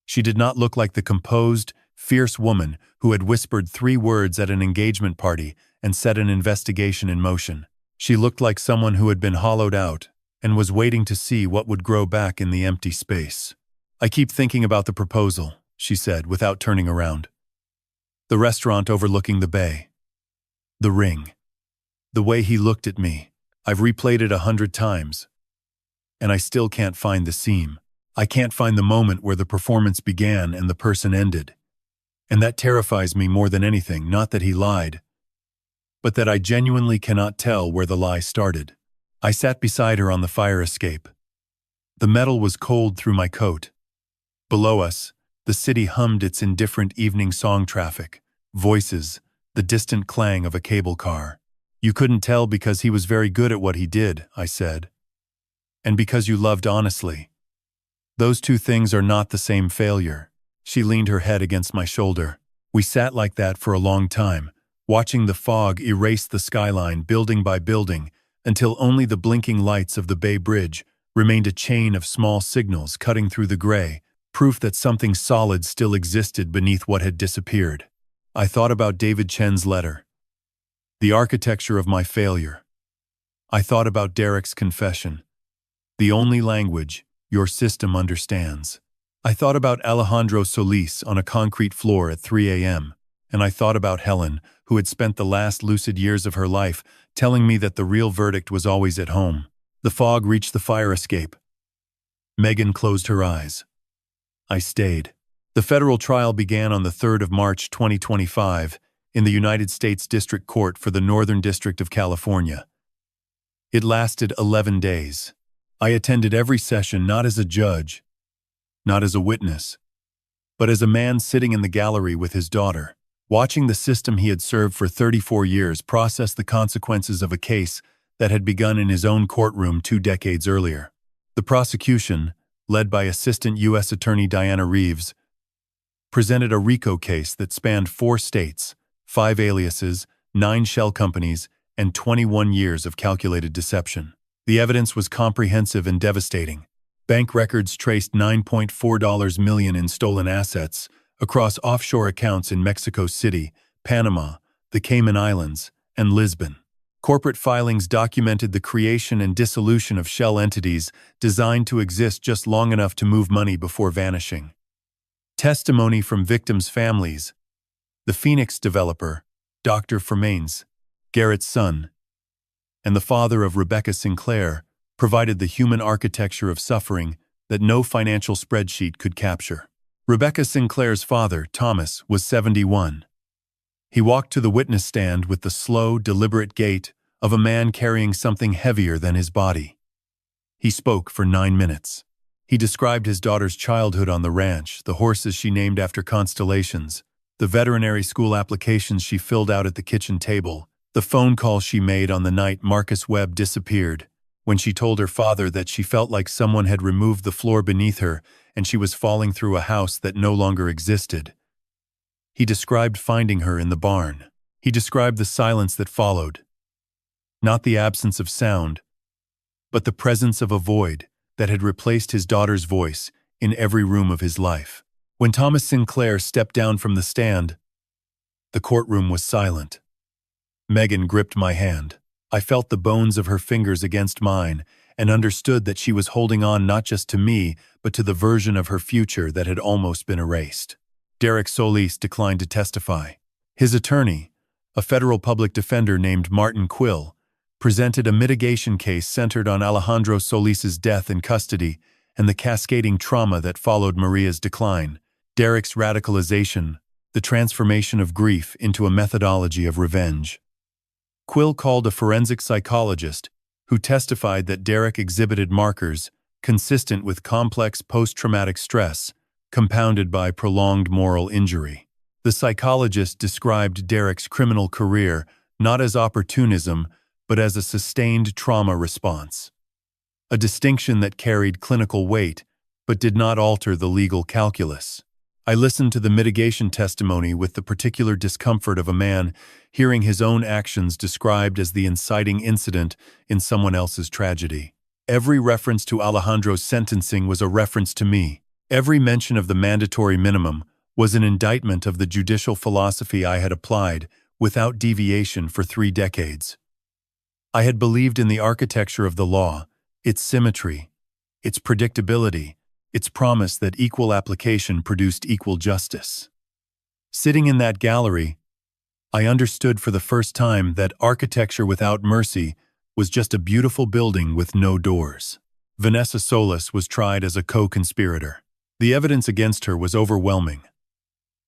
She did not look like the composed, fierce woman who had whispered 3 words at an engagement party and set an investigation in motion. She looked like someone who had been hollowed out and was waiting to see what would grow back in the empty space. "I keep thinking about the proposal," she said without turning around. "The restaurant overlooking the bay. The ring. The way he looked at me. I've replayed it 100 times. And I still can't find the seam. I can't find the moment where the performance began and the person ended. And that terrifies me more than anything, not that he lied, but that I genuinely cannot tell where the lie started." I sat beside her on the fire escape. The metal was cold through my coat. Below us, the city hummed its indifferent evening song traffic, voices, the distant clang of a cable car. "You couldn't tell because he was very good at what he did," I said. "And because you loved honestly. Those 2 things are not the same failure." She leaned her head against my shoulder. We sat like that for a long time, watching the fog erase the skyline building by building until only the blinking lights of the Bay Bridge remained a chain of small signals cutting through the gray, proof that something solid still existed beneath what had disappeared. I thought about David Chen's letter, the architecture of my failure. I thought about Derek's confession, the only language your system understands. I thought about Alejandro Solis on a concrete floor at 3 a.m., and I thought about Helen, who had spent the last lucid years of her life telling me that the real verdict was always at home. The fog reached the fire escape. Megan closed her eyes. I stayed. The federal trial began on the 3rd of March 2025 in the United States District Court for the Northern District of California. It lasted 11 days. I attended every session not as a judge, not as a witness, but as a man sitting in the gallery with his daughter, watching the system he had served for 34 years process the consequences of a case that had begun in his own courtroom 2 decades earlier. The prosecution, led by Assistant U.S. Attorney Diana Reeves, presented a RICO case that spanned 4 states, 5 aliases, 9 shell companies, and 21 years of calculated deception. The evidence was comprehensive and devastating. Bank records traced $9.4 million in stolen assets across offshore accounts in Mexico City, Panama, the Cayman Islands, and Lisbon. Corporate filings documented the creation and dissolution of shell entities designed to exist just long enough to move money before vanishing. Testimony from victims' families, the Phoenix developer, Dr. Fermains, Garrett's son, and the father of Rebecca Sinclair, provided the human architecture of suffering that no financial spreadsheet could capture. Rebecca Sinclair's father, Thomas, was 71. He walked to the witness stand with the slow, deliberate gait of a man carrying something heavier than his body. He spoke for 9 minutes. He described his daughter's childhood on the ranch, the horses she named after constellations, the veterinary school applications she filled out at the kitchen table, the phone call she made on the night Marcus Webb disappeared, when she told her father that she felt like someone had removed the floor beneath her and she was falling through a house that no longer existed. He described finding her in the barn. He described the silence that followed. Not the absence of sound, but the presence of a void that had replaced his daughter's voice in every room of his life. When Thomas Sinclair stepped down from the stand, the courtroom was silent. Megan gripped my hand. I felt the bones of her fingers against mine and understood that she was holding on not just to me, but to the version of her future that had almost been erased. Derek Solis declined to testify. His attorney, a federal public defender named Martin Quill, presented a mitigation case centered on Alejandro Solis's death in custody and the cascading trauma that followed Maria's decline. Derek's radicalization, the transformation of grief into a methodology of revenge. Quill called a forensic psychologist who testified that Derek exhibited markers consistent with complex post-traumatic stress, compounded by prolonged moral injury. The psychologist described Derek's criminal career not as opportunism, but as a sustained trauma response. A distinction that carried clinical weight, but did not alter the legal calculus. I listened to the mitigation testimony with the particular discomfort of a man hearing his own actions described as the inciting incident in someone else's tragedy. Every reference to Alejandro's sentencing was a reference to me. Every mention of the mandatory minimum was an indictment of the judicial philosophy I had applied without deviation for 3 decades. I had believed in the architecture of the law, its symmetry, its predictability, its promise that equal application produced equal justice. Sitting in that gallery, I understood for the first time that architecture without mercy was just a beautiful building with no doors. Vanessa Solis was tried as a co-conspirator. The evidence against her was overwhelming.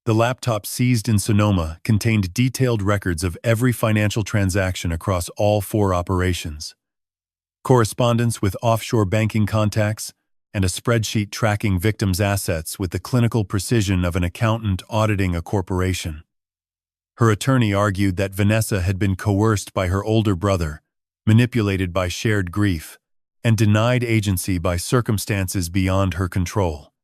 The laptop seized in Sonoma contained detailed records of every financial transaction across all 4 operations, correspondence with offshore banking contacts, and a spreadsheet tracking victims' assets with the clinical precision of an accountant auditing a corporation. Her attorney argued that Vanessa had been coerced by her older brother, manipulated by shared grief, and denied agency by circumstances beyond her control.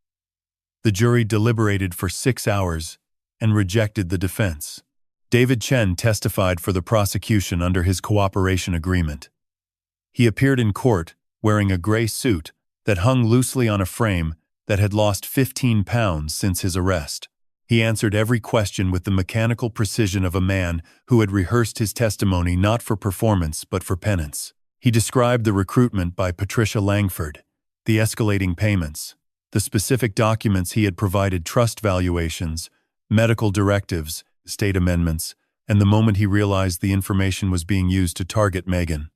The jury deliberated for 6 hours and rejected the defense. David Chen testified for the prosecution under his cooperation agreement. He appeared in court wearing a gray suit that hung loosely on a frame that had lost 15 pounds since his arrest. He answered every question with the mechanical precision of a man who had rehearsed his testimony not for performance but for penance. He described the recruitment by Patricia Langford, the escalating payments, the specific documents he had provided, trust valuations, medical directives, state amendments, and the moment he realized the information was being used to target Megan.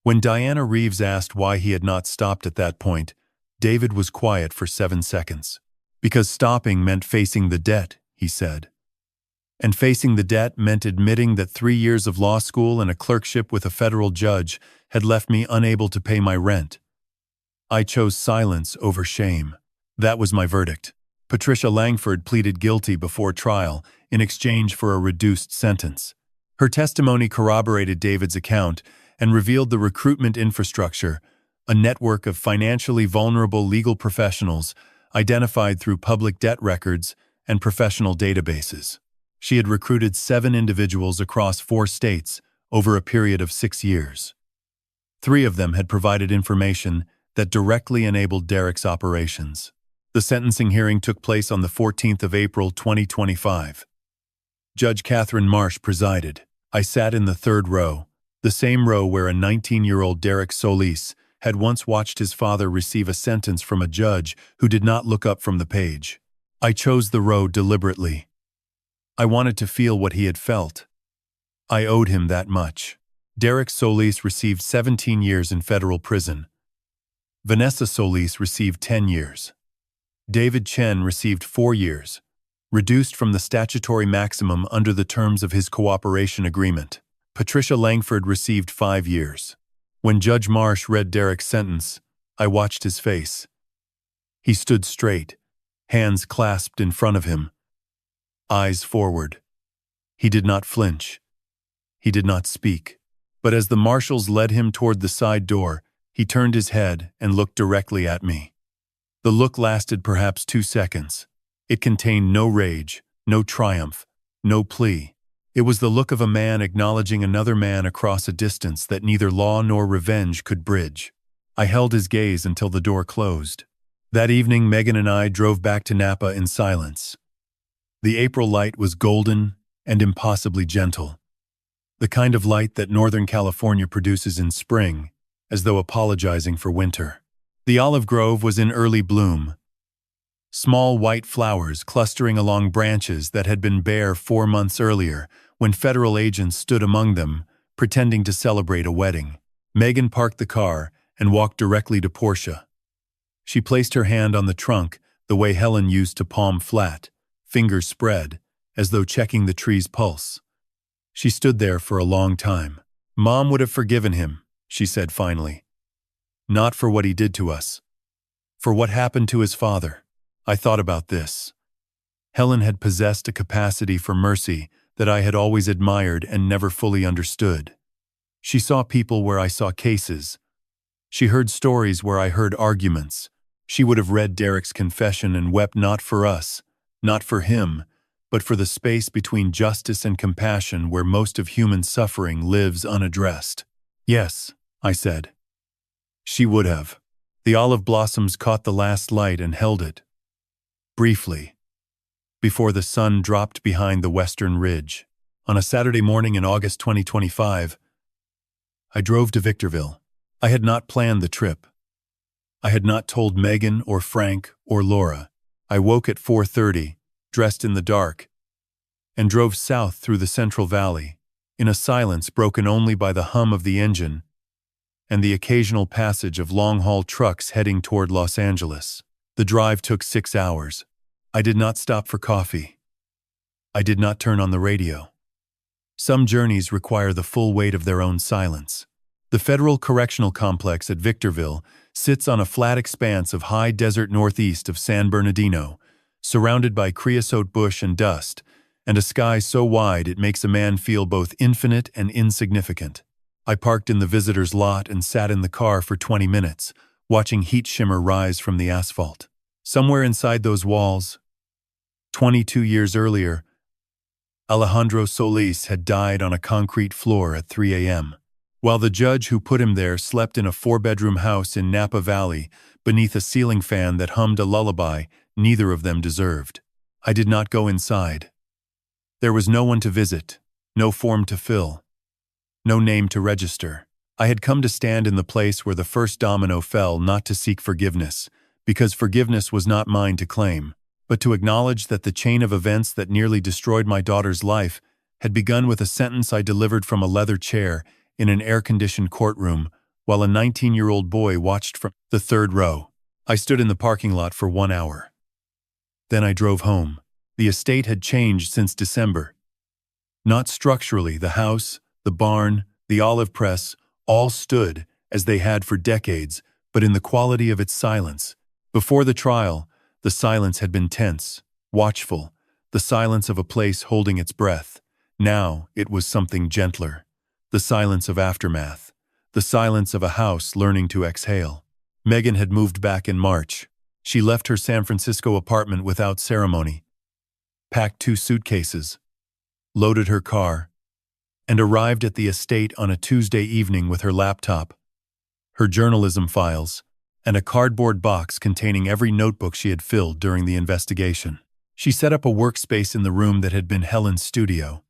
When Diana Reeves asked why he had not stopped at that point, David was quiet for 7 seconds. Because stopping meant facing the debt, he said. And facing the debt meant admitting that 3 years of law school and a clerkship with a federal judge had left me unable to pay my rent. I chose silence over shame. That was my verdict. Patricia Langford pleaded guilty before trial in exchange for a reduced sentence. Her testimony corroborated David's account and revealed the recruitment infrastructure, a network of financially vulnerable legal professionals identified through public debt records and professional databases. She had recruited 7 individuals across 4 states over a period of 6 years. 3 of them had provided information that directly enabled Derek's operations. The sentencing hearing took place on the 14th of April 2025. Judge Catherine Marsh presided. I sat in the 3rd row, the same row where a 19-year-old Derek Solis had once watched his father receive a sentence from a judge who did not look up from the page. I chose the row deliberately. I wanted to feel what he had felt. I owed him that much. Derek Solis received 17 years in federal prison. Vanessa Solis received 10 years. David Chen received 4 years, reduced from the statutory maximum under the terms of his cooperation agreement. Patricia Langford received 5 years. When Judge Marsh read Derek's sentence, I watched his face. He stood straight, hands clasped in front of him, eyes forward. He did not flinch. He did not speak. But as the marshals led him toward the side door, he turned his head and looked directly at me. The look lasted perhaps 2 seconds. It contained no rage, no triumph, no plea. It was the look of a man acknowledging another man across a distance that neither law nor revenge could bridge. I held his gaze until the door closed. That evening, Megan and I drove back to Napa in silence. The April light was golden and impossibly gentle. The kind of light that Northern California produces in spring, as though apologizing for winter. The olive grove was in early bloom. Small white flowers clustering along branches that had been bare 4 months earlier when federal agents stood among them, pretending to celebrate a wedding. Megan parked the car and walked directly to Portia. She placed her hand on the trunk the way Helen used to palm flat, fingers spread, as though checking the tree's pulse. She stood there for a long time. "Mom would have forgiven him," she said finally. "Not for what he did to us. For what happened to his father." I thought about this. Helen had possessed a capacity for mercy that I had always admired and never fully understood. She saw people where I saw cases. She heard stories where I heard arguments. She would have read Derek's confession and wept not for us, not for him, but for the space between justice and compassion where most of human suffering lives unaddressed. "Yes," I said. She would have. The olive blossoms caught the last light and held it. Briefly, before the sun dropped behind the western ridge. On a Saturday morning in August 2025, I drove to Victorville. I had not planned the trip. I had not told Megan or Frank or Laura. I woke at 4:30, dressed in the dark, and drove south through the Central Valley, in a silence broken only by the hum of the engine and the occasional passage of long-haul trucks heading toward Los Angeles. The drive took 6 hours. I did not stop for coffee. I did not turn on the radio. Some journeys require the full weight of their own silence. The Federal Correctional Complex at Victorville sits on a flat expanse of high desert northeast of San Bernardino, surrounded by creosote bush and dust, and a sky so wide it makes a man feel both infinite and insignificant. I parked in the visitor's lot and sat in the car for 20 minutes, watching heat shimmer rise from the asphalt. Somewhere inside those walls, 22 years earlier, Alejandro Solis had died on a concrete floor at 3 a.m., while the judge who put him there slept in a 4-bedroom house in Napa Valley beneath a ceiling fan that hummed a lullaby neither of them deserved. I did not go inside. There was no one to visit, no form to fill, no name to register. I had come to stand in the place where the first domino fell, not to seek forgiveness, because forgiveness was not mine to claim, but to acknowledge that the chain of events that nearly destroyed my daughter's life had begun with a sentence I delivered from a leather chair in an air-conditioned courtroom while a 19-year-old boy watched from the third row. I stood in the parking lot for 1 hour. Then I drove home. The estate had changed since December. Not structurally, the house, the barn, the olive press, all stood as they had for decades, but in the quality of its silence. Before the trial, the silence had been tense, watchful, the silence of a place holding its breath. Now it was something gentler. The silence of aftermath. The silence of a house learning to exhale. Megan had moved back in March. She left her San Francisco apartment without ceremony, packed 2 suitcases, loaded her car, and arrived at the estate on a Tuesday evening with her laptop, her journalism files, and a cardboard box containing every notebook she had filled during the investigation. She set up a workspace in the room that had been Helen's studio,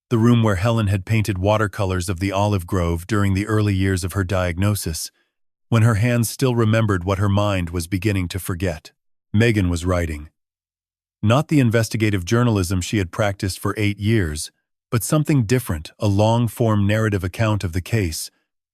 the room where Helen had painted watercolors of the olive grove during the early years of her diagnosis, when her hands still remembered what her mind was beginning to forget. Megan was writing. Not the investigative journalism she had practiced for 8 years, but something different, a long-form narrative account of the case,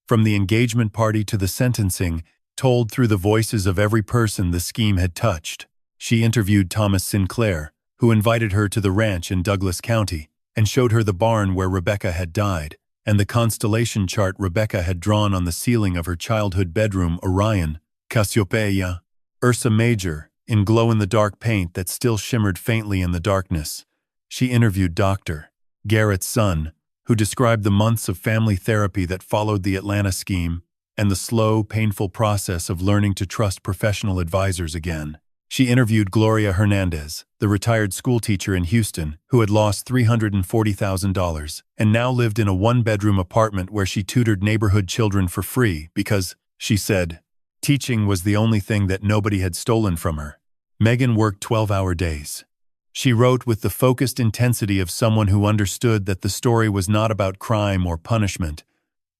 from the engagement party to the sentencing, told through the voices of every person the scheme had touched. She interviewed Thomas Sinclair, who invited her to the ranch in Douglas County, and showed her the barn where Rebecca had died, and the constellation chart Rebecca had drawn on the ceiling of her childhood bedroom, Orion, Cassiopeia, Ursa Major, in glow-in-the-dark paint that still shimmered faintly in the darkness. She interviewed Dr. Garrett's son, who described the months of family therapy that followed the Atlanta scheme and the slow, painful process of learning to trust professional advisors again. She interviewed Gloria Hernandez, the retired schoolteacher in Houston who had lost $340,000 and now lived in a one-bedroom apartment where she tutored neighborhood children for free because, she said, teaching was the only thing that nobody had stolen from her. Megan worked 12-hour days. She wrote with the focused intensity of someone who understood that the story was not about crime or punishment,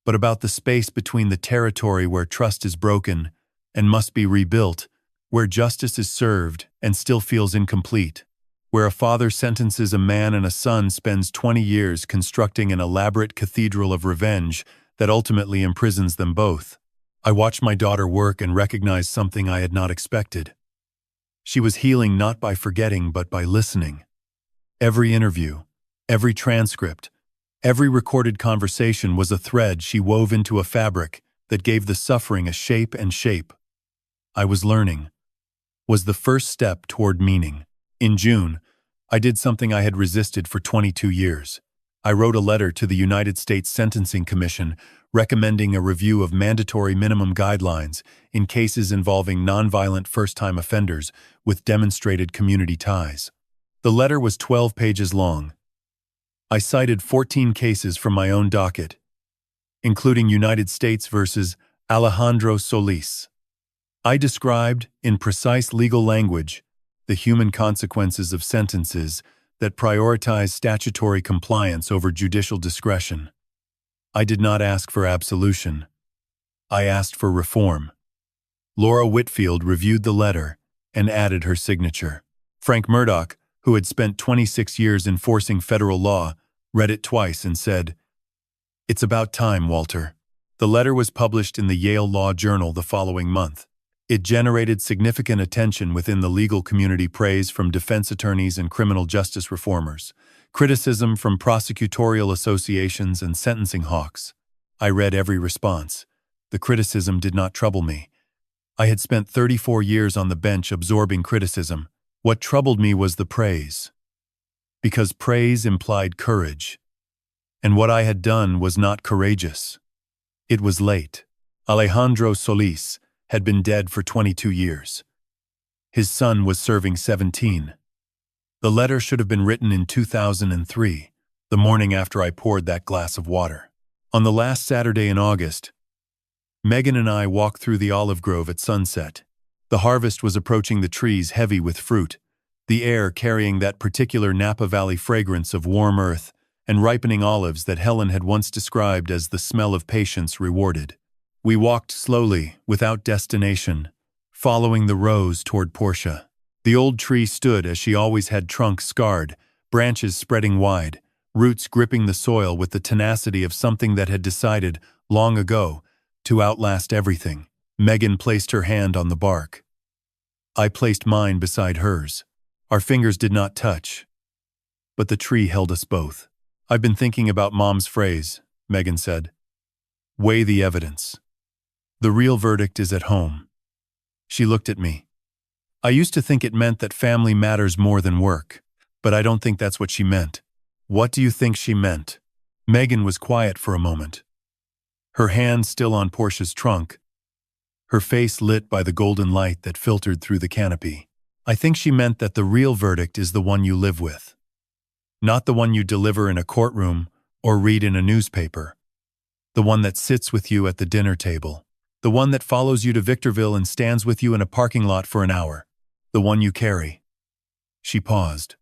but about the space between the territory where trust is broken and must be rebuilt, where justice is served and still feels incomplete, where a father sentences a man and a son spends 20 years constructing an elaborate cathedral of revenge that ultimately imprisons them both. I watched my daughter work and recognized something I had not expected. She was healing not by forgetting but by listening. Every interview, every transcript, every recorded conversation was a thread she wove into a fabric that gave the suffering a shape and shape. I was learning. Was the first step toward meaning. In June, I did something I had resisted for 22 years. I wrote a letter to the United States Sentencing Commission recommending a review of mandatory minimum guidelines in cases involving nonviolent first-time offenders with demonstrated community ties. The letter was 12 pages long. I cited 14 cases from my own docket, including United States versus Alejandro Solis. I described, in precise legal language, the human consequences of sentences that prioritize statutory compliance over judicial discretion. I did not ask for absolution. I asked for reform. Laura Whitfield reviewed the letter and added her signature. Frank Murdoch, who had spent 26 years enforcing federal law, read it twice and said, "It's about time, Walter." The letter was published in the Yale Law Journal the following month. It generated significant attention within the legal community, praise from defense attorneys and criminal justice reformers, criticism from prosecutorial associations and sentencing hawks. I read every response. The criticism did not trouble me. I had spent 34 years on the bench absorbing criticism. What troubled me was the praise. Because praise implied courage. And what I had done was not courageous. It was late. Alejandro Solis had been dead for 22 years. His son was serving 17. The letter should have been written in 2003, the morning after I poured that glass of water. On the last Saturday in August, Megan and I walked through the olive grove at sunset. The harvest was approaching the trees heavy with fruit, the air carrying that particular Napa Valley fragrance of warm earth and ripening olives that Helen had once described as the smell of patience rewarded. We walked slowly, without destination, following the rows toward Portia. The old tree stood as she always had, trunk scarred, branches spreading wide, roots gripping the soil with the tenacity of something that had decided, long ago, to outlast everything. Megan placed her hand on the bark. I placed mine beside hers. Our fingers did not touch, but the tree held us both. "I've been thinking about Mom's phrase," Megan said. "Weigh the evidence. The real verdict is at home." She looked at me. I used to think it meant that family matters more than work, but I don't think that's what she meant. "What do you think she meant?" Megan was quiet for a moment, her hand still on Portia's trunk, her face lit by the golden light that filtered through the canopy. "I think she meant that the real verdict is the one you live with. Not the one you deliver in a courtroom or read in a newspaper. The one that sits with you at the dinner table. The one that follows you to Victorville and stands with you in a parking lot for an hour. The one you carry." She paused.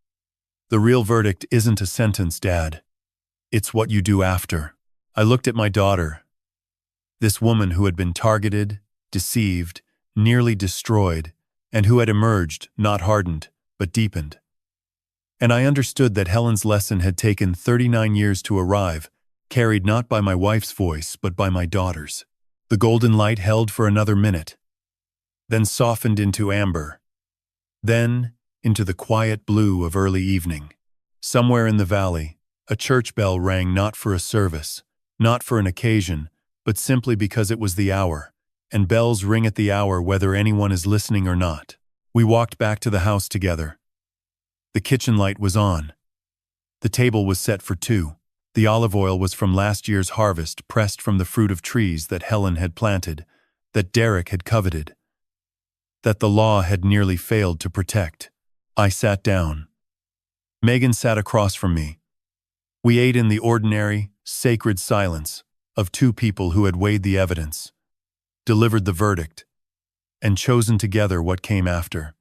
"The real verdict isn't a sentence, Dad. It's what you do after." I looked at my daughter, this woman who had been targeted, deceived, nearly destroyed, and who had emerged, not hardened, but deepened. And I understood that Helen's lesson had taken 39 years to arrive, carried not by my wife's voice, but by my daughter's. The golden light held for another minute, then softened into amber. Then, into the quiet blue of early evening. Somewhere in the valley, a church bell rang not for a service, not for an occasion, but simply because it was the hour, and bells ring at the hour whether anyone is listening or not. We walked back to the house together. The kitchen light was on. The table was set for two. The olive oil was from last year's harvest, pressed from the fruit of trees that Helen had planted, that Derek had coveted, that the law had nearly failed to protect. I sat down. Megan sat across from me. We ate in the ordinary, sacred silence of two people who had weighed the evidence, delivered the verdict, and chosen together what came after.